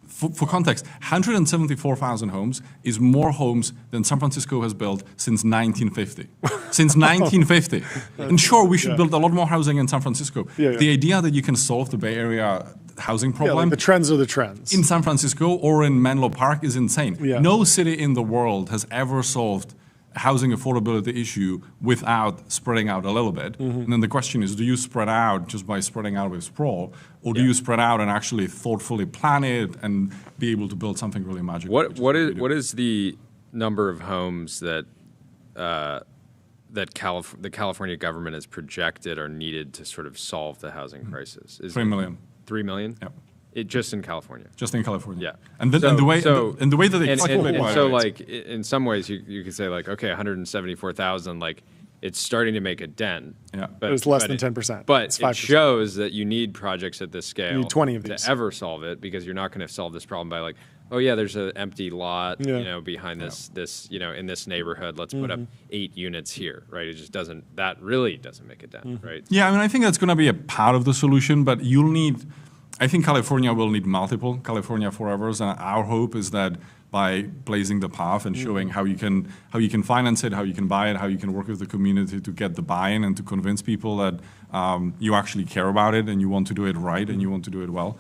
For context, 174,000 homes is more homes than San Francisco has built since 1950. Since 1950. And sure, we should build a lot more housing in San Francisco. The idea that you can solve the Bay Area housing problem. Like the trends are the trends. In San Francisco or in Menlo Park is insane. No city in the world has ever solved a housing affordability issue without spreading out a little bit. And then the question is, do you spread out just by spreading out with sprawl, or do you spread out and actually thoughtfully plan it and be able to build something really magical? What is the number of homes that the California government has projected are needed to sort of solve the housing crisis? 3 million. 3 million? Yep. Just in California. Just in California. Yeah. And the way that they calculate and so like in some ways you could say like, okay, 174,000, like it's starting to make a dent. But it's less than 10%. But it's it shows that you need projects at this scale. You need 20 of these to ever solve it, because you're not going to solve this problem by like, oh yeah, there's an empty lot, behind this, in this neighborhood. Let's put up 8 units here, right? It just doesn't. That really doesn't make a dent, right? Yeah, I mean, I think that's going to be a part of the solution, but you'll need. I think California will need multiple California forevers, and our hope is that by blazing the path and showing how you can finance it, how you can buy it, how you can work with the community to get the buy-in and to convince people that you actually care about it and you want to do it right and you want to do it well.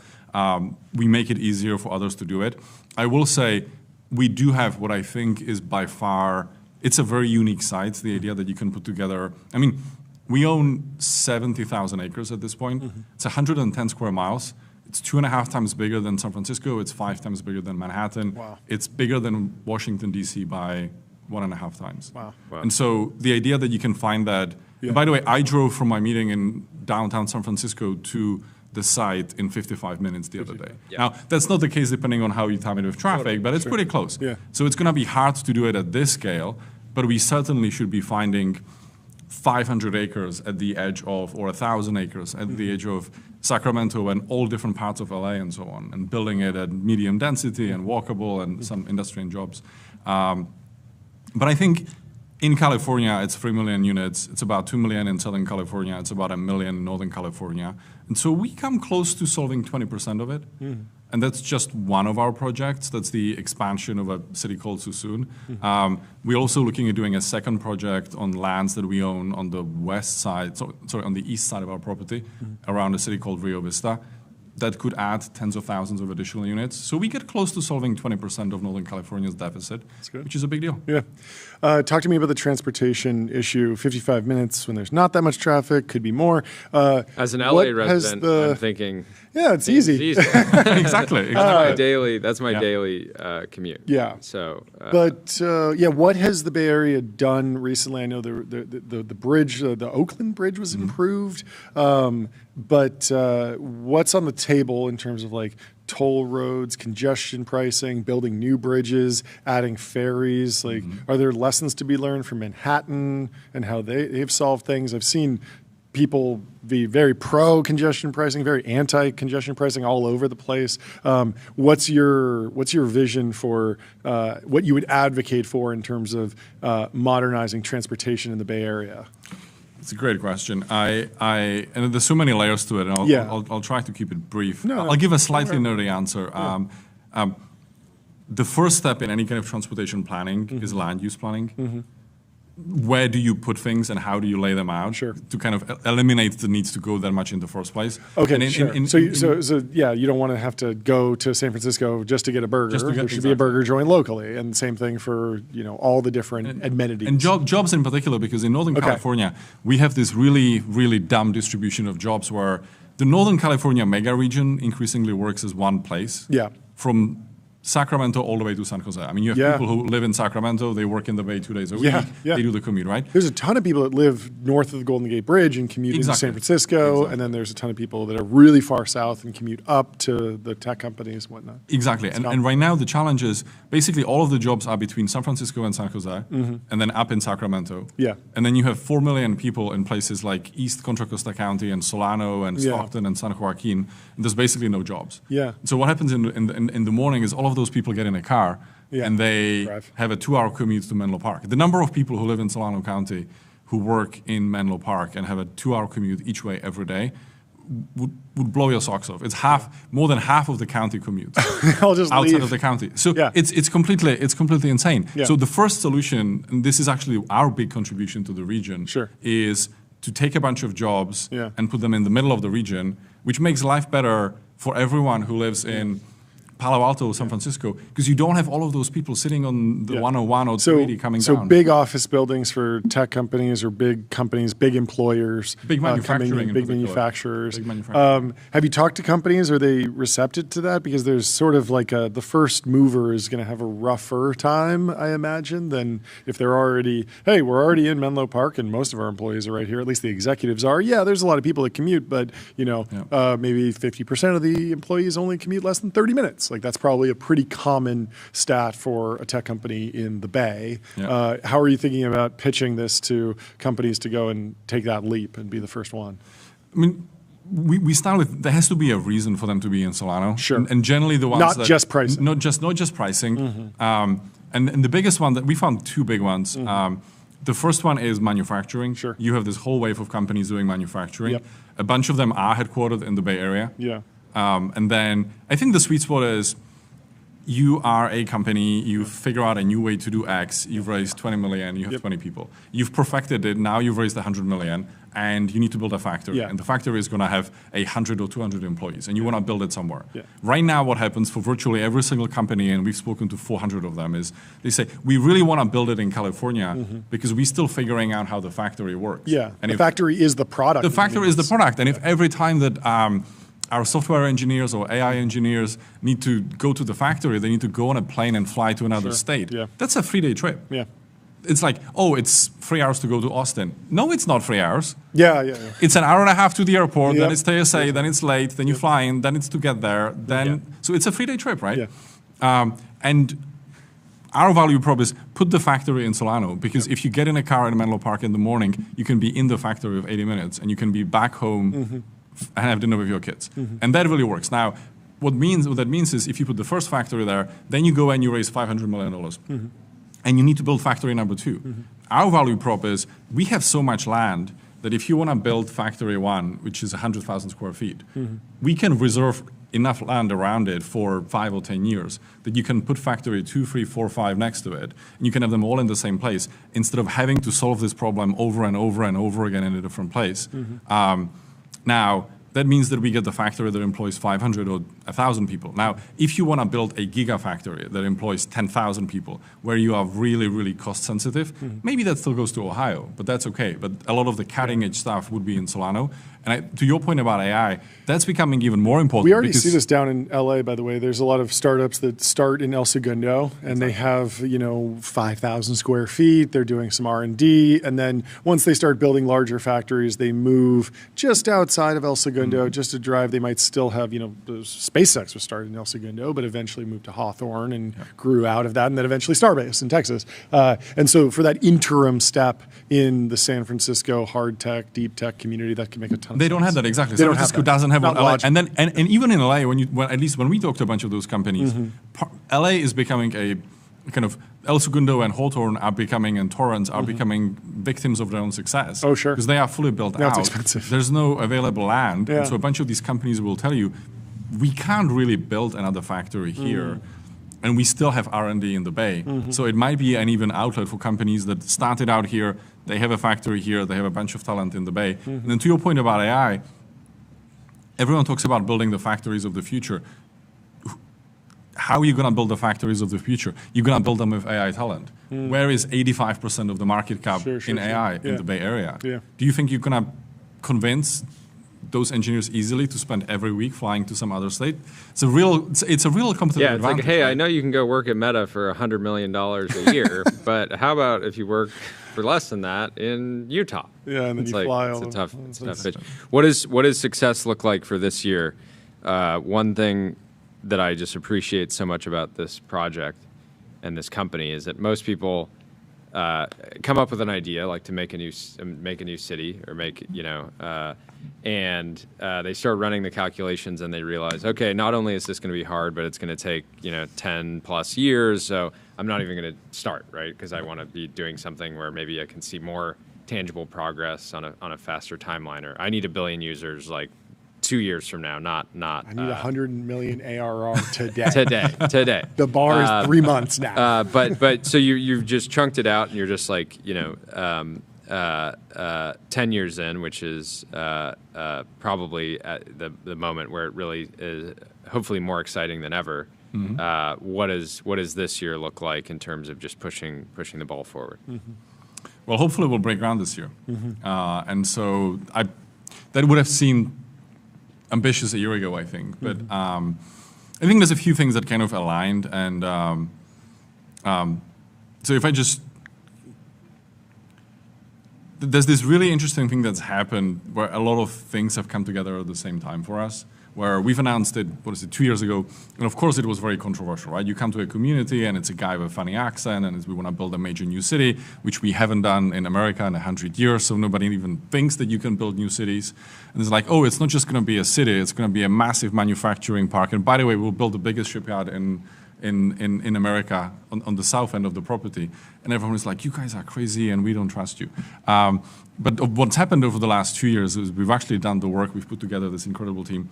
We make it easier for others to do it. I will say we do have what I think is by far, it's a very unique site, the idea that you can put together, I mean, we own 70,000 acres at this point. It's 110 square miles. It's 2.5 times bigger than San Francisco. It's 5 times bigger than Manhattan. Wow. It's bigger than Washington, D.C. by 1.5 times. Wow. And so the idea that you can find that, and by the way, I drove from my meeting in downtown San Francisco to the site in 55 minutes the other day. Now, that's not the case depending on how you time it with traffic, but it's pretty close. So it's going to be hard to do it at this scale, but we certainly should be finding 500 acres at the edge of, or 1,000 acres at the edge of Sacramento and all different parts of LA and so on, and building it at medium density and walkable and some industry and jobs. But I think in California, it's 3 million units. It's about 2 million in Southern California. It's about 1 million in Northern California. And so we come close to solving 20% of it. And that's just one of our projects. That's the expansion of a city called Suisun. We're also looking at doing a second project on lands that we own on the west side, on the east side of our property, around a city called Rio Vista. That could add tens of thousands of additional units. So we get close to solving 20% of Northern California's deficit, which is a big deal. Yeah. Talk to me about the transportation issue. 55 minutes when there's not that much traffic, could be more. As an LA resident, I'm thinking... Yeah, it's easy. Exactly. That's my daily commute. Yeah. So, but what has the Bay Area done recently? I know the bridge, the Oakland Bridge, was improved. But what's on the table in terms of like toll roads, congestion pricing, building new bridges, adding ferries? Like, are there lessons to be learned from Manhattan and how they've solved things? I've seen people be very pro-congestion pricing, very anti-congestion pricing all over the place. What's your vision for what you would advocate for in terms of modernizing transportation in the Bay Area? It's a great question. And there's so many layers to it, and I'll try to keep it brief. I'll give a slightly nerdy answer. The first step in any kind of transportation planning is land use planning. where do you put things and how do you lay them out to kind of eliminate the needs to go that much in the first place. Okay, And sure. So yeah, you don't want to have to go to San Francisco just to get a burger. Just to get- There should be a burger joint locally, and same thing for all the different amenities. And jobs in particular, because in Northern California, we have this really, really dumb distribution of jobs where the Northern California mega region increasingly works as one place. Yeah. From Sacramento all the way to San Jose. I mean, you have people who live in Sacramento, they work in the Bay 2 days a week, they do the commute, right? There's a ton of people that live north of the Golden Gate Bridge and commute into San Francisco, and then there's a ton of people that are really far south and commute up to the tech companies and whatnot. Exactly. And right now the challenge is basically all of the jobs are between San Francisco and San Jose, and then up in Sacramento. Yeah. And then you have 4 million people in places like East Contra Costa County and Solano and Stockton and San Joaquin. And there's basically no jobs. Yeah. So what happens in the morning is all of those people get in a car and they have a 2-hour commute to Menlo Park. The number of people who live in Solano County who work in Menlo Park and have a 2-hour commute each way every day would blow your socks off. It's more than half of the county commute I'll just outside leave. of the county. So it's completely insane. Yeah. So the first solution, and this is actually our big contribution to the region, is to take a bunch of jobs and put them in the middle of the region, which makes life better for everyone who lives in Palo Alto, San Francisco, because you don't have all of those people sitting on the 101 or 280 coming down. So big office buildings for tech companies or big companies, big employers, Big manufacturing, big manufacturers. Big manufacturing. Have you talked to companies? Are they receptive to that? Because there's sort of like the first mover is going to have a rougher time, I imagine, than if they're already, hey, we're already in Menlo Park and most of our employees are right here. At least the executives are. Yeah, there's a lot of people that commute, but maybe 50% of the employees only commute less than 30 minutes. Like that's probably a pretty common stat for a tech company in the Bay. Yeah. How are you thinking about pitching this to companies to go and take that leap and be the first one? I mean, we start with there has to be a reason for them to be in Solano. Sure. And generally the ones not just pricing. Not just pricing. And the biggest one that we found, 2 big ones. The first one is manufacturing. Sure. You have this whole wave of companies doing manufacturing. Yep. A bunch of them are headquartered in the Bay Area. Yeah. And then I think the sweet spot is you are a company, you figure out a new way to do X, you've raised 20 million, you have 20 people. You've perfected it, now you've raised 100 million, and you need to build a factory. Yeah. And the factory is going to have 100 or 200 employees, and you want to build it somewhere. Yeah. Right now, what happens for virtually every single company, and we've spoken to 400 of them, is they say, we really want to build it in California because we're still figuring out how the factory works. Yeah, And the if factory is the product. the factory is the product, and if every time that our software engineers or AI engineers need to go to the factory, they need to go on a plane and fly to another state. Yeah. That's a 3-day trip. Yeah. It's like, oh, it's 3 hours to go to Austin. No, it's not 3 hours. Yeah. It's an hour and a half to the airport, Yep. then it's TSA, then it's late, then you fly in, then it's to get there, then so it's a 3-day trip, right? Yeah. And our value prop is put the factory in Solano, because if you get in a car in Menlo Park in the morning, you can be in the factory of 80 minutes and you can be back home and have dinner with your kids. And that really works. Now, what that means is if you put the first factory there, then you go and you raise $500 million. And you need to build factory number 2. Our value prop is we have so much land that if you want to build factory 1, which is 100,000 square feet, we can reserve enough land around it for 5 or 10 years that you can put factory 2, 3, 4, 5 next to it, and you can have them all in the same place instead of having to solve this problem over and over and over again in a different place. Now, that means that we get the factory that employs 500 or 1,000 people. Now, if you want to build a gigafactory that employs 10,000 people, where you are really, really cost sensitive, maybe that still goes to Ohio, but that's okay. But a lot of the cutting edge stuff would be in Solano. And to your point about AI, that's becoming even more important. We already see this down in LA, by the way. There's a lot of startups that start in El Segundo, and they have 5,000 square feet. They're doing some R&D, and then once they start building larger factories, they move just outside of El Segundo, just to drive. They might still have SpaceX was started in El Segundo, but eventually moved to Hawthorne and grew out of that, and then eventually Starbase in Texas. And so for that interim step in the San Francisco hard tech, deep tech community, that can make a ton. They don't have that exactly. San Francisco doesn't have what LA, and even in LA, at least when we talk to a bunch of those companies, LA is becoming a kind of El Segundo and Hawthorne are becoming, and Torrance are becoming victims of their own success. Oh, sure. Because they are fully built out. It's expensive. There's no available land, Yeah. and so a bunch of these companies will tell you, we can't really build another factory here. and we still have R&D in the Bay. So it might be an even outlet for companies that started out here, they have a factory here, they have a bunch of talent in the Bay. And then to your point about AI, everyone talks about building the factories of the future. How are you going to build the factories of the future? You're going to build them with AI talent. Where is 85% of the market cap in AI in the Bay Area? Do you think you're going to convince those engineers easily to spend every week flying to some other state? It's a real competitive Yeah, it's advantage. like, hey, right? I know you can go work at Meta for $100 million a year, but how about if you work for less than that in Utah? Yeah, and then it's you fly it's all a tough, over. it's a tough pitch. What does success look like for this year? One thing that I just appreciate so much about this project and this company is that most people come up with an idea, like to make a new city or and they start running the calculations and they realize, okay, not only is this going to be hard, but it's going to take 10 plus years. So I'm not even going to start, right? Because I want to be doing something where maybe I can see more tangible progress on a faster timeline. Or I need 1 billion users like 2 years from now, not. I need 100 million ARR today. Today. The bar is 3 months now. But so you've just chunked it out, and you're just like 10 years in, which is probably at the moment where it really is hopefully more exciting than ever. What does this year look like in terms of just pushing the ball forward? Well, hopefully we'll break ground this year. And so that would have seemed ambitious a year ago, I think. But I think there's a few things that kind of aligned. And so if I just... There's this really interesting thing that's happened where a lot of things have come together at the same time for us, where we've announced it, 2 years ago, and of course it was very controversial, right? You come to a community and it's a guy with a funny accent and we want to build a major new city, which we haven't done in America in 100 years, so nobody even thinks that you can build new cities. And it's like, oh, it's not just going to be a city, it's going to be a massive manufacturing park. And by the way, we'll build the biggest shipyard in America on the south end of the property. And everyone is like, you guys are crazy and we don't trust you. But what's happened over the last 2 years is we've actually done the work, we've put together this incredible team.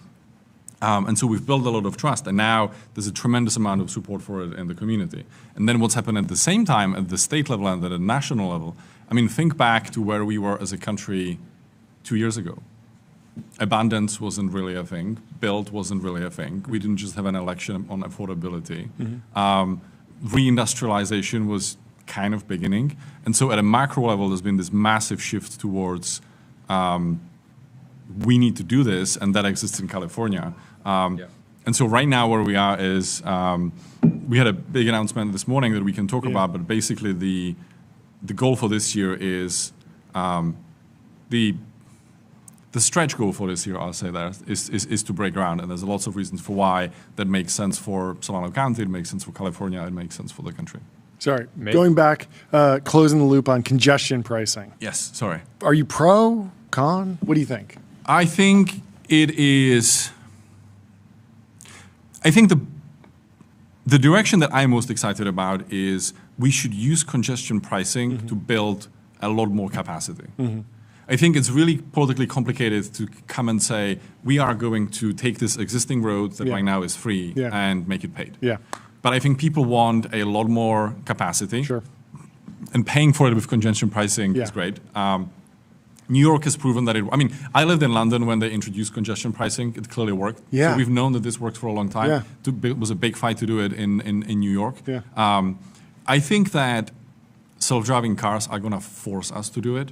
And so we've built a lot of trust, and now there's a tremendous amount of support for it in the community. And then what's happened at the same time at the state level and at the national level, I mean, think back to where we were as a country 2 years ago. Abundance wasn't really a thing. Build wasn't really a thing. We didn't just have an election on affordability. Reindustrialization was kind of beginning. And so at a macro level, there's been this massive shift towards we need to do this, and that exists in California. And so right now where we are is we had a big announcement this morning that we can talk about, but basically the goal for this year is the stretch goal for this year, I'll say that, is to break ground. And there's lots of reasons for why that makes sense for Solano County, it makes sense for California, it makes sense for the country. Sorry, going back, closing the loop on congestion pricing. Yes, sorry. Are you pro, con? What do you think? I think it is... I think the direction that I'm most excited about is we should use congestion pricing to build a lot more capacity. I think it's really politically complicated to come and say, we are going to take this existing road that right now is free and make it paid. But I think people want a lot more capacity. And paying for it with congestion pricing is great. New York has proven that I mean, I lived in London when they introduced congestion pricing. It clearly worked. So we've known that this works for a long time. It was a big fight to do it in New York. I think that self-driving cars are going to force us to do it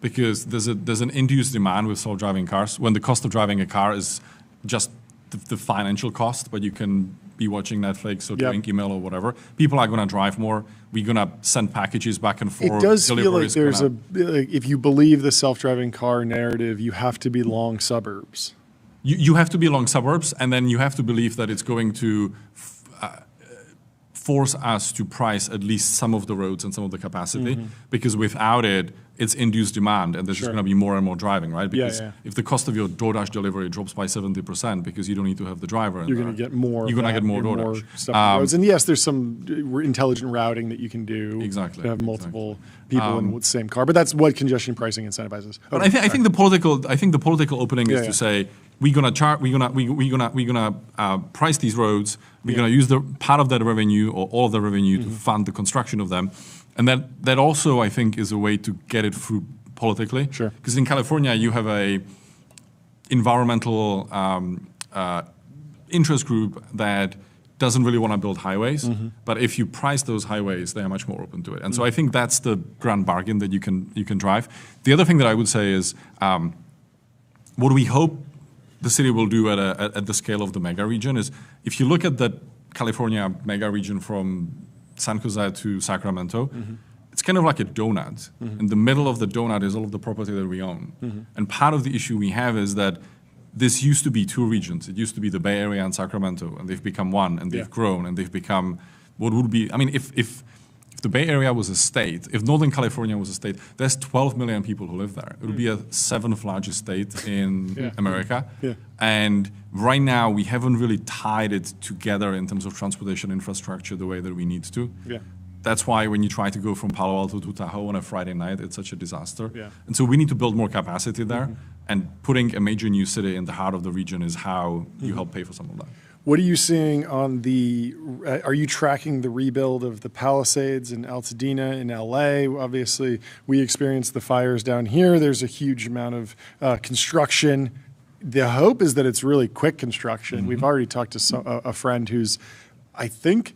because there's an induced demand with self-driving cars when the cost of driving a car is just the financial cost, but you can be watching Netflix or doing email or whatever. People are going to drive more. We're going to send packages back and forth. It does feel like there's if you believe the self-driving car narrative, you have to be long suburbs. You have to be long suburbs, and then you have to believe that it's going to force us to price at least some of the roads and some of the capacity, because without it, it's induced demand, and there's just going to be more and more driving, right? Because if the cost of your DoorDash delivery drops by 70% because you don't need to have the driver, you're going to get more. You're going to get more DoorDash. Stuff on the roads. And yes, there's some intelligent routing that you can do. Exactly. To have multiple people in the same car, but that's what congestion pricing incentivizes. But I think the political opening is to say we're gonna price these roads We're going to use the part of that revenue or all of the revenue to fund the construction of them. And that also, I think, is a way to get it through politically. Sure. Because in California, you have a environmental interest group that doesn't really want to build highways, but if you price those highways, they are much more open to it. And so I think that's the grand bargain that you can drive. The other thing that I would say is what we hope the city will do at the scale of the mega region is if you look at the California mega region from San Jose to Sacramento, it's kind of like a donut. In the middle of the donut is all of the property that we own. And part of the issue we have is that this used to be two regions. It used to be the Bay Area and Sacramento, and they've become one, and they've grown, and they've become what would be, I mean, if the Bay Area was a state, if Northern California was a state, there's 12 million people who live there. It would be a 7th largest state in America. And right now, we haven't really tied it together in terms of transportation infrastructure the way that we need to. That's why when you try to go from Palo Alto to Tahoe on a Friday night, it's such a disaster. And so we need to build more capacity there. And putting a major new city in the heart of the region is how you help pay for some of that. What are you seeing on the, are you tracking the rebuild of the Palisades in Altadena in LA? Obviously, we experienced the fires down here. There's a huge amount of construction. The hope is that it's really quick construction. We've already talked to a friend who's, I think,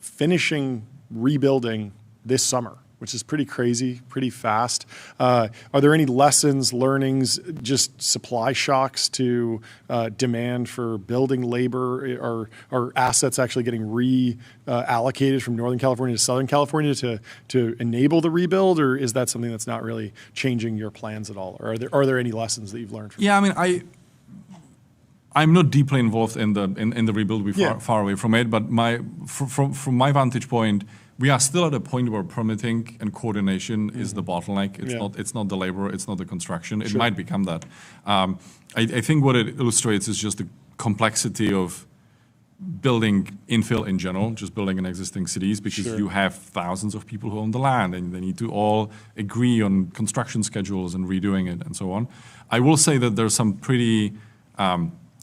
finishing rebuilding this summer, which is pretty crazy, pretty fast. Are there any lessons, learnings, just supply shocks to demand for building labor? Are assets actually getting reallocated from Northern California to Southern California to enable the rebuild, or is that something that's not really changing your plans at all? Or are there any lessons that you've learned from I mean, I'm not deeply involved in the rebuild. We're far away from it, but from my vantage point, we are still at a point where permitting and coordination is the bottleneck. It's not the labor, it's not the construction. It might become that. I think what it illustrates is just the complexity of building infill in general, just building in existing cities, because you have thousands of people who own the land and they need to all agree on construction schedules and redoing it and so on. I will say that there's some pretty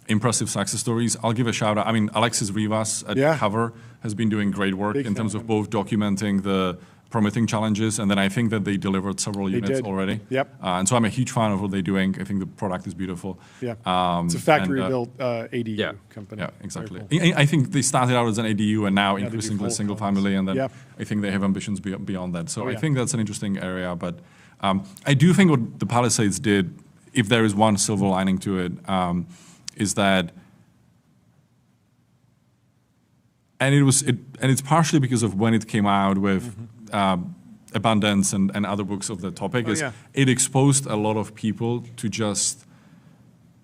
impressive success stories. I'll give a shout out. I mean, Alexis Rivas at Cover has been doing great work in terms of both documenting the permitting challenges, and then I think that they delivered several units already. And so I'm a huge fan of what they're doing. I think the product is beautiful. It's a factory-built ADU company. Yeah, exactly. Cool. I think they started out as an ADU and now increasingly single family, and then I think they have ambitions beyond that. So I think that's an interesting area. But I do think what the Palisades did, if there is one silver lining to it, is that, and it's partially because of when it came out with Abundance and other books of the topic, it exposed a lot of people to just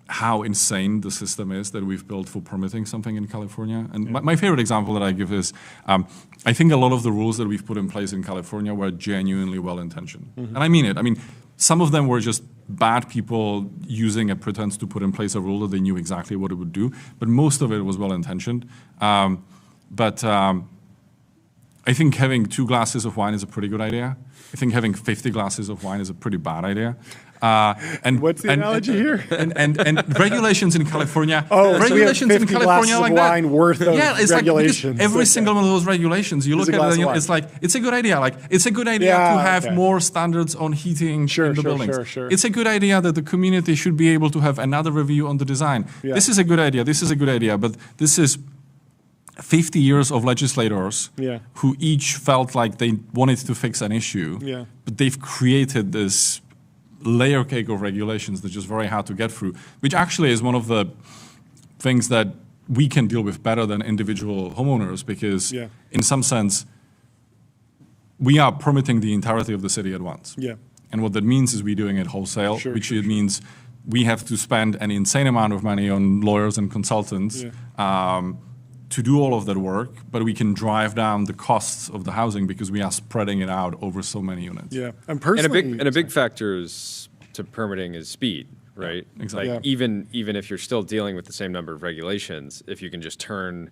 how insane the system is that we've built for permitting something in California. And my favorite example that I give is, I think a lot of the rules that we've put in place in California were genuinely well-intentioned. And I mean it. I mean, some of them were just bad people using a pretense to put in place a rule that they knew exactly what it would do, but most of it was well-intentioned. But I think having 2 glasses of wine is a pretty good idea. I think having 50 glasses of wine is a pretty bad idea. And what's the analogy here? And regulations in California. Regulations in California like that. Wine worth of it's regulations. Like every single one of those regulations, you look at it, and it's like it's a good idea. Like it's a good idea to have more standards on heating in the buildings. It's a good idea that the community should be able to have another review on the design. This is a good idea. This is a good idea. But this is 50 years of legislators who each felt like they wanted to fix an issue, but they've created this layer cake of regulations that's just very hard to get through, which actually is one of the things that we can deal with better than individual homeowners, because in some sense, we are permitting the entirety of the city at once. And what that means is we're doing it wholesale, which means we have to spend an insane amount of money on lawyers and consultants to do all of that work, but we can drive down the costs of the housing because we are spreading it out over so many units. And personally, and a big factor to permitting is speed, right? Exactly. Like even if you're still dealing with the same number of regulations, if you can just turn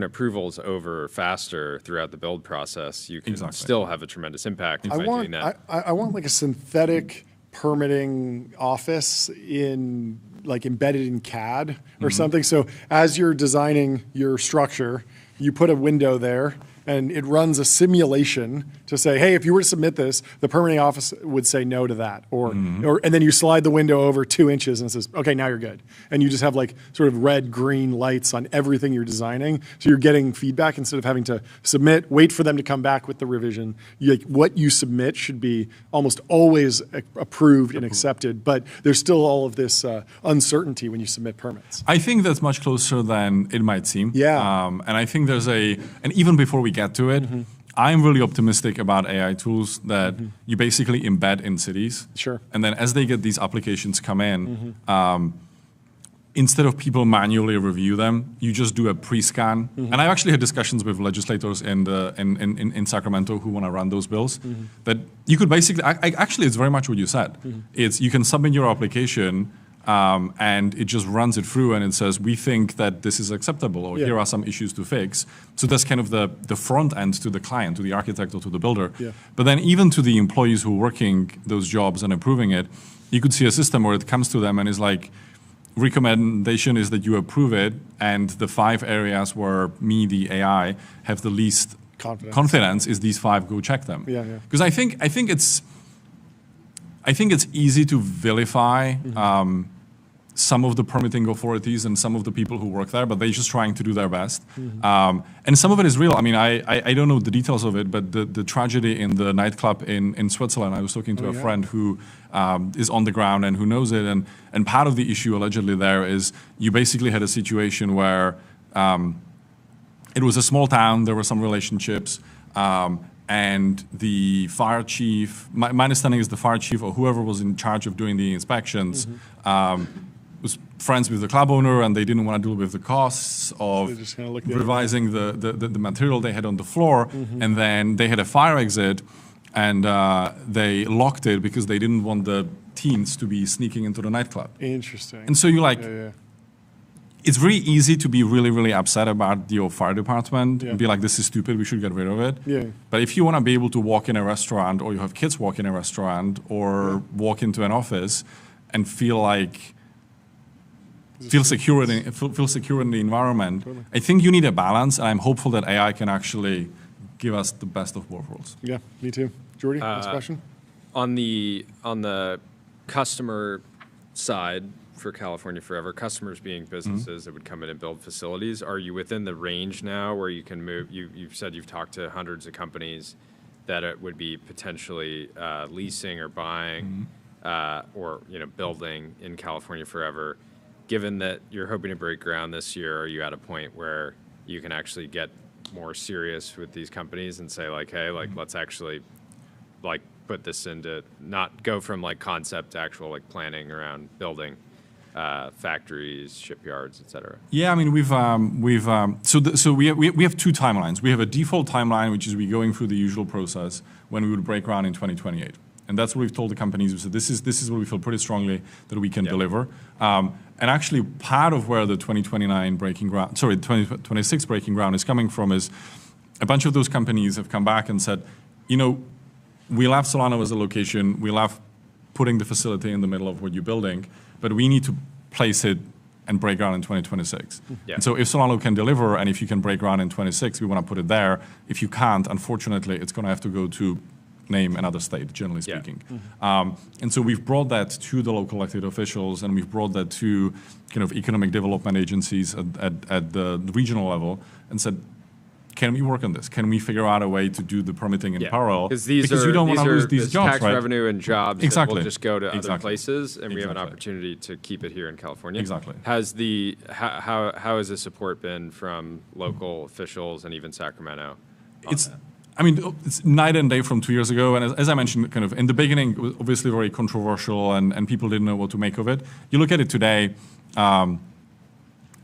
approvals over faster throughout the build process, you can still have a tremendous impact by doing that. I want like a synthetic permitting office in like embedded in CAD or something. So as you're designing your structure, you put a window there and it runs a simulation to say, hey, if you were to submit this, the permitting office would say no to that. Or and then you slide the window over 2 inches and it says, okay, now you're good. And you just have like sort of red, green lights on everything you're designing. So you're getting feedback instead of having to submit, wait for them to come back with the revision. What you submit should be almost always approved and accepted, but there's still all of this uncertainty when you submit permits. I think that's much closer than it might seem. Yeah. And I think and even before we get to it, I'm really optimistic about AI tools that you basically embed in cities. Sure. And then as they get these applications come in, instead of people manually review them, you just do a pre-scan. And I've actually had discussions with legislators in Sacramento who want to run those bills. That you could basically, actually it's very much what you said. It's you can submit your application and it just runs it through and it says, we think that this is acceptable or here are some issues to fix. So that's kind of the front end to the client, to the architect or to the builder. Yeah. But then even to the employees who are working those jobs and approving it, you could see a system where it comes to them and is like, recommendation is that you approve it and the 5 areas where me, the AI, have the least confidence is these 5, go check them. Because I think it's easy to vilify some of the permitting authorities and some of the people who work there, but they're just trying to do their best. And some of it is real. I mean, I don't know the details of it, but the tragedy in the nightclub in Switzerland, I was talking to a friend who is on the ground and who knows it. And part of the issue allegedly there is you basically had a situation where it was a small town, there were some relationships, and the fire chief, my understanding is the fire chief or whoever was in charge of doing the inspections was friends with the club owner and they didn't want to deal with the costs of revising the material they had on the floor. And then they had a fire exit and they locked it because they didn't want the teens to be sneaking into the nightclub. Interesting. And so you're like, it's very easy to be really, really upset about your fire department and be like, this is stupid, we should get rid of it. But if you want to be able to walk in a restaurant or you have kids walk in a restaurant or walk into an office and feel secure in the environment, I think you need a balance, and I'm hopeful that AI can actually give us the best of both worlds. Yeah, me too. Jordy, last question? On the customer side, for California Forever, customers being businesses that would come in and build facilities, are you within the range now where you can move? You've said you've talked to hundreds of companies that it would be potentially leasing or buying or building in California Forever. Given that you're hoping to break ground this year, are you at a point where you can actually get more serious with these companies and say like, hey, like let's actually like put this into, not go from like concept to actual like planning around building factories, shipyards, et cetera? Yeah, I mean, we have 2 timelines. We have a default timeline, which is we going through the usual process when we would break ground in 2028. And that's what we've told the companies. We said, this is what we feel pretty strongly that we can deliver. And actually, part of where the 2026 breaking ground is coming from is a bunch of those companies have come back and said, we love Solano as a location, we love putting the facility in the middle of what you're building, but we need to place it and break ground in 2026. And so if Solano can deliver, and if you can break ground in 26, we want to put it there. If you can't, unfortunately, it's going to have to go to name another state, generally speaking. And so we've brought that to the local elected officials, and we've brought that to kind of economic development agencies at the regional level and said, can we work on this? Can we figure out a way to do the permitting in parallel? Because you don't want to lose these jobs, tax revenue and jobs that will just go to other places, and we have an opportunity to keep it here in California. Has how has the support been from local officials and even Sacramento? It's night and day from 2 years ago, and as I mentioned, kind of in the beginning, it was obviously very controversial, and people didn't know what to make of it. You look at it today.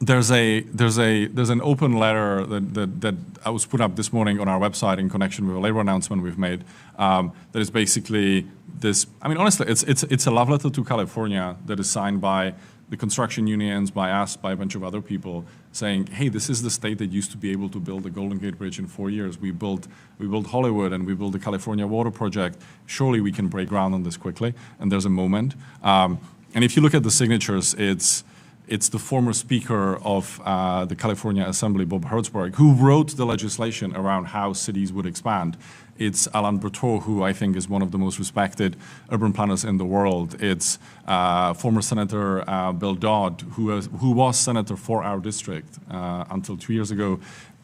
There's an open letter that I was put up this morning on our website in connection with a labor announcement we've made. That is basically this. I mean, honestly, it's a love letter to California that is signed by the construction unions, by us, by a bunch of other people, saying, hey, this is the state that used to be able to build the Golden Gate Bridge in 4 years. We built Hollywood and we built the California Water Project. Surely we can break ground on this quickly. And there's a moment. And if you look at the signatures, it's the former Speaker of the California Assembly, Bob Hertzberg, who wrote the legislation around how cities would expand. It's Alain Berthaud, who I think is one of the most respected urban planners in the world. It's former Senator Bill Dodd, who was senator for our district until 2 years ago.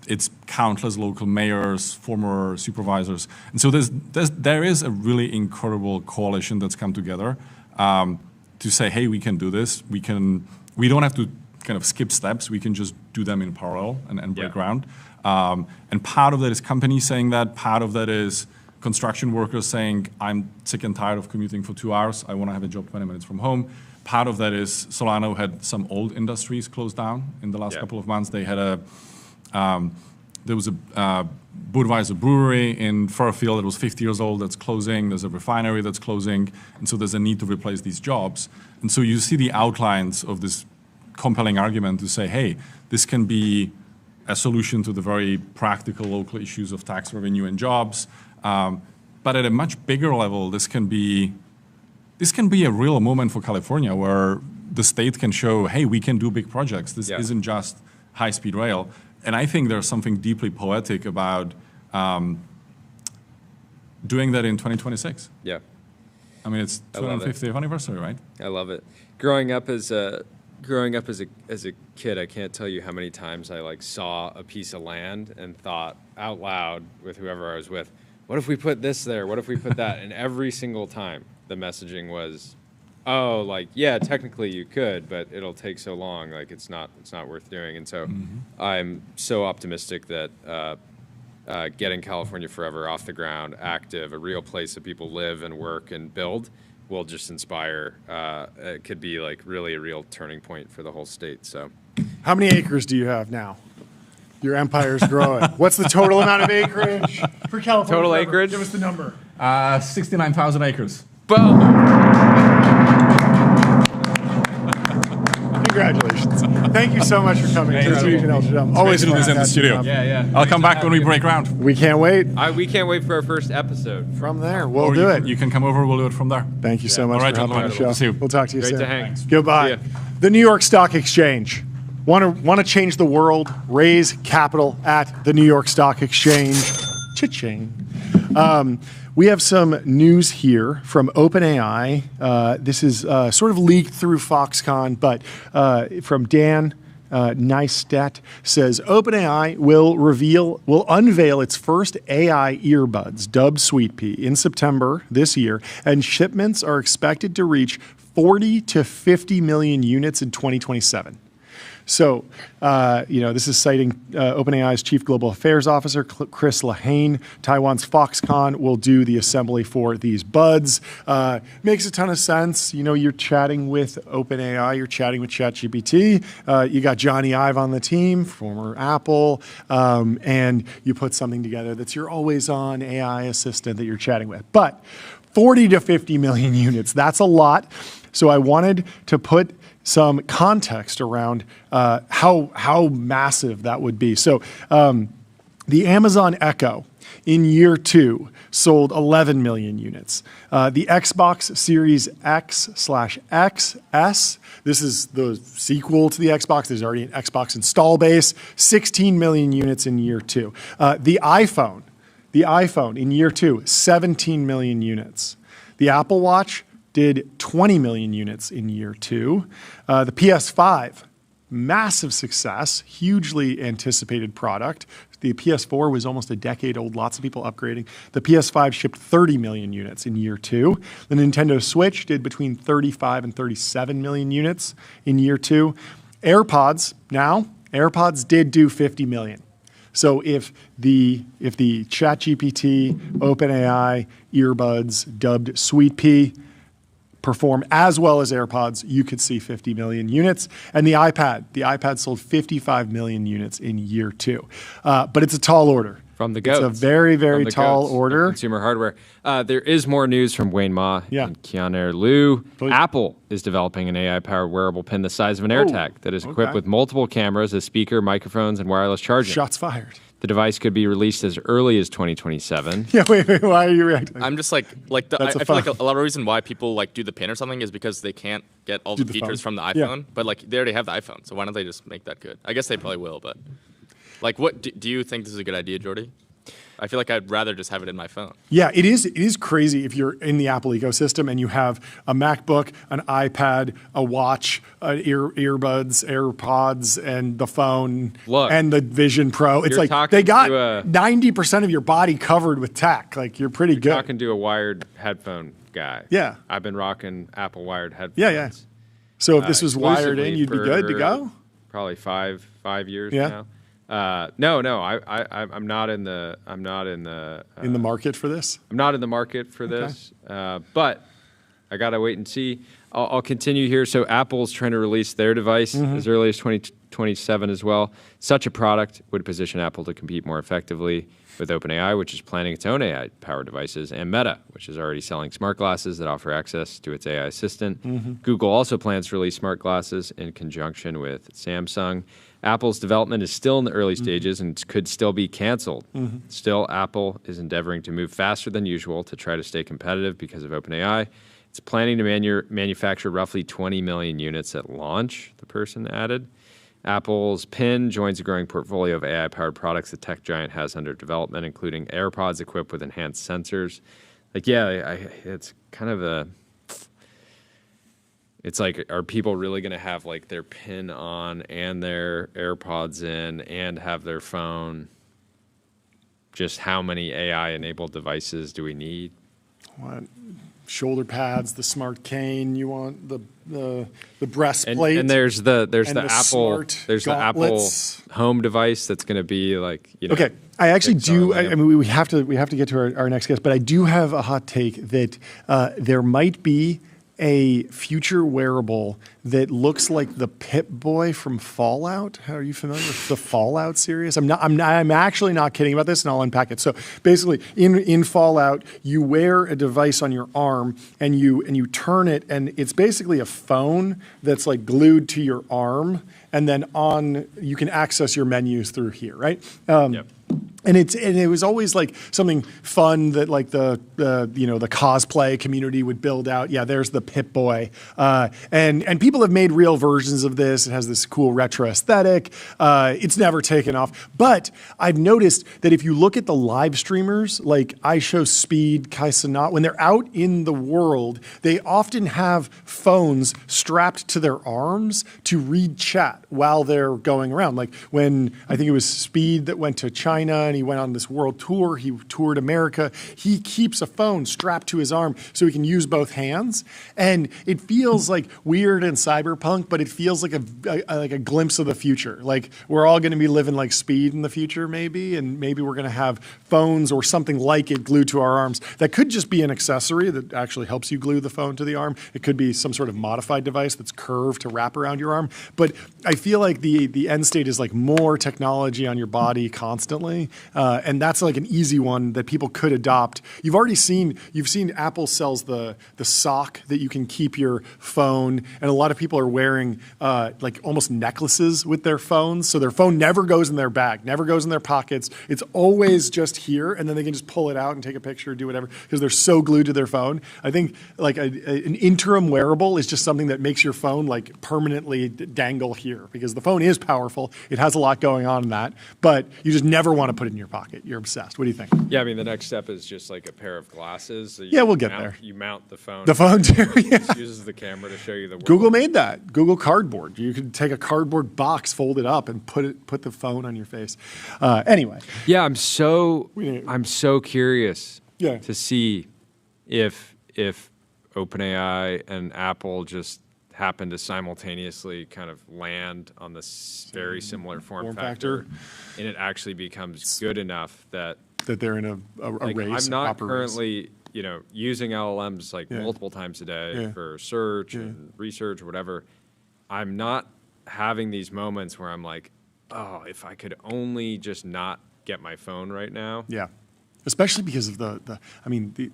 It's countless local mayors, former supervisors. And so there is a really incredible coalition that's come together to say, hey, we can do this. We don't have to kind of skip steps. We can just do them in parallel and break ground. And part of that is companies saying that. Part of that is construction workers saying, I'm sick and tired of commuting for 2 hours. I want to have a job 20 minutes from home. Part of that is Solano had some old industries closed down in the last couple of months. They had there was a Budweiser brewery in Fairfield that was 50 years old that's closing. There's a refinery that's closing. And so there's a need to replace these jobs. And so you see the outlines of this compelling argument to say, hey, this can be a solution to the very practical local issues of tax revenue and jobs. But at a much bigger level, this can be a real moment for California where the state can show, hey, we can do big projects. This isn't just high-speed rail. And I think there's something deeply poetic about doing that in 2026. Yeah. I mean, it's 250th anniversary, right? I love it. Growing up as a kid, I can't tell you how many times I saw a piece of land and thought out loud with whoever I was with, what if we put this there? What if we put that? And every single time the messaging was, oh, yeah, technically you could, but it'll take so long. It's not worth doing. And so I'm so optimistic that getting California Forever off the ground, active, a real place that people live and work and build, will just inspire. It could be really a real turning point for the whole state. So, how many acres do you have now? Your empire's growing. What's the total amount of acreage for California? Total acreage? Give us the number. 69,000 acres. Boom. Congratulations. Thank you so much for coming. Always do this in the studio. Yeah. I'll come back when we break ground. We can't wait. We can't wait for our first episode. From there, we'll do it. You can come over, we'll do it from there. Thank you so much for coming on the show. See you. We'll talk to you soon. Great to hang. Goodbye. The New York Stock Exchange. Want to change the world? Raise capital at the New York Stock Exchange. Cha-ching. We have some news here from OpenAI. This is sort of leaked through Foxconn, but from Dan Neistat says OpenAI will unveil its first AI earbuds, dubbed Sweet Pea, in September this year, and shipments are expected to reach 40 to 50 million units in 2027. So, this is citing OpenAI's Chief Global Affairs Officer, Chris Lahane. Taiwan's Foxconn will do the assembly for these buds. Makes a ton of sense. You're chatting with OpenAI, you're chatting with ChatGPT. You got Johnny Ive on the team, former Apple, and you put something together that's your always-on AI assistant that you're chatting with. But 40 to 50 million units, that's a lot. So I wanted to put some context around how massive that would be. So the Amazon Echo in year 2 sold 11 million units. The Xbox Series X/XS, this is the sequel to the Xbox. There's already an Xbox install base, 16 million units in year 2. The iPhone in year 2, 17 million units. The Apple Watch did 20 million units in year 2. The PS5, massive success, hugely anticipated product. The PS4 was almost a decade old, lots of people upgrading. The PS5 shipped 30 million units in year 2. The Nintendo Switch did between 35 and 37 million units in year 2. AirPods did do 50 million. So if the ChatGPT, OpenAI earbuds dubbed Sweet Pea perform as well as AirPods, you could see 50 million units. And the iPad sold 55 million units in year 2. But it's a tall order. From the goats. It's a very, very From the tall goats of order. Consumer hardware. There is more news from Wayne Ma Yeah. and Keanu Liu. Please. Apple is developing an AI-powered wearable pin the size of an AirTag that is equipped okay. with multiple cameras, a speaker, microphones, and wireless charging. Shots fired. The device could be released as early as 2027. Yeah, wait, why are you reacting? I'm just like I That's a feel like fun- a lot of reason why people like do the pin or something is because they can't get all Do the the features phone. from the Yeah. iPhone. But like they already have the iPhone, so why don't they just make that good? I guess they probably will, but like, what do you think this is a good idea, Jordy? I feel like I'd rather just have it in my phone. Yeah, it is. It is crazy if you're in the Apple ecosystem and you have a MacBook, an iPad, a watch, earbuds, AirPods, and the phone, Look, and the Vision Pro. It's you're like talking they got to a- 90% of your body covered with tech. Like you're pretty good. Talking to a wired headphone guy. Yeah. I've been rocking Apple wired headphones. Yeah. So if this was wired in, exclusively you'd be good to for go. Probably five years Yeah. now. No, I'm not in the In the market for this. I'm not in the market for this, but I gotta wait and see. I'll continue here. So Apple's trying to release their device as early as 2027 as well. Such a product would position Apple to compete more effectively with OpenAI, which is planning its own AI-powered devices, and Meta, which is already selling smart glasses that offer access to its AI assistant. Google also plans to release smart glasses in conjunction with Samsung. Apple's development is still in the early stages and could still be canceled. Still, Apple is endeavoring to move faster than usual to try to stay competitive because of OpenAI. It's planning to manufacture roughly 20 million units at launch, the person added. Apple's PIN joins a growing portfolio of AI-powered products the tech giant has under development, including AirPods equipped with enhanced sensors. Like, yeah, it's kind of a... It's like, are people really going to have like their PIN on and their AirPods in and have their phone? Just how many AI-enabled devices do we need? What? Shoulder pads, the smart cane. You want the breastplate. And there's the and Apple gauntlets. the Apple home device that's going to be like, you know. Okay, I actually do. Pixar I mean, we have to get to our next guest, but I do have a hot take that there might be a future wearable that looks like the Pip-Boy from Fallout. How are you familiar with the Fallout series? I'm actually not kidding about this, and I'll unpack it. So basically, in Fallout, you wear a device on your arm, and you turn it, and it's basically a phone that's like glued to your arm, and then you can access your menus through here, right? Yep. And it was always like something fun that like the cosplay community would build out. Yeah, there's the Pip-Boy, and people have made real versions of this. It has this cool retro aesthetic. It's never taken off, but I've noticed that if you look at the live streamers like iShowSpeed, Kaisanat, when they're out in the world, they often have phones strapped to their arms to read chat while they're going around. Like when I think it was Speed that went to China. And he went on this world tour. He toured America. He keeps a phone strapped to his arm so he can use both hands. And it feels like weird and cyberpunk, but it feels like a glimpse of the future. Like we're all going to be living like Speed in the future, maybe, and maybe we're going to have phones or something like it glued to our arms. That could just be an accessory that actually helps you glue the phone to the arm. It could be some sort of modified device that's curved to wrap around your arm. But I feel like the end state is like more technology on your body constantly. And that's like an easy one that people could adopt. You've seen Apple sells the sock that you can keep your phone, and a lot of people are wearing like almost necklaces with their phones, so their phone never goes in their bag, never goes in their pockets. It's always just here, and then they can just pull it out and take a picture, do whatever, because they're so glued to their phone. I think like an interim wearable is just something that makes your phone like permanently dangle here, because the phone is powerful. It has a lot going on in that, but you just never want to put it in your pocket. You're obsessed. What do you think? Yeah, I mean, the next step is just like a pair of glasses. So Yeah, we'll get there. You mount the phone. The phone too. It Yeah. just uses the camera to show you the world. Google made that. Google Cardboard. You could take a cardboard box, fold it up, and put the phone on your face. Anyway. Yeah, I'm so curious Yeah. to see if OpenAI and Apple just happen to simultaneously kind of land on this very similar form factor, and it actually becomes good enough that they're in a like, race. I'm not upper race. currently, using LLMs like Yeah. multiple times a day Yeah. for search Yeah. and research or whatever. I'm not having these moments where I'm like, oh, if I could only just not get my phone right now. Yeah. Especially because of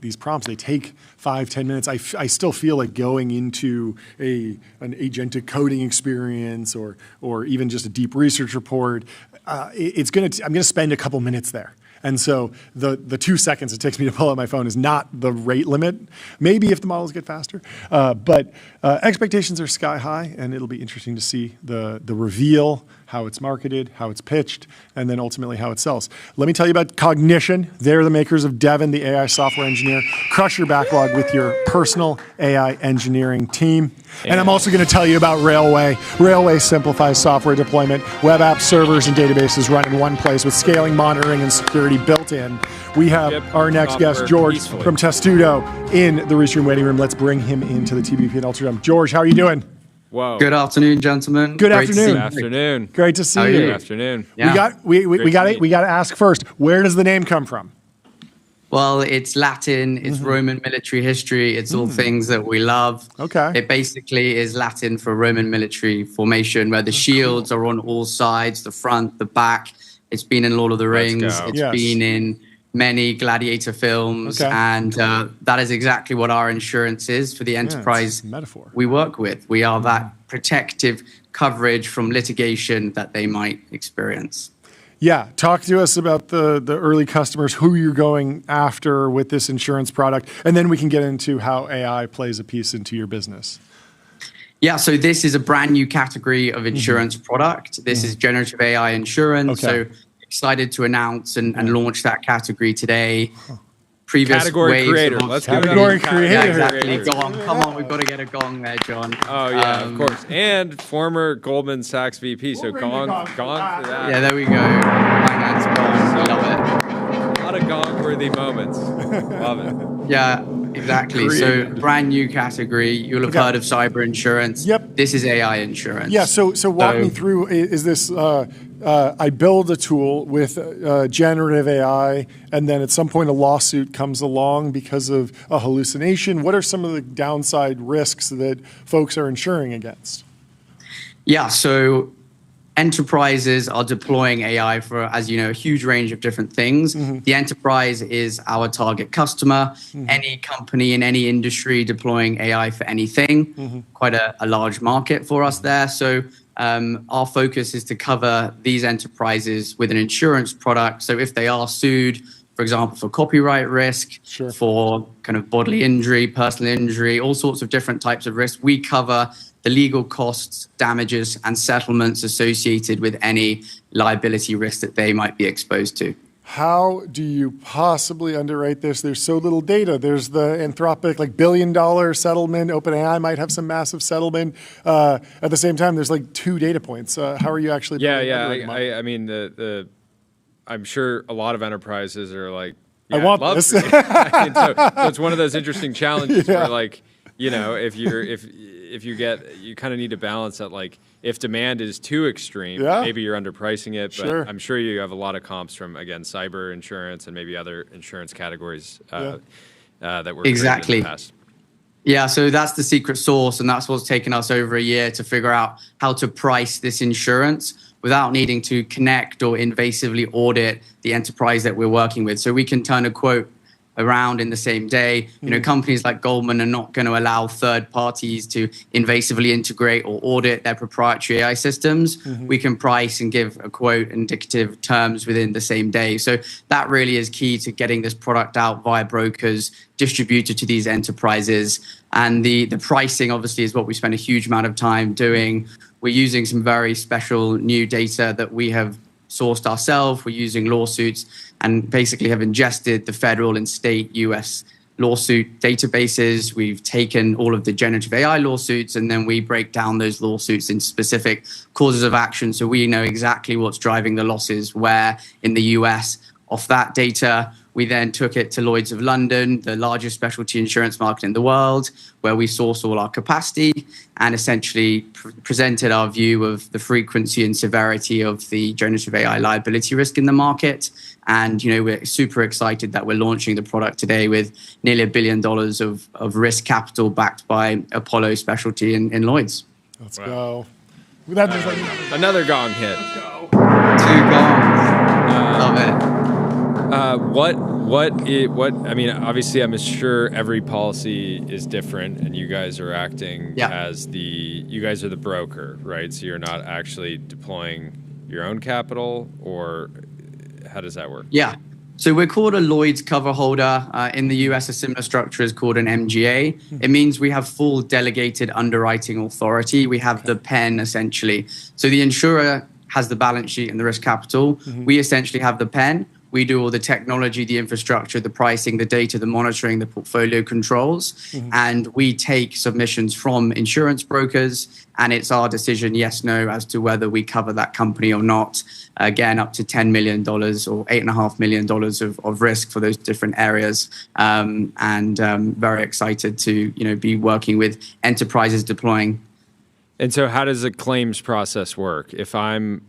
these prompts, they take 5-10 minutes. I still feel like going into an agentic coding experience or even just a deep research report, I'm gonna spend a couple minutes there. And so the 2 seconds it takes me to pull out my phone is not the rate limit. Maybe if the models get faster, but expectations are sky high, and it'll be interesting to see the reveal, how it's marketed, how it's pitched, and then ultimately how it sells. Let me tell you about Cognition. They're the makers of Devon, the AI software engineer. Crush your backlog with your personal AI engineering team. And I'm also going to tell you about Railway. Railway simplifies software deployment. Web apps, servers, and databases run in one place with scaling, monitoring, and security built in. We have our next guest, George from Testudo, in the Restream waiting room. Let's bring him into the TBPN Ultradome. George, how are you doing? Whoa. Good afternoon, gentlemen. Good Great afternoon. Good afternoon. Great to see How are you. Good afternoon. Yeah. We got to ask first, where does the name come from? Well, it's Latin, it's Roman military history, it's all things that we love. Okay. It basically is Latin for Roman military formation, where the shields are on all sides, the front, the back. It's been in Lord of the Rings. It's been in many gladiator films. Okay. And that is exactly what our insurance is for the enterprise metaphor we work with. We are that protective coverage from litigation that they might experience. Yeah, talk to us about the early customers, who you're going after with this insurance product, and then we can get into how AI plays a piece into your business. Yeah, so this is a brand new category of insurance product. This is generative AI insurance. So excited to announce and launch that category today. Previous category waves creator. of Let's category creator. Yeah, exactly. Gong. Come on, we've got to get a gong there, John. Oh yeah, of course. And former Goldman Sachs VP. So gong for that. Yeah, there we go. Finance gong. Love it. A lot of gong-worthy moments. Love it. Yeah, exactly. So brand new category. You'll have heard of cyber insurance. Yep. This is AI insurance. Yeah. So walk me through. Is this? I build a tool with generative AI, and then at some point a lawsuit comes along because of a hallucination. What are some of the downside risks that folks are insuring against? Yeah. So enterprises are deploying AI for, as you know, a huge range of different things. The enterprise is our target customer. Any company in any industry deploying AI for anything, quite a large market for us there. So our focus is to cover these enterprises with an insurance product. So if they are sued, for example, for copyright risk, for kind of bodily injury, personal injury, all sorts of different types of risks, we cover the legal costs, damages, and settlements associated with any liability risk that they might be exposed to. How do you possibly underwrite this? There's so little data. There's the Anthropic $1 billion settlement. OpenAI might have some massive settlement. At the same time, there's like 2 data points. How are you actually? I mean, I'm sure a lot of enterprises are like, I want this. so it's one of those interesting challenges where, like, you know, if you kind of need to balance that. Like, if demand is too extreme, maybe you're underpricing it. But I'm sure you have a lot of comps from, again, cyber insurance and maybe other insurance categories that were exactly in the past. Yeah, so that's the secret sauce, and that's what's taken us over a year to figure out how to price this insurance without needing to connect or invasively audit the enterprise that we're working with. So we can turn a quote around in the same day. You know, companies like Goldman are not going to allow third parties to invasively integrate or audit their proprietary AI systems. We can price and give a quote indicative terms within the same day. So that really is key to getting this product out via brokers, distributed to these enterprises. And the pricing obviously is what we spend a huge amount of time doing. We're using some very special new data that we have sourced ourselves. We're using lawsuits and basically have ingested the federal and state US lawsuit databases. We've taken all of the generative AI lawsuits, and then we break down those lawsuits into specific causes of action. So we know exactly what's driving the losses where in the US. Off that data, we then took it to Lloyd's of London, the largest specialty insurance market in the world, where we source all our capacity and essentially presented our view of the frequency and severity of the generative AI liability risk in the market. And, you know, we're super excited that we're launching the product today with nearly $1 billion of risk capital backed by Apollo Specialty in Lloyd's. Let's go. Another gong hit. Let's go. 2 gongs. Love it. I mean, obviously, I'm sure every policy is different, and you guys are acting as you guys are the broker, right? So you're not actually deploying your own capital, or how does that work? Yeah. So we're called a Lloyd's cover holder. In the US, a similar structure is called an MGA. It means we have full delegated underwriting authority. We have the pen, essentially. So the insurer has the balance sheet and the risk capital. We essentially have the pen. We do all the technology, the infrastructure, the pricing, the data, the monitoring, the portfolio controls. And we take submissions from insurance brokers. And it's our decision, yes, no, as to whether we cover that company or not. Again, up to $10 million or $8.5 million of risk for those different areas. Very excited to be working with enterprises deploying. And so how does the claims process work? If an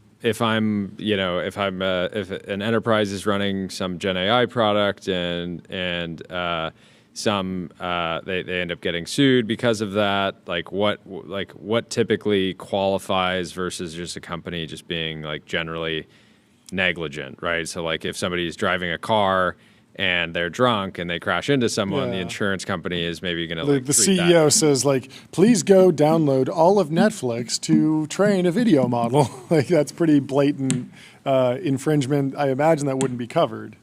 enterprise is running some Gen AI product and they end up getting sued because of that, what typically qualifies versus just a company just being generally negligent, right? So if somebody's driving a car and they're drunk and they crash into someone, the insurance company is maybe going to the CEO says please go download all of Netflix to train a video model. That's pretty blatant infringement. I imagine that wouldn't be covered.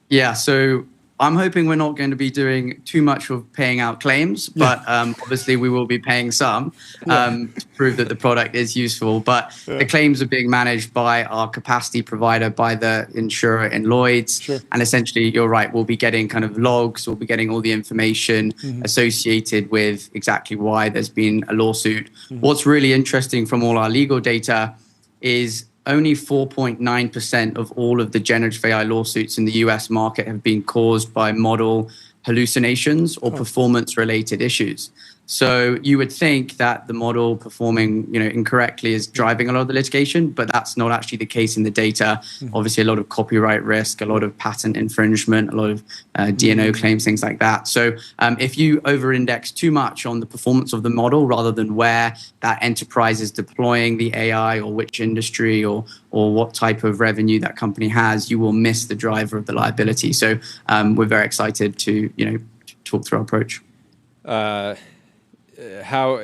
Yeah. So I'm hoping we're not going to be doing too much of paying out claims, but obviously we will be paying some to prove that the product is useful. But the claims are being managed by our capacity provider, by the insurer in Lloyd's. And essentially, you're right, we'll be getting kind of logs, we'll be getting all the information associated with exactly why there's been a lawsuit. What's really interesting from all our legal data is only 4.9% of all of the generative AI lawsuits in the US market have been caused by model hallucinations or performance-related issues. So you would think that the model performing, incorrectly is driving a lot of the litigation, but that's not actually the case in the data. Obviously, a lot of copyright risk, a lot of patent infringement, a lot of D&O claims, things like that. So if you over-index too much on the performance of the model rather than where that enterprise is deploying the AI or which industry or what type of revenue that company has, you will miss the driver of the liability. So we're very excited to talk through our approach. How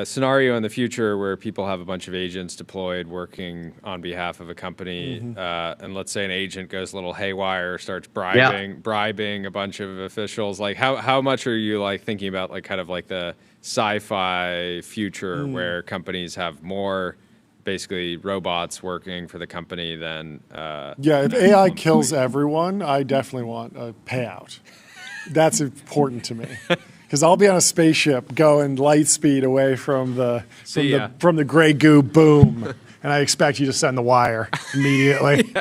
scenario in the future where people have a bunch of agents deployed working on behalf of a company, and let's say an agent goes a little haywire, starts bribing a bunch of officials. How much are you thinking about the sci-fi future where companies have more basically robots working for the company than if AI kills everyone, I definitely want a payout. That's important to me. Because I'll be on a spaceship going light speed away from the gray goo boom, and I expect you to send the wire immediately.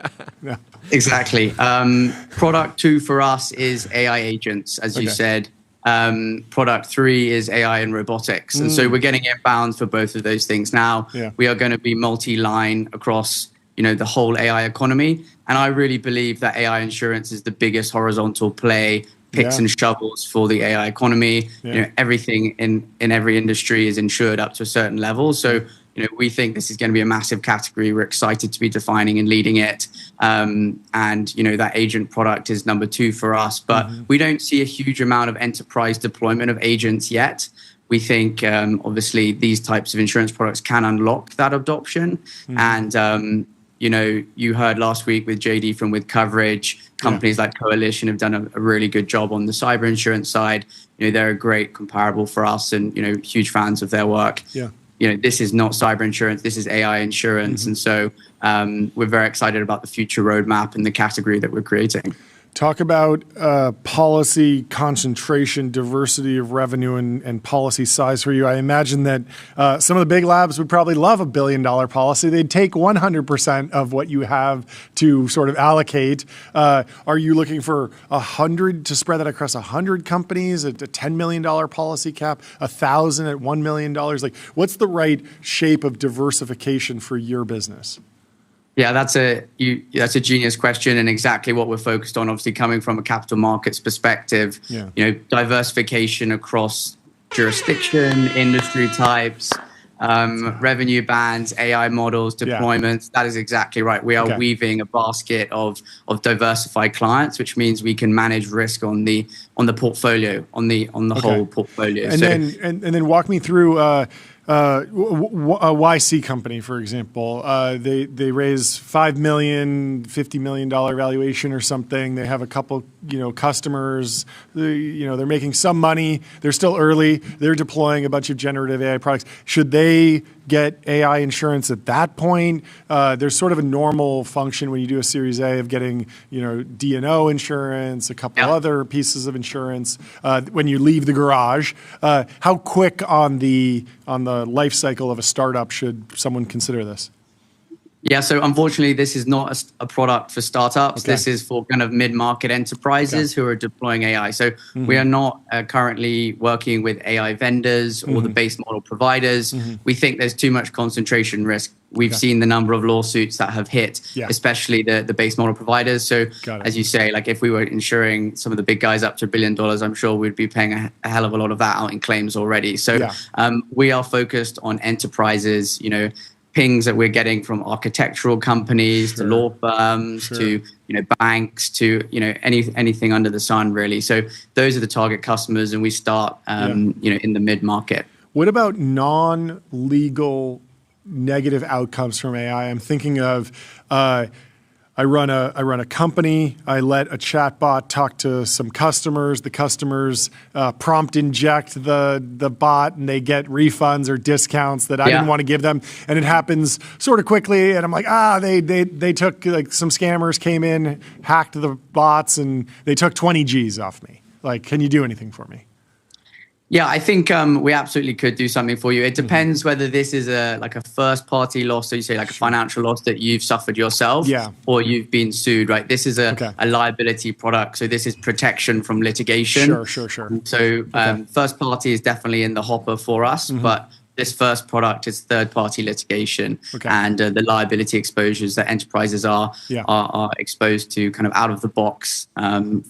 Exactly. Product 2 for us is AI agents, as you said. Product 3 is AI and robotics, and so we're getting inbound for both of those things now. We are going to be multi-line across the whole AI economy, and I really believe that AI insurance is the biggest horizontal play. Picks and shovels for the AI economy. Everything in every industry is insured up to a certain level. So, we think this is going to be a massive category. We're excited to be defining and leading it. That agent product is number 2 for us. But we don't see a huge amount of enterprise deployment of agents yet. We think, obviously, these types of insurance products can unlock that adoption. And, you heard last week with JD from With Coverage, companies like Coalition have done a really good job on the cyber insurance side. They're a great comparable for us and, huge fans of their work. This is not cyber insurance, this is AI insurance. And so we're very excited about the future roadmap and the category that we're creating. Talk about policy concentration, diversity of revenue, and policy size for you. I imagine that some of the big labs would probably love a $1 billion policy. They'd take 100% of what you have to sort of allocate. Are you looking for 100 to spread that across 100 companies, a $10 million policy cap, 1,000 at $1 million? What's the right shape of diversification for your business? Yeah, that's a genius question and exactly what we're focused on. Obviously, coming from a capital markets perspective, diversification across jurisdiction, industry types, revenue bands, AI models, deployments. That is exactly right. We are weaving a basket of diversified clients, which means we can manage risk on the portfolio, on the whole portfolio. And then walk me through a YC company, for example. They raise $5 million, $50 million valuation or something. They have a couple, customers. They're making some money. They're still early. They're deploying a bunch of generative AI products. Should they get AI insurance at that point? There's sort of a normal function when you do a Series A of getting, D&O insurance, a couple other pieces of insurance when you leave the garage. How quick on the life cycle of a startup should someone consider this? Yeah, so unfortunately, this is not a product for startups. This is for kind of mid-market enterprises who are deploying AI. So we are not currently working with AI vendors or the base model providers. We think there's too much concentration risk. We've seen the number of lawsuits that have hit, especially the base model providers. So as you say, like if we were insuring some of the big guys up to $1 billion, I'm sure we'd be paying a hell of a lot of that out in claims already. So we are focused on enterprises, pings that we're getting from architectural companies to law firms to banks to anything under the sun really. So those are the target customers, and we start in the mid market. What about non-legal negative outcomes from AI? I'm thinking of I run a company. I let a chatbot talk to some customers. The customers prompt inject the bot, and they get refunds or discounts that I didn't want to give them. And it happens sort of quickly. And I'm like, they took, like, some scammers came in, hacked the bots, and they took 20 G's off me. Like, can you do anything for me? Yeah, I think we absolutely could do something for you. It depends whether this is a first party loss, so you say like a financial loss that you've suffered yourself, or you've been sued, right? This is a liability product, so this is protection from litigation. Sure. So first party is definitely in the hopper for us, but this first product is third party litigation, and the liability exposures that enterprises are exposed to kind of out of the box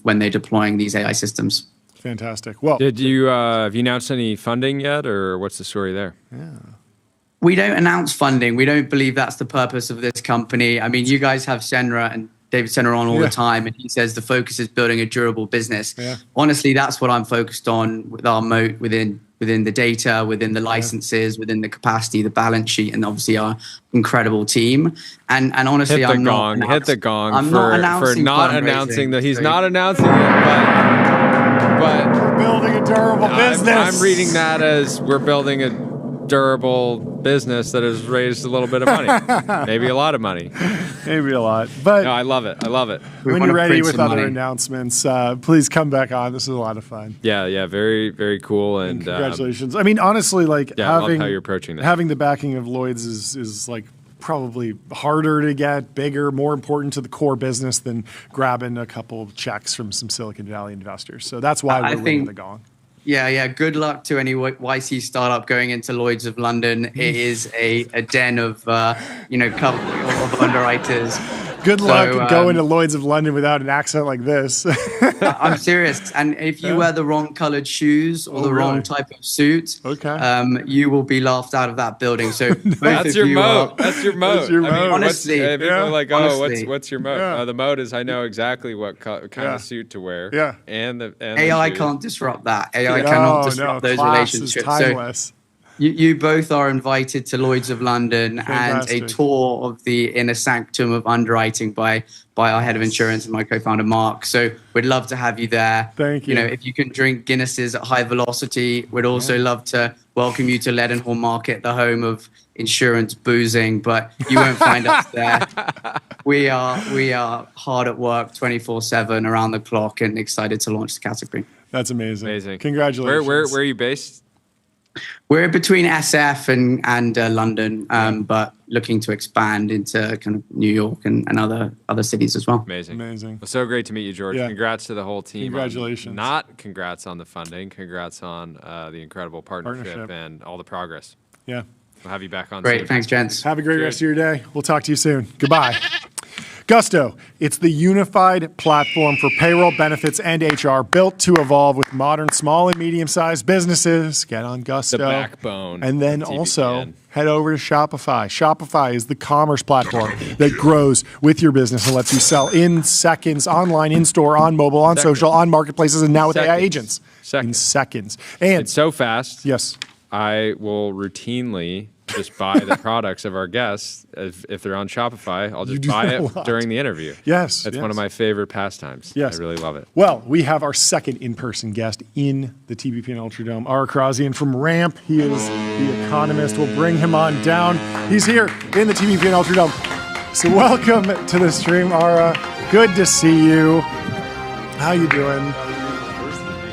when they're deploying these AI systems. Fantastic. Well, have you announced any funding yet, or what's the story there? Yeah. We don't announce funding. We don't believe that's the purpose of this company. I mean, you guys have Senra and David Senra on all the time, and he says the focus is building a durable business. Honestly, that's what I'm focused on with our moat within the data, within the licenses, within the capacity, the balance sheet, and obviously our incredible team. And honestly, hit the gong I'm for not announcing that he's not announcing it, but we're building a durable business. I'm reading that as we're building a durable business that has raised a little bit of money, maybe a lot of money, maybe a lot. But no, I love it. When you're ready with other announcements, please come back on. This is a lot of fun. Yeah, very, very cool. And congratulations. I mean, honestly, like I love how you're approaching this. Having the backing of Lloyd's is like probably harder to get, bigger, more important to the core business than grabbing a couple of checks from some Silicon Valley investors. So that's why we're ringing the gong. Yeah. Good luck to any YC startup going into Lloyd's of London. It is a den of of underwriters. Good luck going to Lloyd's of London without an accent like this. I'm serious. And if you wear the wrong colored shoes or the wrong type of suit, you will be laughed out of that building. So that's your moat. That's your moat. I mean, honestly, people are like, what's your moat? The moat is I know exactly what kind of suit to wear. Yeah. And AI can't disrupt that. AI cannot disrupt those relationships. Timeless. So you both are invited to Lloyd's of London and a tour of the inner sanctum of underwriting by our head of insurance and my co-founder Mark. So we'd love to have you there. Thank you. If you can drink Guinnesses at high velocity, we'd also love to welcome you to Leadenhall Market, the home of insurance boozing, but you won't find us there. We are hard at work 24/7 around the clock and excited to launch the category. That's amazing. Congratulations. Where are you based? We're between SF and London, but looking to expand into kind of New York and other cities as well. Amazing. Well, so great to meet you, George. Congrats to the whole team. Congratulations. Not congrats on the funding. Congrats on the incredible partnership and all the progress. Yeah. We'll have you back on soon. Great. Thanks, gents. Have a great rest of your day. We'll talk to you soon. Goodbye. Gusto, it's the unified platform for payroll, benefits, and HR built to evolve with modern small and medium-sized businesses. Get on Gusto. The backbone. And then of also TBPN. head over to Shopify. Shopify is the commerce platform that grows with your business and lets you sell in seconds, online, in-store, on mobile, on social, on marketplaces, and now with AI agents. In seconds. And it's so fast. Yes. I will routinely just buy the products of our guests. If they're on Shopify, I'll just buy it during the interview. Yes. That's one of my favorite pastimes. Yes. I really love it. Well, we have our second in-person guest in the TBPN Ultradome, Ara Karazian from Ramp. He is the economist. We'll bring him on down. He's here in the TBPN Ultradome. So welcome to the stream, Ara. Good to see you. How you doing?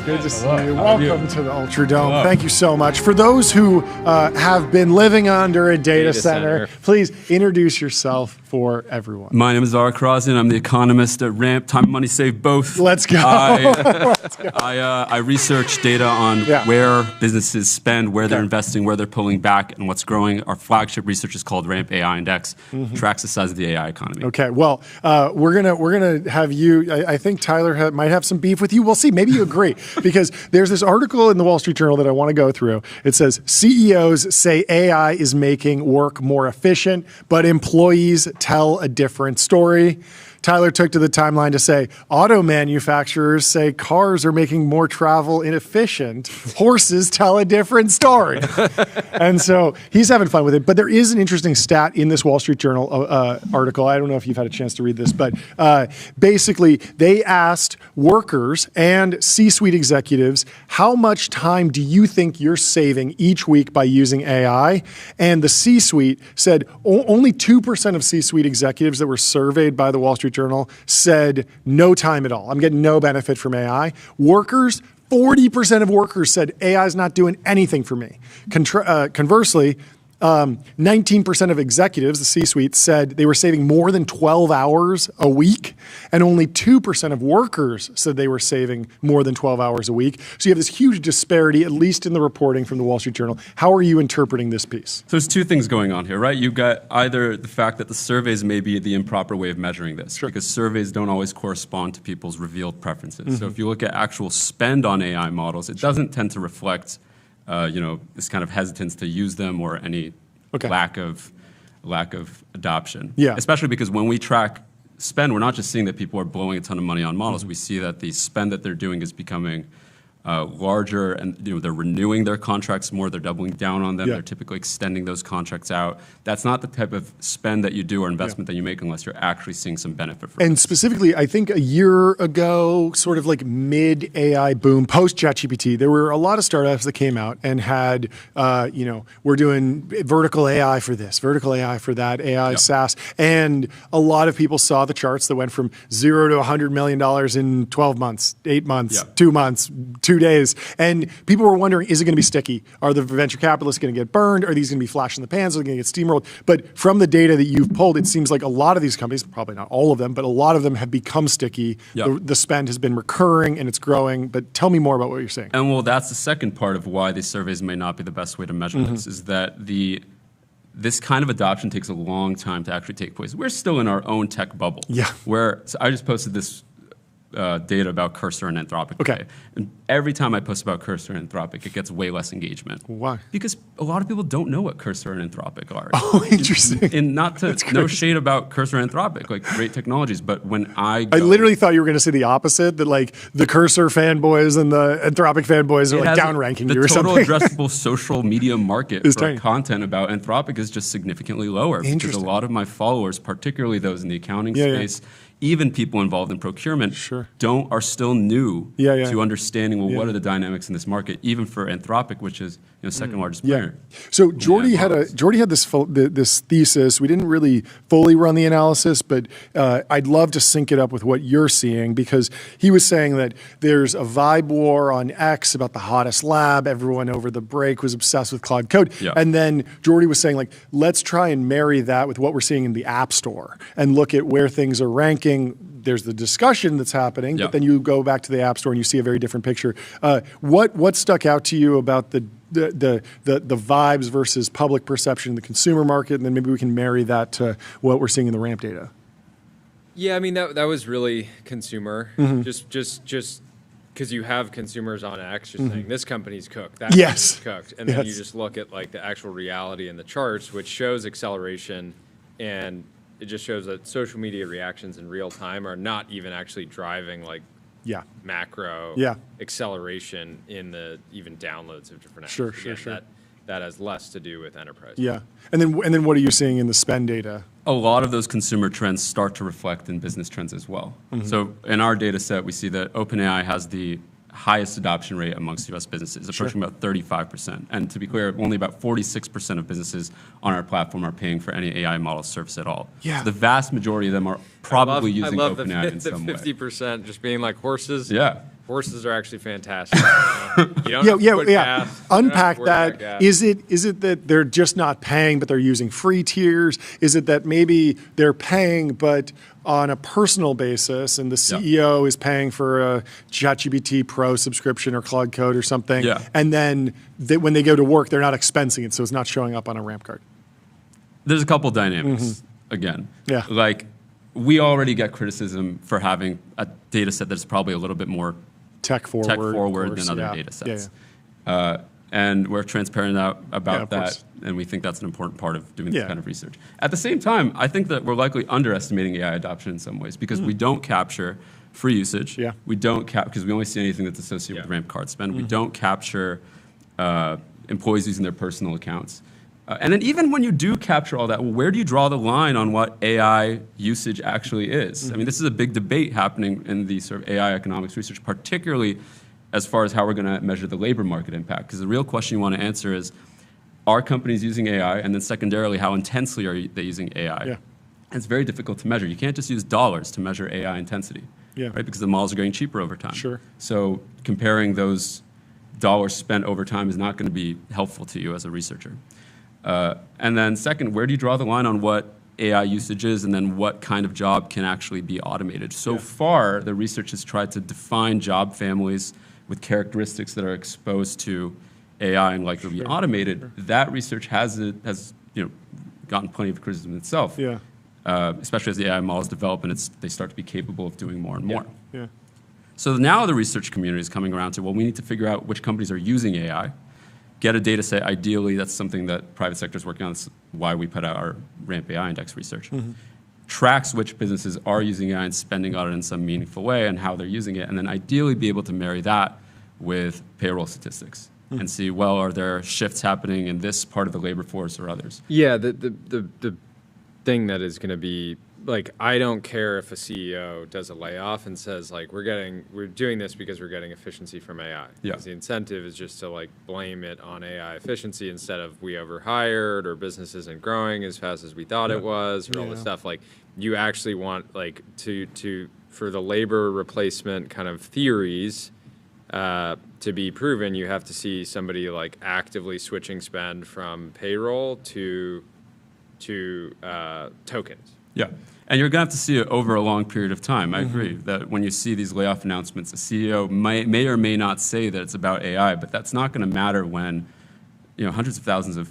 Good to see you. Welcome to the Ultradome. Hello. Thank you so much. For those who have been living under a data center, please introduce yourself for everyone. My name is Dario. I'm the economist at Ramp. Time and money save both. Let's go. I research data on where businesses spend, where they're investing, where they're pulling back, and what's growing. Our flagship research is called Ramp AI Index. Tracks the size of the AI economy. Okay. Well, we're gonna have you. I think Tyler might have some beef with you. We'll see. Maybe you agree because there's this article in the Wall Street Journal that I want to go through. It says CEOs say AI is making work more efficient, but employees tell a different story. Tyler took to the timeline to say auto manufacturers say cars are making more travel inefficient. Horses tell a different story. And so he's having fun with it. But there is an interesting stat in this Wall Street Journal article. I don't know if you've had a chance to read this, but basically they asked workers and C-suite executives, how much time do you think you're saving each week by using AI? And the C-suite said only 2% of C-suite executives that were surveyed by the Wall Street Journal said no time at all. I'm getting no benefit from AI. Workers, 40% of workers said AI is not doing anything for me. Conversely, 19% of executives, the C-suite, said they were saving more than 12 hours a week, and only 2% of workers said they were saving more than 12 hours a week. So you have this huge disparity, at least in the reporting from the Wall Street Journal. How are you interpreting this piece? So there's two things going on here, right? You've got either the fact that the surveys may be the improper way of measuring this, because surveys don't always correspond to people's revealed preferences. So if you look at actual spend on AI models, it doesn't tend to reflect this kind of hesitance to use them or any lack of adoption. Yeah. Especially because when we track spend, we're not just seeing that people are blowing a ton of money on models. We see that the spend that they're doing is becoming larger, and they're renewing their contracts more. They're doubling down on them. They're typically extending those contracts out. That's not the type of spend that you do or investment that you make unless you're actually seeing some benefit from it. And specifically, I think a year ago, sort of like mid-AI boom, post-ChatGPT, there were a lot of startups that came out and had, we're doing vertical AI for this, vertical AI for that, AI SaaS. And a lot of people saw the charts that went from 0 to $100 million in 12 months, 8 months, 2 months, 2 days. And people were wondering, is it going to be sticky? Are the venture capitalists going to get burned? Are these going to be flash in the pans? Are they going to get steamrolled? But from the data that you've pulled, it seems like a lot of these companies, probably not all of them, but a lot of them have become sticky. The spend has been recurring and it's growing. But tell me more about what you're saying. And well, that's the second part of why these surveys may not be the best way to measure this, is that this kind of adoption takes a long time to actually take place. We're still in our own tech bubble. So I just posted this data about Cursor and Anthropic today. And every time I post about Cursor and Anthropic, it gets way less engagement. Why? Because a lot of people don't know what Cursor and Anthropic are. Oh, interesting. And not to, no shade about Cursor and Anthropic, like great technologies, but when I literally thought you were going to say the opposite, that like the Cursor fanboys and the Anthropic fanboys are like downranking you or something. The total addressable social media market for content about Anthropic is just significantly lower. Because a lot of my followers, particularly those in the accounting space, even people involved in procurement are still new to understanding, what are the dynamics in this market, even for Anthropic, which is second largest player. So Jordy had this thesis. We didn't really fully run the analysis, but I'd love to sync it up with what you're seeing, because he was saying that there's a vibe war on X about the hottest lab. Everyone over the break was obsessed with Cloud Code. And then Jordy was saying, like, let's try and marry that with what we're seeing in the App Store and look at where things are ranking. There's the discussion that's happening, but then you go back to the App Store and you see a very different picture. What stuck out to you about the vibes versus public perception in the consumer market, and then maybe we can marry that to what we're seeing in the Ramp data? Yeah, I mean that was really consumer. Mhm. Just because you have consumers on X just Mhm. saying this company's cooked, that Yes. company's cooked, and then you Yes. just look at like the actual reality in the charts, which shows acceleration, and it just shows that social media reactions in real time are not even actually driving like Yeah. macro Yeah. acceleration in the even downloads of different apps. Sure, Again, sure. That has less to do with enterprise. Yeah. And then what are you seeing in the spend data? A lot of those consumer trends start to reflect in business trends as well. Mhm. So in our data set, we see that OpenAI has the highest adoption rate amongst US businesses, approaching about 35%. And to be clear, only about 46% of businesses on our platform are paying for any AI model service at all. Yeah. So the vast majority of them are probably using I love OpenAI in the some way. 50% just being like horses. Yeah. Horses are actually fantastic. You don't have to put gas. Unpack You don't have to worry that. about gas. Is it that they're just not paying, but they're using free tiers? Is it that maybe they're paying, but on a personal basis, and the CEO is paying for a ChatGPT Pro subscription or Cloud Code or something, Yeah. and then when they go to work, they're not expensing it, so it's not showing up on a ramp card? There's a couple dynamics, again. Yeah. Like, we already get criticism for having a data set that's probably a little bit more tech forward than of course, other yeah. data sets. Yeah, And we're transparent about of that, course. and we think that's an important part of doing Yeah. this kind of research. At the same time, I think that we're likely underestimating AI adoption in some ways because we don't capture free usage. Yeah. We don't because we only see anything that's associated with ramp card spend. We Mhm. don't capture employees using their personal accounts. And then even when you do capture all that, well, where do you draw the line on what AI usage actually is? I mean, this is a big debate happening in the sort of AI economics research, particularly as far as how we're going to measure the labor market impact. Because the real question you want to answer is, are companies using AI? And then secondarily, how intensely are they using AI? Yeah. And it's very difficult to measure. You can't just use dollars to measure AI intensity, Yeah. right? Because the models are getting cheaper over time. Sure. So comparing those dollars spent over time is not going to be helpful to you as a researcher. And then second, where do you draw the line on what AI usage is and then what kind of job can actually be automated? So far, the research has tried to define job families with characteristics that are exposed to AI and likely to be automated. That research has gotten plenty of criticism itself, especially as the AI models develop and they start to be capable of doing more and more. Yeah. So now the research community is coming around to, well, we need to figure out which companies are using AI, get a data set. Ideally, that's something that private sector is working on. That's why we put out our RAMP AI Index research. Tracks which businesses are using AI and spending on it in some meaningful way and how they're using it, and then ideally be able to marry that with payroll statistics and see, well, are there shifts happening in this part of the labor force or others? Yeah, the thing that is going to be like, I don't care if a CEO does a layoff and says like we're doing this because we're getting efficiency from AI. Yeah. Because the incentive is just to like blame it on AI efficiency instead of we overhired or business isn't growing as fast as we thought it was or all this stuff. Like, you actually want like to for the labor replacement kind of theories to be proven, you have to see somebody like actively switching spend from payroll to tokens. Yeah, and you're going to have to see it over a long period of time. I agree that when you see these layoff announcements, a CEO may or may not say that it's about AI, but that's not going to matter when hundreds of thousands of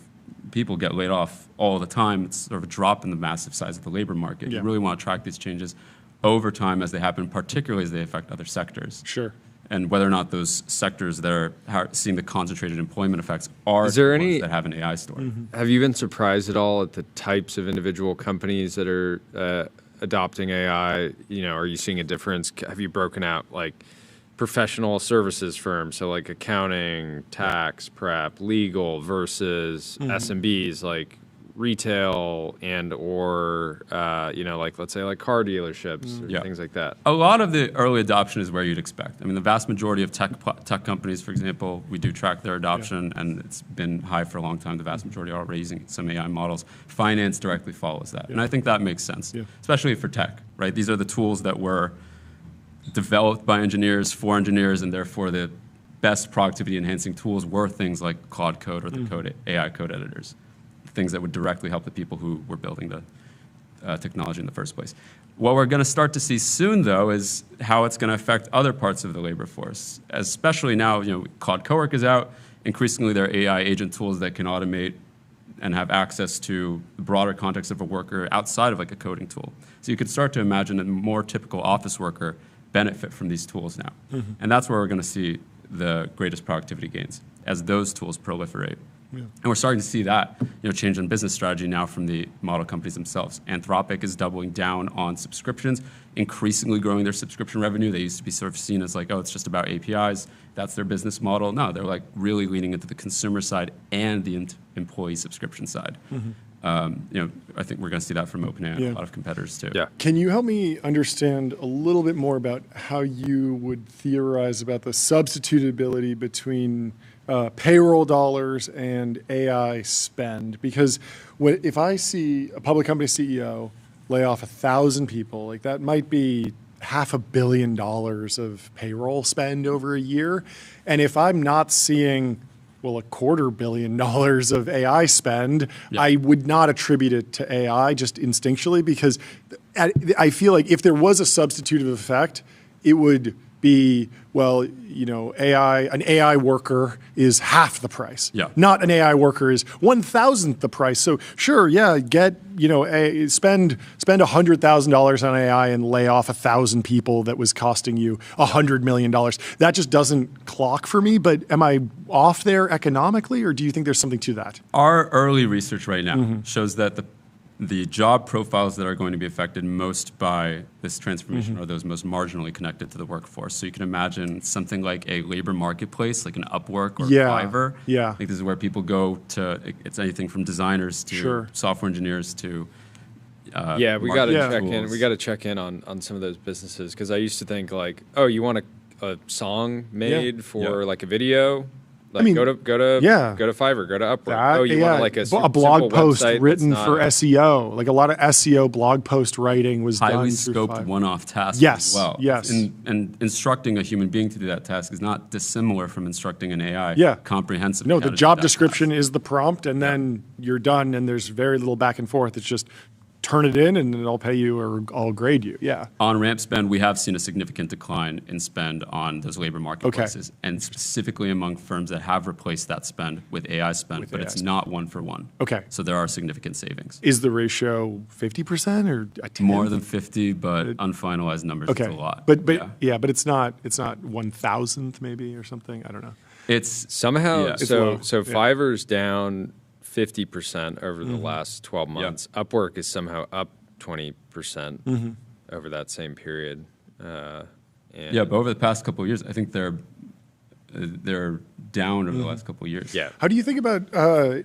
people get laid off all the time. It's sort of a drop in the massive size of the labor market. Yeah. You really want to track these changes over time as they happen, particularly as they affect other sectors. Sure. And whether or not those sectors that are seeing the concentrated employment effects are Is there the any ones that have an AI story. Have you been surprised at all at the types of individual companies that are adopting AI? Are you seeing a difference? Have you broken out like professional services firms, so like accounting, tax prep, legal versus SMBs like retail and or like let's say like car dealerships or things like that? A lot of the early adoption is where you'd expect. I mean, the vast majority of tech companies, for example, we do track their adoption, and it's been high for a long time. The vast majority are already using some AI models. Finance directly follows that, and I think that makes sense, especially for tech, right? These are the tools that were developed by engineers for engineers, and therefore the best productivity-enhancing tools were things like Cloud Code or the AI code editors, things that would directly help the people who were building the technology in the first place. What we're going to start to see soon, though, is how it's going to affect other parts of the labor force, especially now, Cloud Cowork is out. Increasingly, there are AI agent tools that can automate and have access to the broader context of a worker outside of like a coding tool. So you could start to imagine a more typical office worker benefit from these tools now. And that's where we're going to see the greatest productivity gains as those tools proliferate. And we're starting to see that change in business strategy now from the model companies themselves. Anthropic is doubling down on subscriptions, increasingly growing their subscription revenue. They used to be sort of seen as like, oh, it's just about APIs. That's their business model. No, they're like really leaning into the consumer side and the employee subscription side. I think we're going to see that from OpenAI and a lot of competitors too. Yeah. Can you help me understand a little bit more about how you would theorize about the substitutability between payroll dollars and AI spend? Because if I see a public company CEO lay off 1,000 people, like that might be $500 million of payroll spend over a year. And if I'm not seeing, well, $250 million of AI spend, I would not attribute it to AI just instinctually, because I feel like if there was a substitutive effect, it would be, well, an AI worker is half the price. Not an AI worker is 1,000th the price. So sure, spend $100,000 on AI and lay off 1,000 people that was costing you $100 million. That just doesn't clock for me. But am I off there economically, or do you think there's something to that? Our early research right now shows that the job profiles that are going to be affected most by this transformation are those most marginally connected to the workforce. So you can imagine something like a labor marketplace, like an Upwork or Fiverr. I think this is where people go to. It's anything from designers to software engineers to. We got to check in. We got to check in on some of those businesses, because I used to think like, oh, you want a song made for like a video. Like go to Fiverr, go to Upwork. You want like a blog post written for SEO. Like a lot of SEO blog post writing was highly done through scoped Fiverr. one-off tasks Yes, as well. yes. And instructing a human being to do that task is not dissimilar from instructing an AI comprehensive. No, the job description is the prompt, and then you're done, and there's very little back and forth. It's just turn it in and I'll pay you or I'll grade you. On ramp spend, we have seen a significant decline in spend on those labor marketplaces, and specifically among firms that have replaced that spend with AI spend, but it's not one for one. So there are significant savings. Is the ratio 50% or a 10? More than 50, but unfinalized numbers, it's a lot. But it's not 1,000th maybe or something. I don't know. It's somehow so Fiverr's down 50% over the last 12 months. Upwork is somehow up 20% over that same period. But over the past couple of years, I think they're down over the last couple of years. How do you think about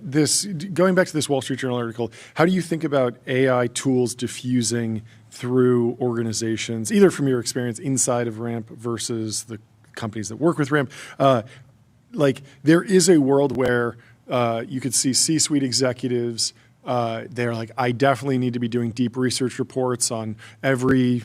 this? Going back to this Wall Street Journal article, how do you think about AI tools diffusing through organizations, either from your experience inside of Ramp versus the companies that work with Ramp? Like there is a world where you could see C-suite executives. They're like, I definitely need to be doing deep research reports on every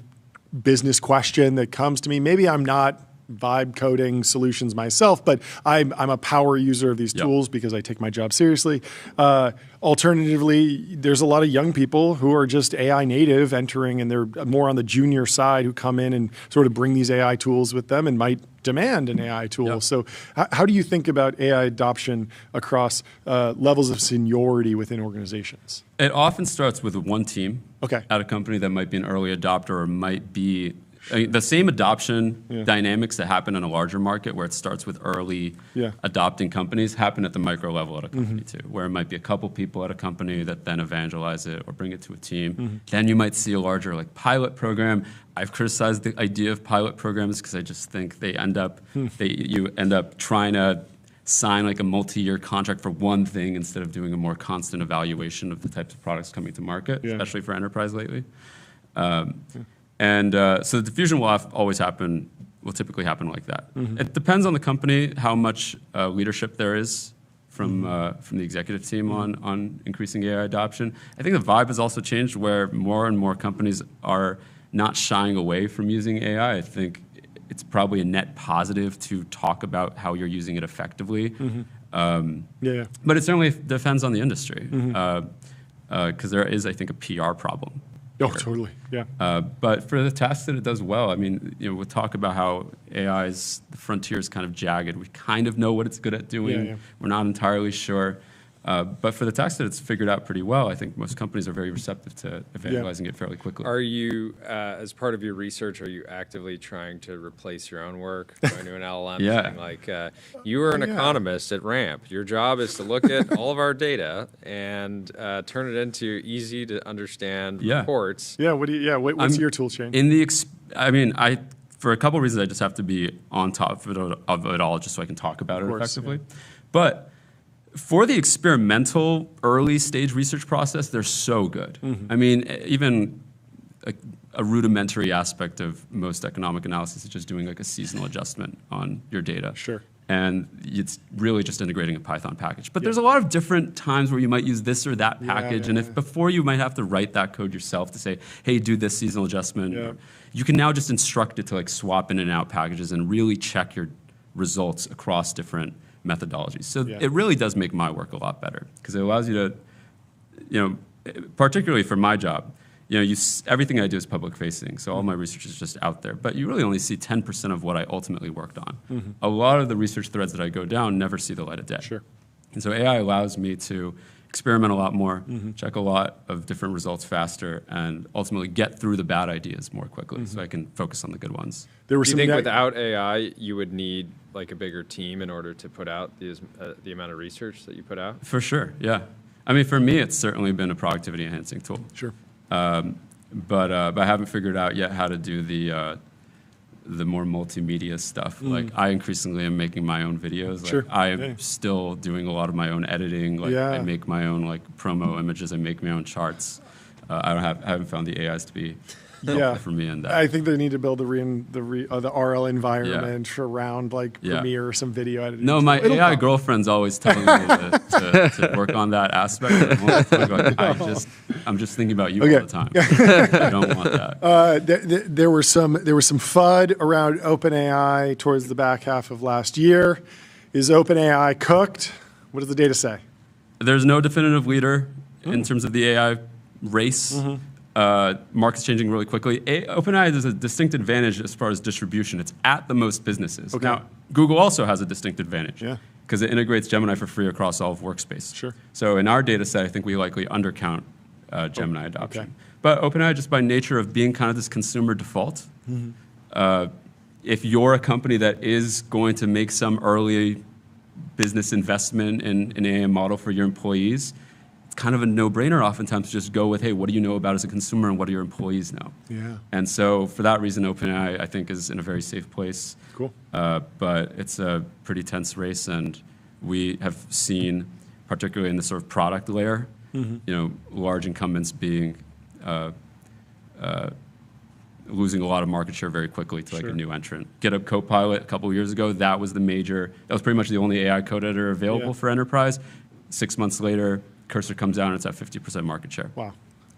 business question that comes to me. Maybe I'm not vibe coding solutions myself, but I'm a power user of these tools because I take my job seriously. Alternatively, there's a lot of young people who are just AI native entering, and they're more on the junior side, who come in and sort of bring these AI tools with them and might demand an AI tool. So how do you think about AI adoption across levels of seniority within organizations? It often starts with one team at a company that might be an early adopter or might be the same adoption dynamics that happen in a larger market where it starts with early adopting companies happen at the micro level at a company too, where it might be a couple people at a company that then evangelize it or bring it to a team. Then you might see a larger like pilot program. I've criticized the idea of pilot programs because I just think they end up you end up trying to sign like a multi-year contract for one thing instead of doing a more constant evaluation of the types of products coming to market, especially for enterprise lately. So the diffusion will typically happen like that. It depends on the company how much leadership there is from the executive team on increasing AI adoption. I think the vibe has also changed where more and more companies are not shying away from using AI. I think it's probably a net positive to talk about how you're using it effectively. But it certainly depends on the industry because there is, I think, a PR problem. Oh, totally. But for the tasks that it does well, I mean, we'll talk about how the frontier is kind of jagged. We kind of know what it's good at doing. We're not entirely sure. But for the tax that it's figured out pretty well, I think most companies are very receptive to evangelizing it fairly quickly. Are you, as part of your research, are you actively trying to replace your own work? Going to an LLM saying like, you were an economist at Ramp. Your job is to look at all of our data and turn it into easy to understand reports. Yeah. What's your tool chain? In the, for a couple of reasons, I just have to be on top of it all just so I can talk about it effectively. Yeah. But for the experimental early stage research process, they're so good. I mean, even a rudimentary aspect of most economic analysis is just doing like a seasonal adjustment on your data. Sure. And it's really just integrating a Python package. But there's a lot of different times where you might use this or that package. And if before you might have to write that code yourself to say, hey, do this seasonal adjustment. You can now just instruct it to like swap in and out packages and really check your results across different methodologies. So it really does make my work a lot better because it allows you to, particularly for my job, everything I do is public facing. So all my research is just out there, but you really only see 10% of what I ultimately worked on. A lot of the research threads that I go down never see the light of day. Sure. And so AI allows me to experiment a lot more, check a lot of different results faster, and ultimately get through the bad ideas more quickly so I can focus on the good ones. Do you think without AI, you would need like a bigger team in order to put out the amount of research that you put out? For sure, yeah. I mean, for me, it's certainly been a productivity enhancing tool. Sure. But I haven't figured out yet how to do the more multimedia stuff. Like I increasingly am making my own videos. Like, I am still doing a lot of my own editing. Like I make my own like promo images. I make my own charts. I haven't found the AIs to be helpful for me in that. I think they need to build the RL environment around like Premiere or some video editing. No, my AI girlfriend's always telling me to work on that aspect. I'm just thinking about you all the time. I don't want that. There was some FUD around OpenAI towards the back half of last year. Is OpenAI cooked? What does the data say? There's no definitive leader in terms of the AI race. Market's changing really quickly. OpenAI has a distinct advantage as far as distribution. It's at the most businesses. Now, Google also has a distinct advantage because it integrates Gemini for free across all of Workspace. Sure. So in our data set, I think we likely undercount Gemini adoption. But OpenAI, just by nature of being kind of this consumer default, if you're a company that is going to make some early business investment in an AI model for your employees, it's kind of a no-brainer oftentimes to just go with, hey, what do you know about as a consumer and what do your employees know? Yeah. And so for that reason, OpenAI, I think, is in a very safe place. Cool. But it's a pretty tense race, and we have seen, particularly in the sort of product layer, large incumbents being losing a lot of market share very quickly to like a new entrant. GitHub Copilot a couple of years ago, that was pretty much the only AI code editor available for enterprise. 6 months later, Cursor comes down and it's at 50% market share. Wow.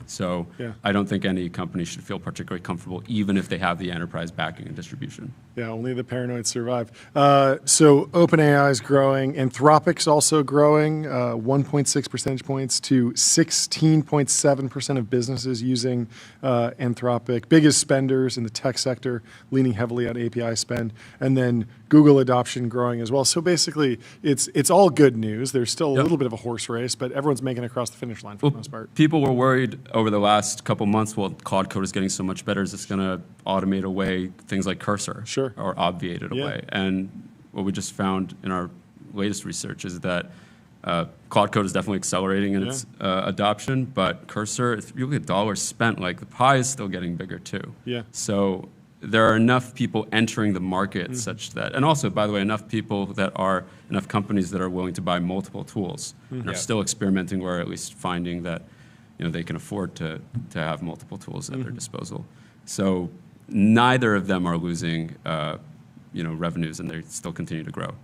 So I don't think any company should feel particularly comfortable, even if they have the enterprise backing and distribution. Yeah, only the paranoid survive. So OpenAI is growing. Anthropic's also growing, 1.6 percentage points to 16.7% of businesses using Anthropic. Biggest spenders in the tech sector, leaning heavily on API spend. And then Google adoption growing as well. So basically, it's all good news. There's still a little bit of a horse race, but everyone's making it across the finish line for the most part. People were worried over the last couple months, Claude Code is getting so much better. Is this going to automate away things like Cursor? Sure. Or obviate it away? And what we just found in our latest research is that Claude Code is definitely accelerating in its adoption, but Cursor, if you look at dollars spent, like the pie is still getting bigger too. Yeah. So there are enough people entering the market such that, and also, by the way, enough companies that are willing to buy multiple tools and are still experimenting or at least finding that they can afford to have multiple tools at their disposal. So neither of them are losing revenues, and they still continue to grow.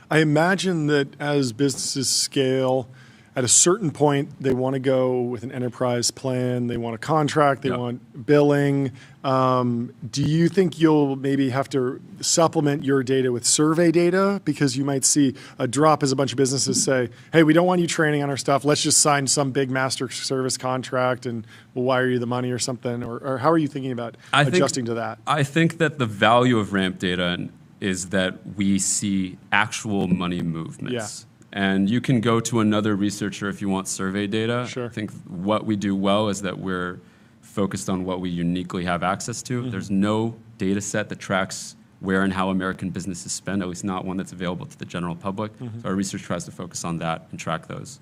I imagine that as businesses scale, at a certain point, they want to go with an enterprise plan. They want a contract. They want billing. Do you think you'll maybe have to supplement your data with survey data? Because you might see a drop as a bunch of businesses say, hey, we don't want you training on our stuff. Let's just sign some big master service contract and we'll wire you the money or something. Or how are you thinking about adjusting to that? I think that the value of ramp data is that we see actual money movements. And you can go to another researcher if you want survey data. Sure. I think what we do well is that we're focused on what we uniquely have access to. There's no data set that tracks where and how American businesses spend, at least not one that's available to the general public. So our research tries to focus on that and track those.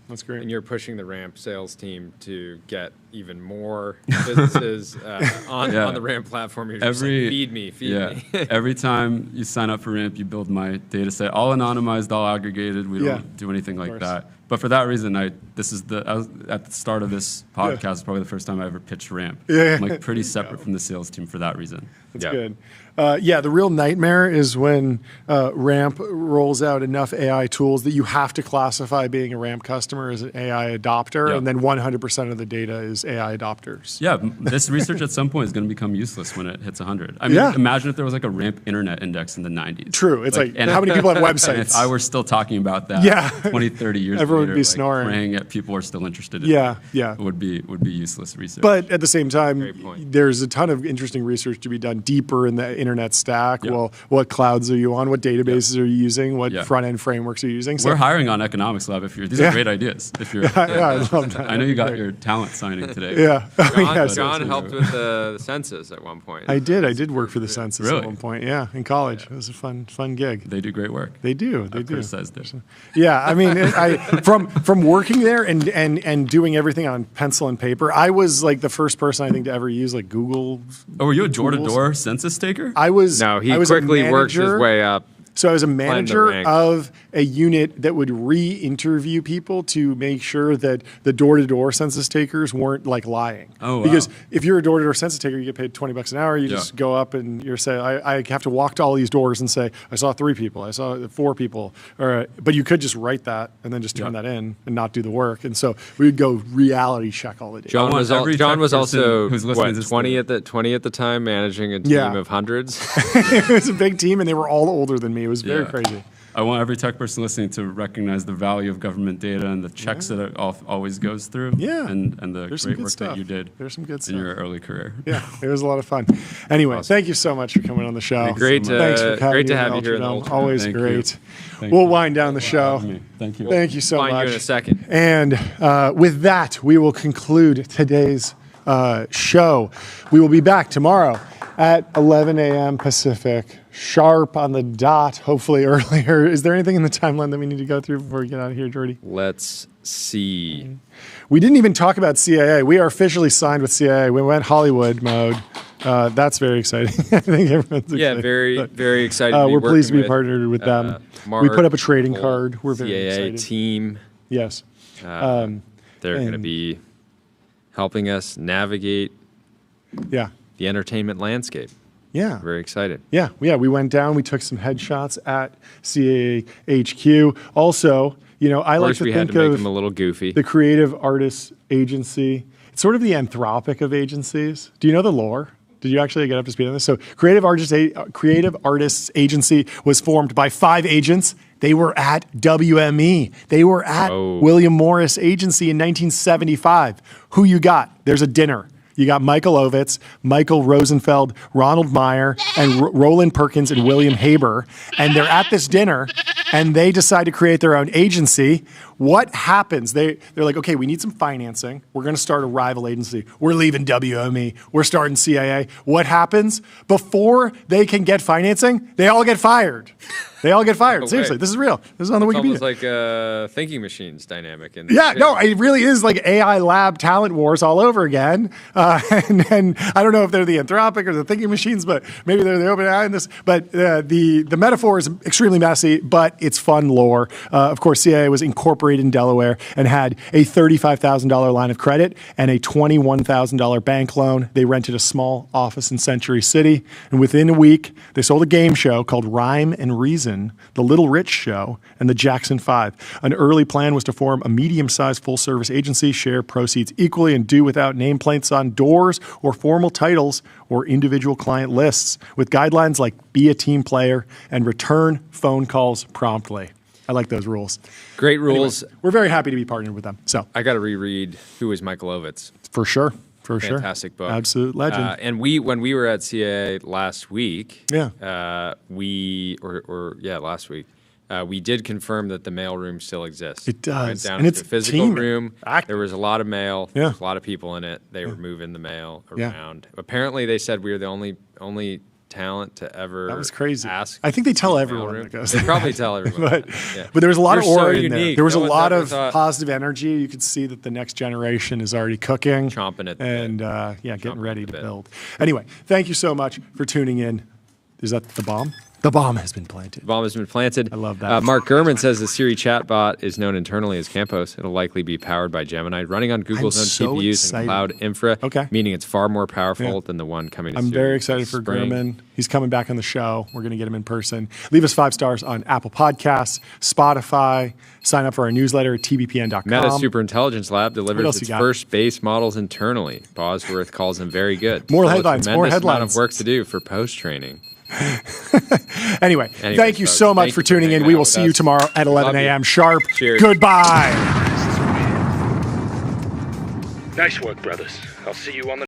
That's great. And you're pushing the Ramp sales team to get even more businesses on the Ramp platform. You're just like, feed me. Every time you sign up for Ramp, you build my data set, all anonymized, all aggregated. We don't do anything like that. But for that reason, I was at the start of this podcast, probably the first time I ever pitched Ramp. I'm like pretty separate from the sales team for that reason. That's good. The real nightmare is when Ramp rolls out enough AI tools that you have to classify being a Ramp customer as an AI adopter, and then 100% of the data is AI adopters. Yeah, this research at some point is going to become useless when it hits 100. I mean, imagine if there was like a Ramp internet index in the 90s. True. It's like how many people have websites? And if I were still talking about that 20, 30 years Everyone later, would be snoring. praying that people are still interested in it. It would be useless research. But at the same time, there's a ton of interesting research to be done deeper in the internet stack. Well, what clouds are you on? What databases are you using? What front-end frameworks are you using? We're hiring on Economics Lab. These are great ideas. If you're, I love that. I know you got your talent signing today. John helped with the census at one point. I did work for the census at one point. Yeah, in college. It was a fun gig. They do great work. They do. They do. Criticized it. Yeah, I mean, from working there and doing everything on pencil and paper, I was like the first person I think to ever use like Google. Oh, were you a door-to-door census taker? I was. No, he I was quickly worked his way up. So I was a manager of a unit that would re-interview people to make sure that the door-to-door census takers weren't like lying. Oh, wow. Because if you're a door-to-door census taker, you get paid $20 an hour. You just go up and you're saying, I have to walk to all these doors and say, I saw 3 people, I saw 4 people. But you could just write that and then just turn that in and not do the work. And so we would go reality check all the data. John was also what, 20 at the time, managing a team of hundreds. It was a big team, and they were all older than me. It was very crazy. I want every tech person listening to recognize the value of government data and the checks that it always goes through. Yeah. And the There's great work that you did in your early career. Yeah, it was a lot of fun. Anyway, thank you so much for coming on the show. Thanks for Great to have you here in the Ultradome. Always Thank great. you. We'll wind down the show. Thank you. Thank you so much. Find you in a second. And with that, we will conclude today's show. We will be back tomorrow at 11 a.m. Pacific, sharp on the dot, hopefully earlier. Is there anything in the timeline that we need to go through before we get out of here, Jordy? Let's see. We didn't even talk about CAA. We are officially signed with CAA. We went Hollywood mode. That's very exciting. I think everyone's excited. Yeah, very excited. We're pleased to be partnered with them. We put up a trading card. We're very CAA excited. Team. Yes. They're going to be helping us navigate the entertainment landscape. Yeah. Very excited. Yeah. We went down. We took some headshots at CAA HQ. Also, I like to think had to make of them a little goofy. The Creative Artists Agency. It's sort of the Anthropic of agencies. Do you know the lore? Did you actually get up to speed on this? So Creative Artists Agency was formed by 5 agents. They were at WME. They were at William Morris Agency in 1975. Who you got? There's a dinner. You got Michael Ovitz, Michael Rosenfeld, Ronald Meyer, and Roland Perkins and William Haber. And they're at this dinner, and they decide to create their own agency. What happens? They're like, okay, we need some financing. We're going to start a rival agency. We're leaving WME. We're starting CAA. What happens? Before they can get financing, they all get fired. They all get fired. No Seriously, way. this is real. This is on the Wikipedia. It's almost like a thinking machines dynamic. It really is like AI lab talent wars all over again. And I don't know if they're the Anthropic or the thinking machines, but maybe they're the OpenAI in this. But the metaphor is extremely messy, but it's fun lore. Of course, CAA was incorporated in Delaware and had a $35,000 line of credit and a $21,000 bank loan. They rented a small office in Century City. And within a week, they sold a game show called Rhyme and Reason, The Little Rich Show, and The Jackson 5. An early plan was to form a medium-sized full-service agency, share proceeds equally, and do without nameplates on doors or formal titles or individual client lists, with guidelines like be a team player and return phone calls promptly. I like those rules. Great rules. Anyway, we're very happy to be partnered with them. So I got to reread Who is Michael Ovitz. For sure. Fantastic book. Absolute legend. And when we were at CAA last week, last week, We did confirm that the mailroom still exists. It does. Went down And to it's a physical teeming. room. Active. There was a lot of mail. Yeah. There was a lot of people in it. They were moving the mail around. Apparently, they said we were the only talent to ever That was crazy. ask. I think they tell the everyone mailroom. that goes They there. probably tell everyone. But there was a lot of You're so aura in there. unique. There was No a one's lot ever of thought- positive energy. You could see that the next generation is already cooking. Chomping at the and getting ready to build. Anyway, thank you so much for tuning in. Is that the bomb? The bomb has been planted. The bomb has been planted. I love that. Mark Gurman says the Siri chatbot is known internally as Campos. It'll likely be powered by Gemini, running on Google's I'm own so TPUs excited. and cloud infra, Okay. meaning it's far more powerful Yeah. than the one coming to I'm Siri very excited this for spring. Gurman. He's coming back on the show. We're going to get him in person. Leave us 5 stars on Apple Podcasts, Spotify. Sign up for our newsletter at tbpn.com. Meta Superintelligence Lab What delivers else its you got? first base models internally. Bosworth calls them very good. More Still a headlines, more tremendous amount headlines. of work to do for post-training. Anyway, Anyways, thank you folks, so much thank for you for tuning in. hanging We out will with see you us. tomorrow at 11 Love you. a.m. sharp. Cheers. Goodbye. Nice work, brothers. I'll see you on the